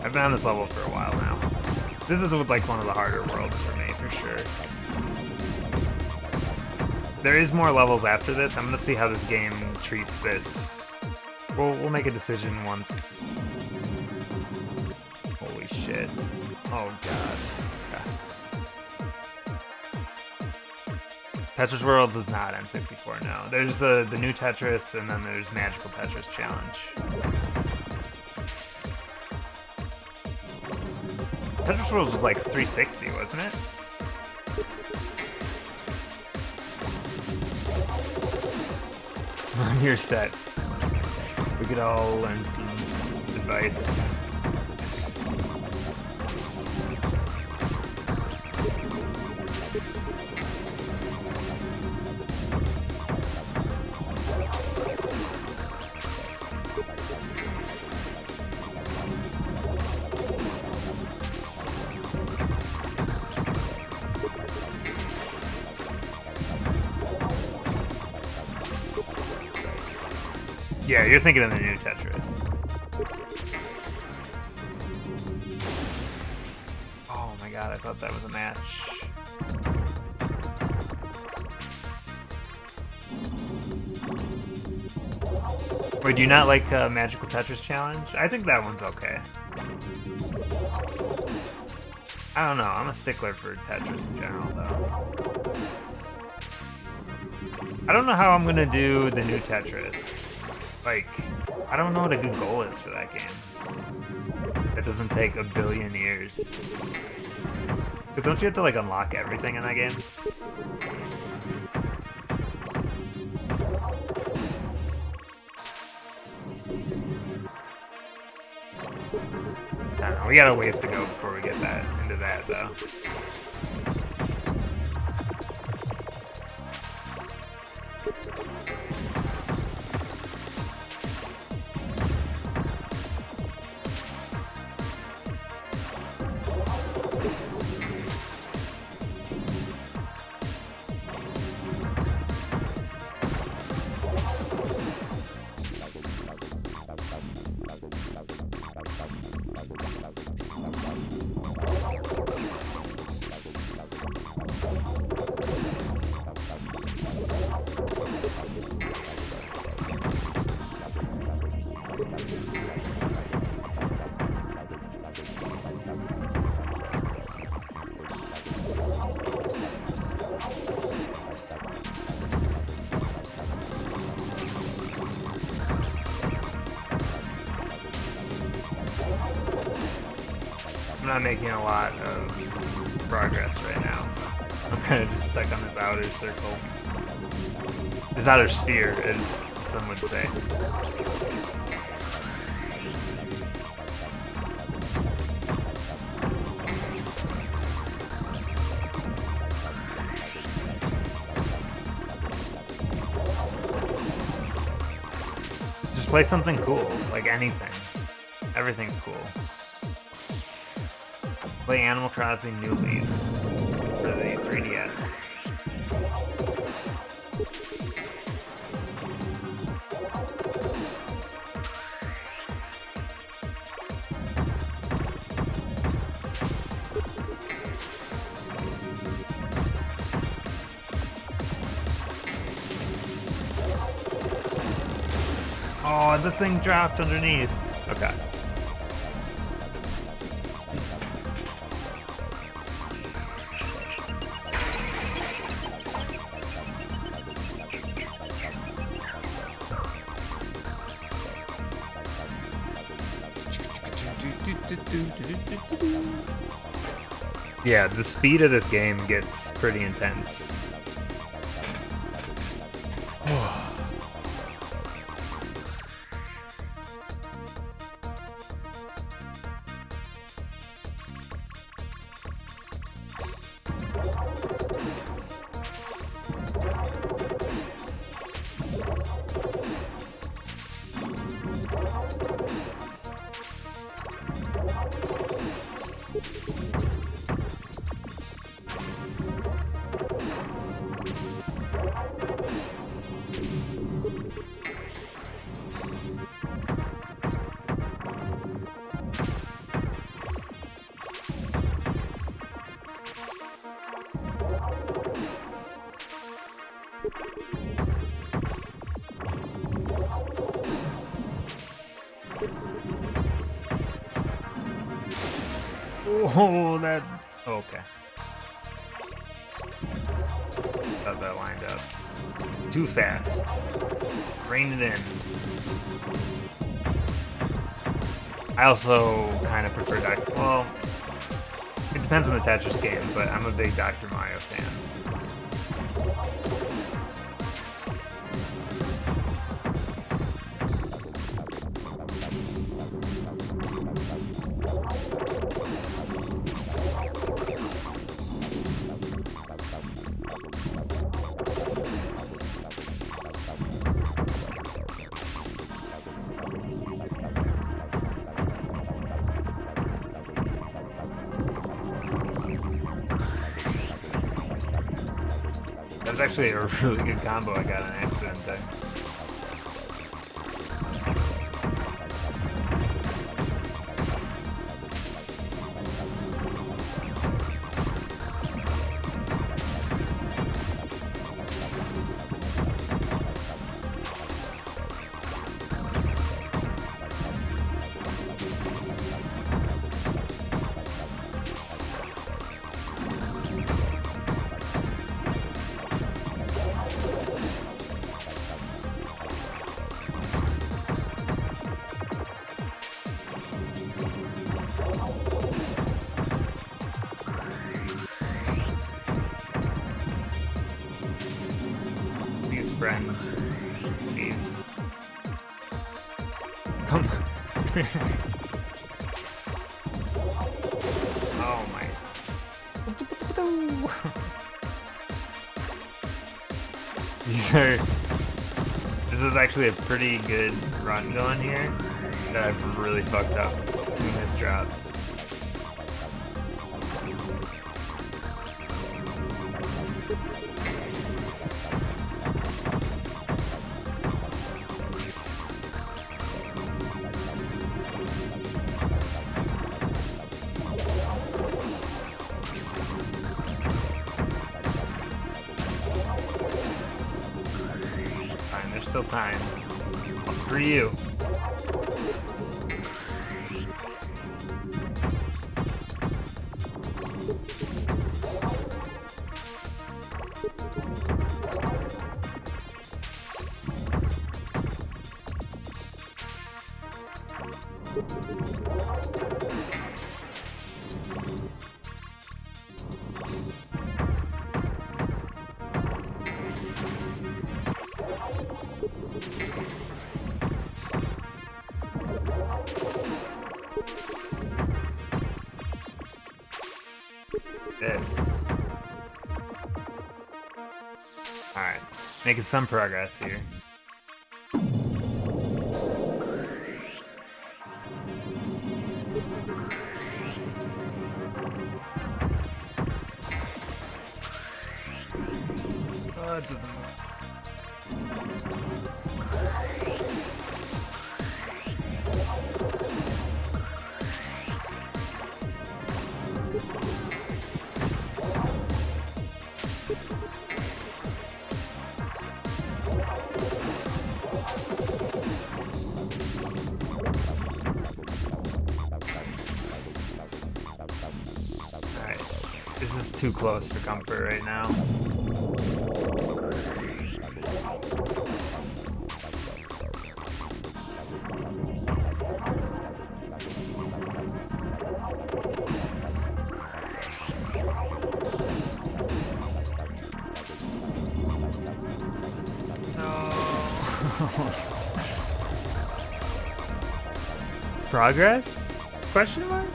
I've been on this level for a while now. This is like one of the harder worlds for me, for sure. There is more levels after this. I'm gonna see how this game treats this. We'll make a decision once. Holy shit. Oh god. Tetris Worlds is not N64, no. There's the new Tetris, and then there's Magical Tetris Challenge. Tetris Worlds was like 360, wasn't it? On your sets. We could all learn some advice. Yeah, you're thinking of the new Tetris. Oh my god, I thought that was a match. Wait, do you not like Magical Tetris Challenge? I think that one's okay. I don't know, I'm a stickler for Tetris in general, though. I don't know how I'm gonna do the new Tetris. Like, I don't know what a good goal is for that game. It doesn't take a billion years. Because don't you have to, like, unlock everything in that game? I don't know, we got a ways to go before we get into that, though. not making a lot of progress right now. I'm kind of just stuck on this outer circle. This outer sphere, as some would say. Just play something cool, like anything. Everything's cool. Play Animal Crossing New Leaf for the 3DS. Oh, the thing dropped underneath. Okay. Yeah, the speed of this game gets pretty intense. Oh, that... Oh, okay. Thought that lined up. Too fast. Rein it in. I also kind of prefer Dr. Well, it depends on the Tetris game, but I'm a big Dr. Mario fan. That was actually a really good combo I got on accident there. Friend, Steve. Come. Oh my. These are. This is actually a pretty good run going here that I've really fucked up in this drops. Still time. For you. this. Alright, making some progress here. Oh, it doesn't. This is too close for comfort right now. No. Progress? Question mark?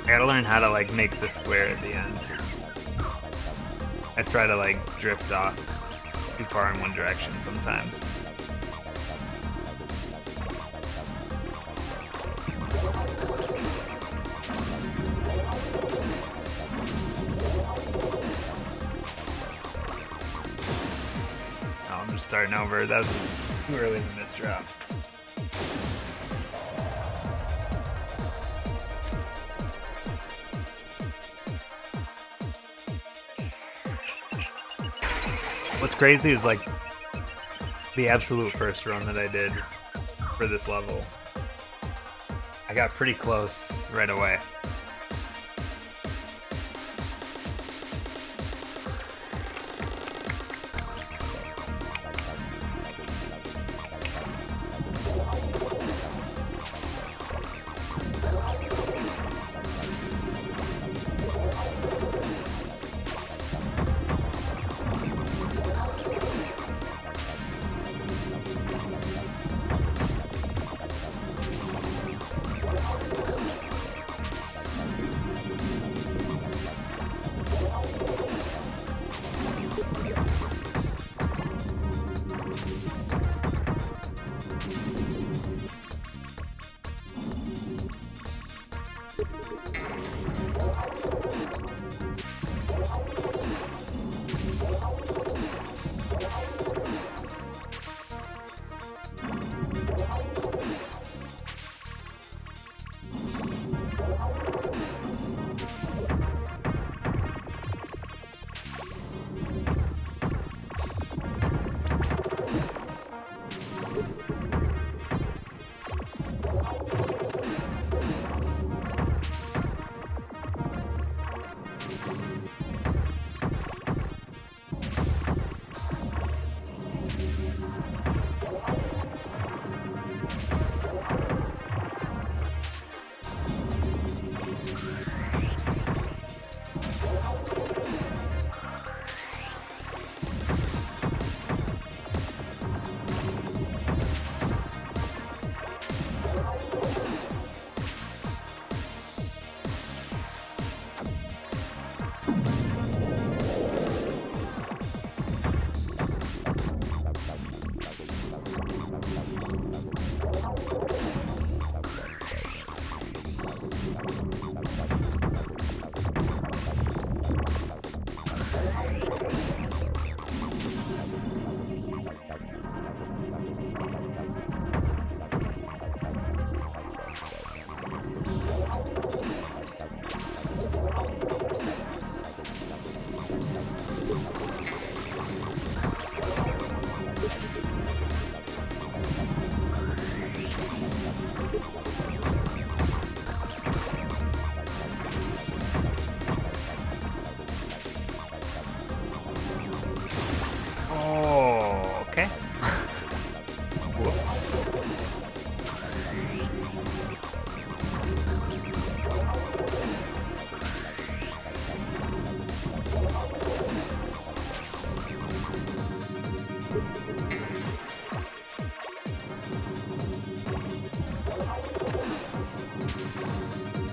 I gotta learn how to like make the square at the end. I try to like drift off too far in one direction sometimes. Oh, I'm just starting over. That was too early in this drop. What's crazy is like the absolute first run that I did for this level. I got pretty close right away.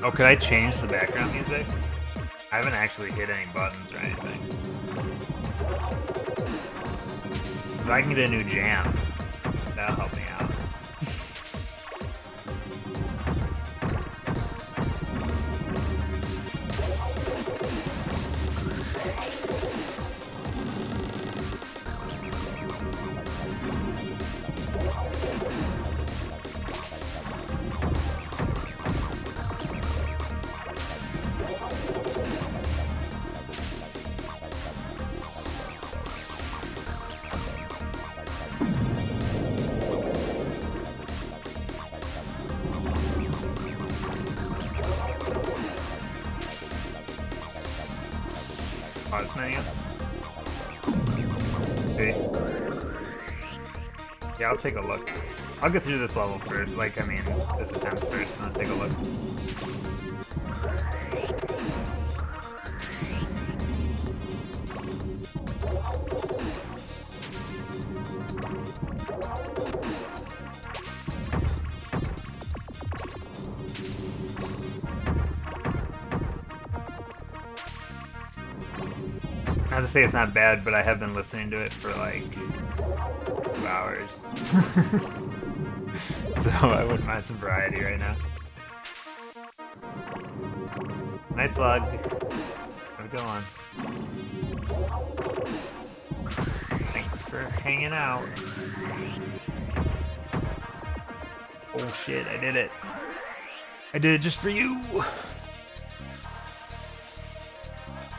Oh, could I change the background music? I haven't actually hit any buttons or anything. So I can get a new jam. That'll help me out. Pause menu. See? Yeah, I'll take a look. I'll get through this level first, like, I mean, this attempt first, and I'll take a look. Not to say it's not bad, but I have been listening to it for like 2 hours. So I wouldn't mind some variety right now. Night Slug. How's it going? Thanks for hanging out. Oh shit, I did it. I did it just for you!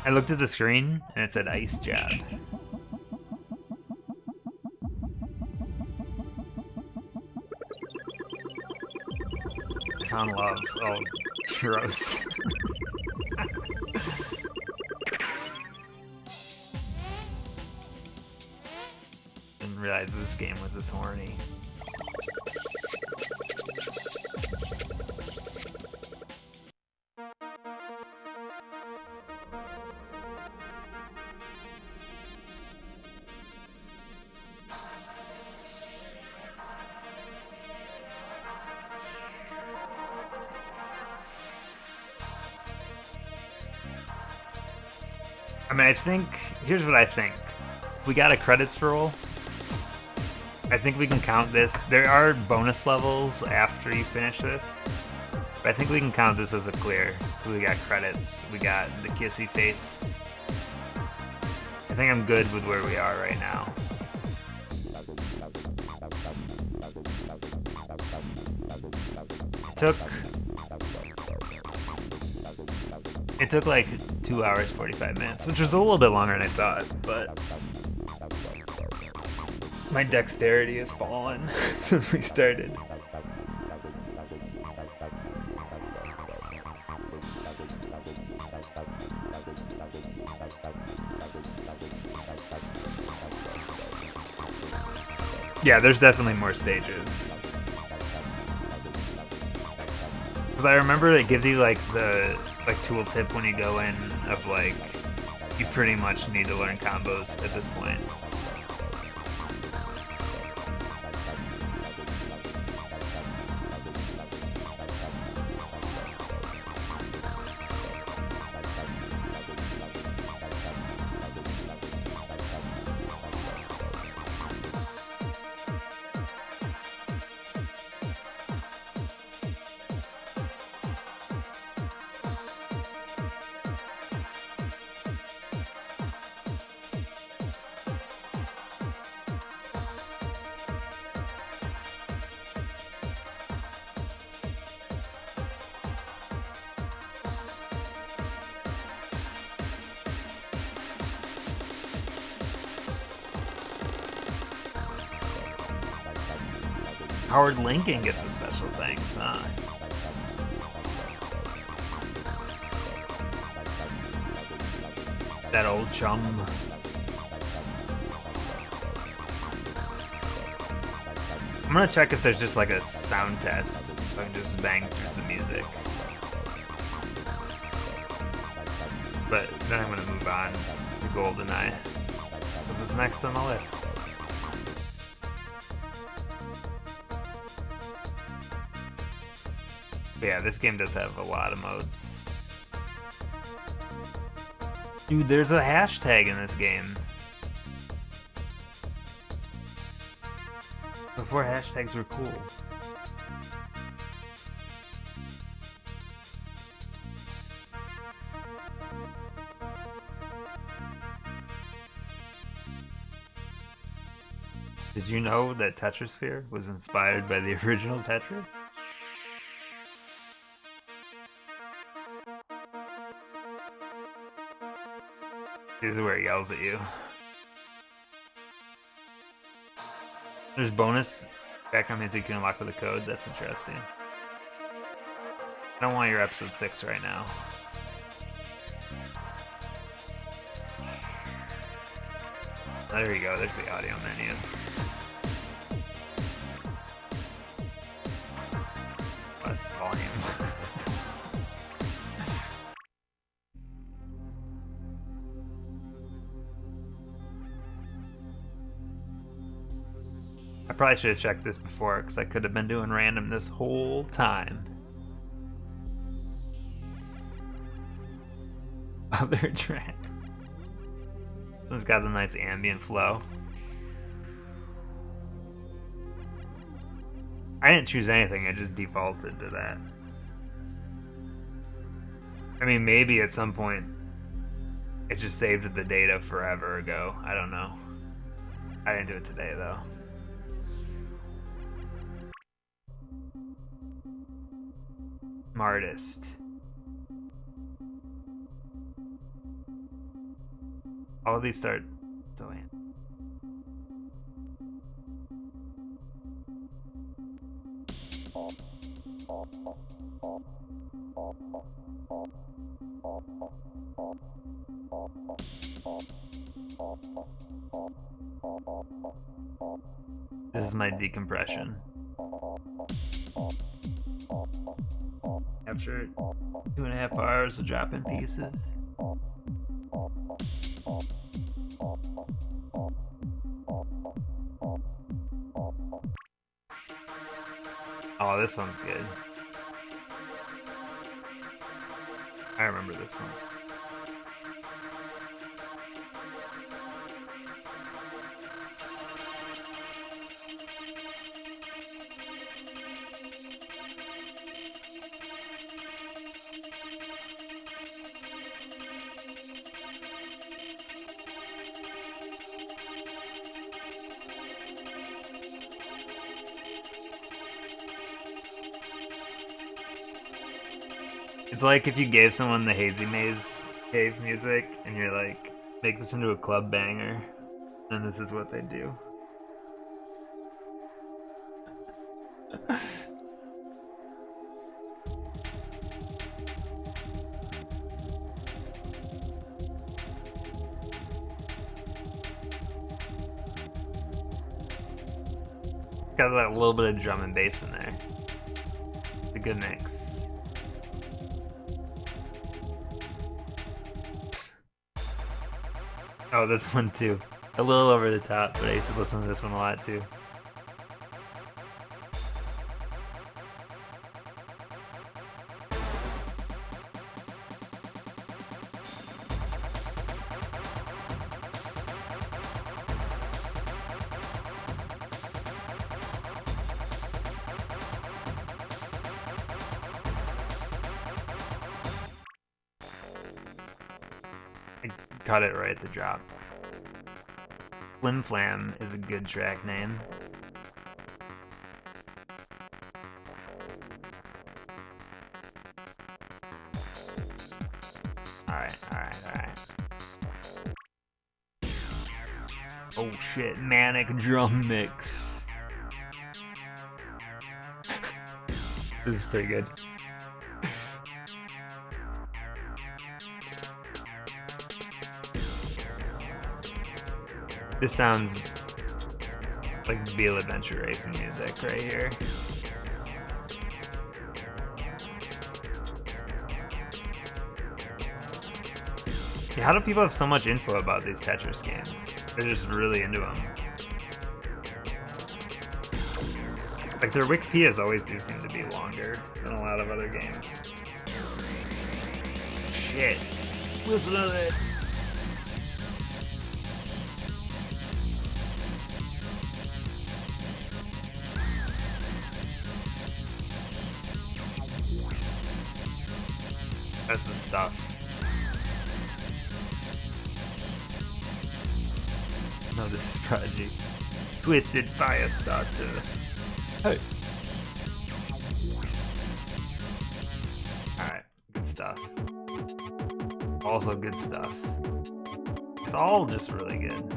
I looked at the screen and it said ice job. I found love. Oh, gross. Didn't realize this game was this horny. I mean, I think, here's what I think. We got a credits roll. I think we can count this. There are bonus levels after you finish this, but I think we can count this as a clear. We got credits. We got the kissy face. I think I'm good with where we are right now. It took like 2 hours, 45 minutes, which was a little bit longer than I thought, but my dexterity has fallen since we started. Yeah, there's definitely more stages. Because I remember it gives you like the tooltip when you go in of like, you pretty much need to learn combos at this point. Howard Lincoln gets a special thanks, huh? That old chum. I'm gonna check if there's just like a sound test, so I can just bang through the music. But then I'm gonna move on to GoldenEye, because it's next on the list. But yeah, this game does have a lot of modes. Dude, there's a hashtag in this game. Before hashtags were cool. Did you know that Tetrisphere was inspired by the original Tetris? This is where he yells at you. There's bonus background music you can unlock with a code. That's interesting. I don't want your episode 6 right now. There you go. There's the audio menu. That's volume. I probably should have checked this before, because I could have been doing random this whole time. Other tracks. It's got the nice ambient flow. I didn't choose anything, I just defaulted to that. I mean, maybe at some point it just saved the data forever ago. I don't know. I didn't do it today, though. Artist. All of these start delaying. This is my decompression. After 2.5 hours of dropping pieces. Oh, this one's good. I remember this one. It's like if you gave someone the Hazy Maze cave music and you're like, make this into a club banger, then this is what they do. Got that little bit of drum and bass in there. It's a good mix. Oh, this one too. A little over the top, but I used to listen to this one a lot too. Cut it right at the drop. Flim Flam is a good track name. Alright. Oh shit, Manic Drum Mix. This is pretty good. This sounds like Beale Adventure Racing music right here. Yeah, how do people have so much info about these Tetris games? They're just really into them. Like, their Wikipedias always do seem to be longer than a lot of other games. Shit. Listen to this. That's the stuff. No, this is Prodigy. Twisted Firestarter. Hey. Alright, good stuff. Also good stuff. It's all just really good.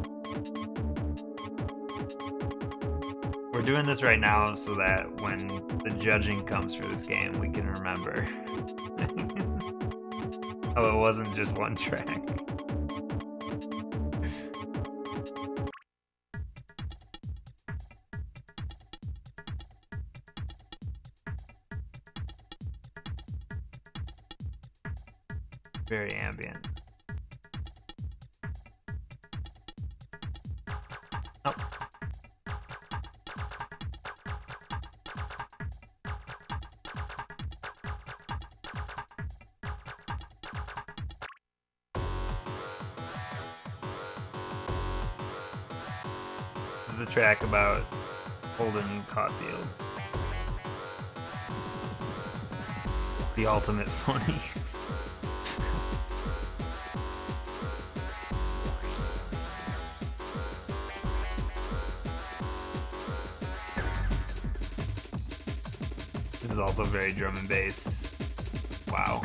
We're doing this right now so that when the judging comes for this game, we can remember. Oh, it wasn't just one track. Very ambient. Oh. This is a track about Holden Caulfield. The ultimate funny. This is also very drum and bass. Wow.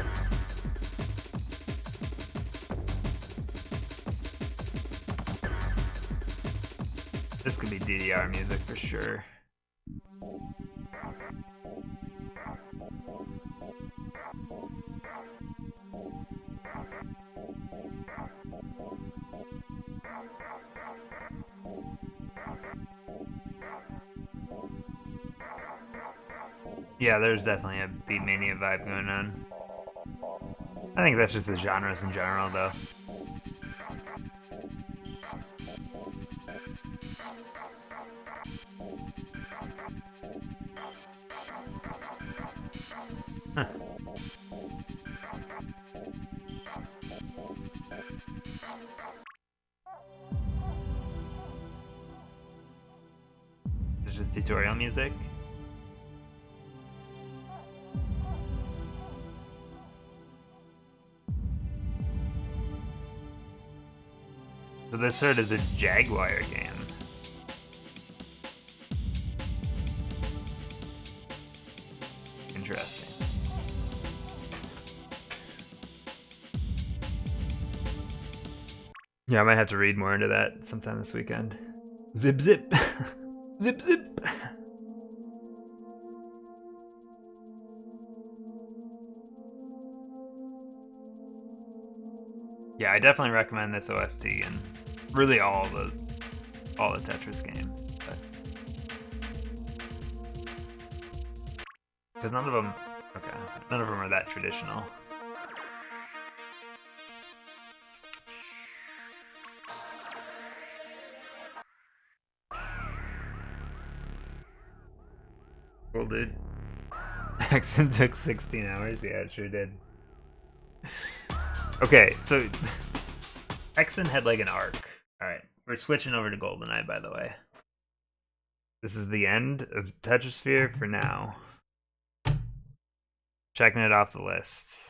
This could be DDR music for sure. Yeah, there's definitely a Beatmania vibe going on. I think that's just the genres in general, though. Huh. It's just tutorial music. So this third is a Jaguar game. Interesting. Yeah, I might have to read more into that sometime this weekend. Zip zip. Zip zip. Yeah, I definitely recommend this OST and really all the Tetris games. Because none of them are that traditional. Cool, dude. Accent took 16 hours. Yeah, it sure did. Okay, so Exen had like an arc. Alright, we're switching over to GoldenEye, by the way. This is the end of Tetrisphere for now. Checking it off the list.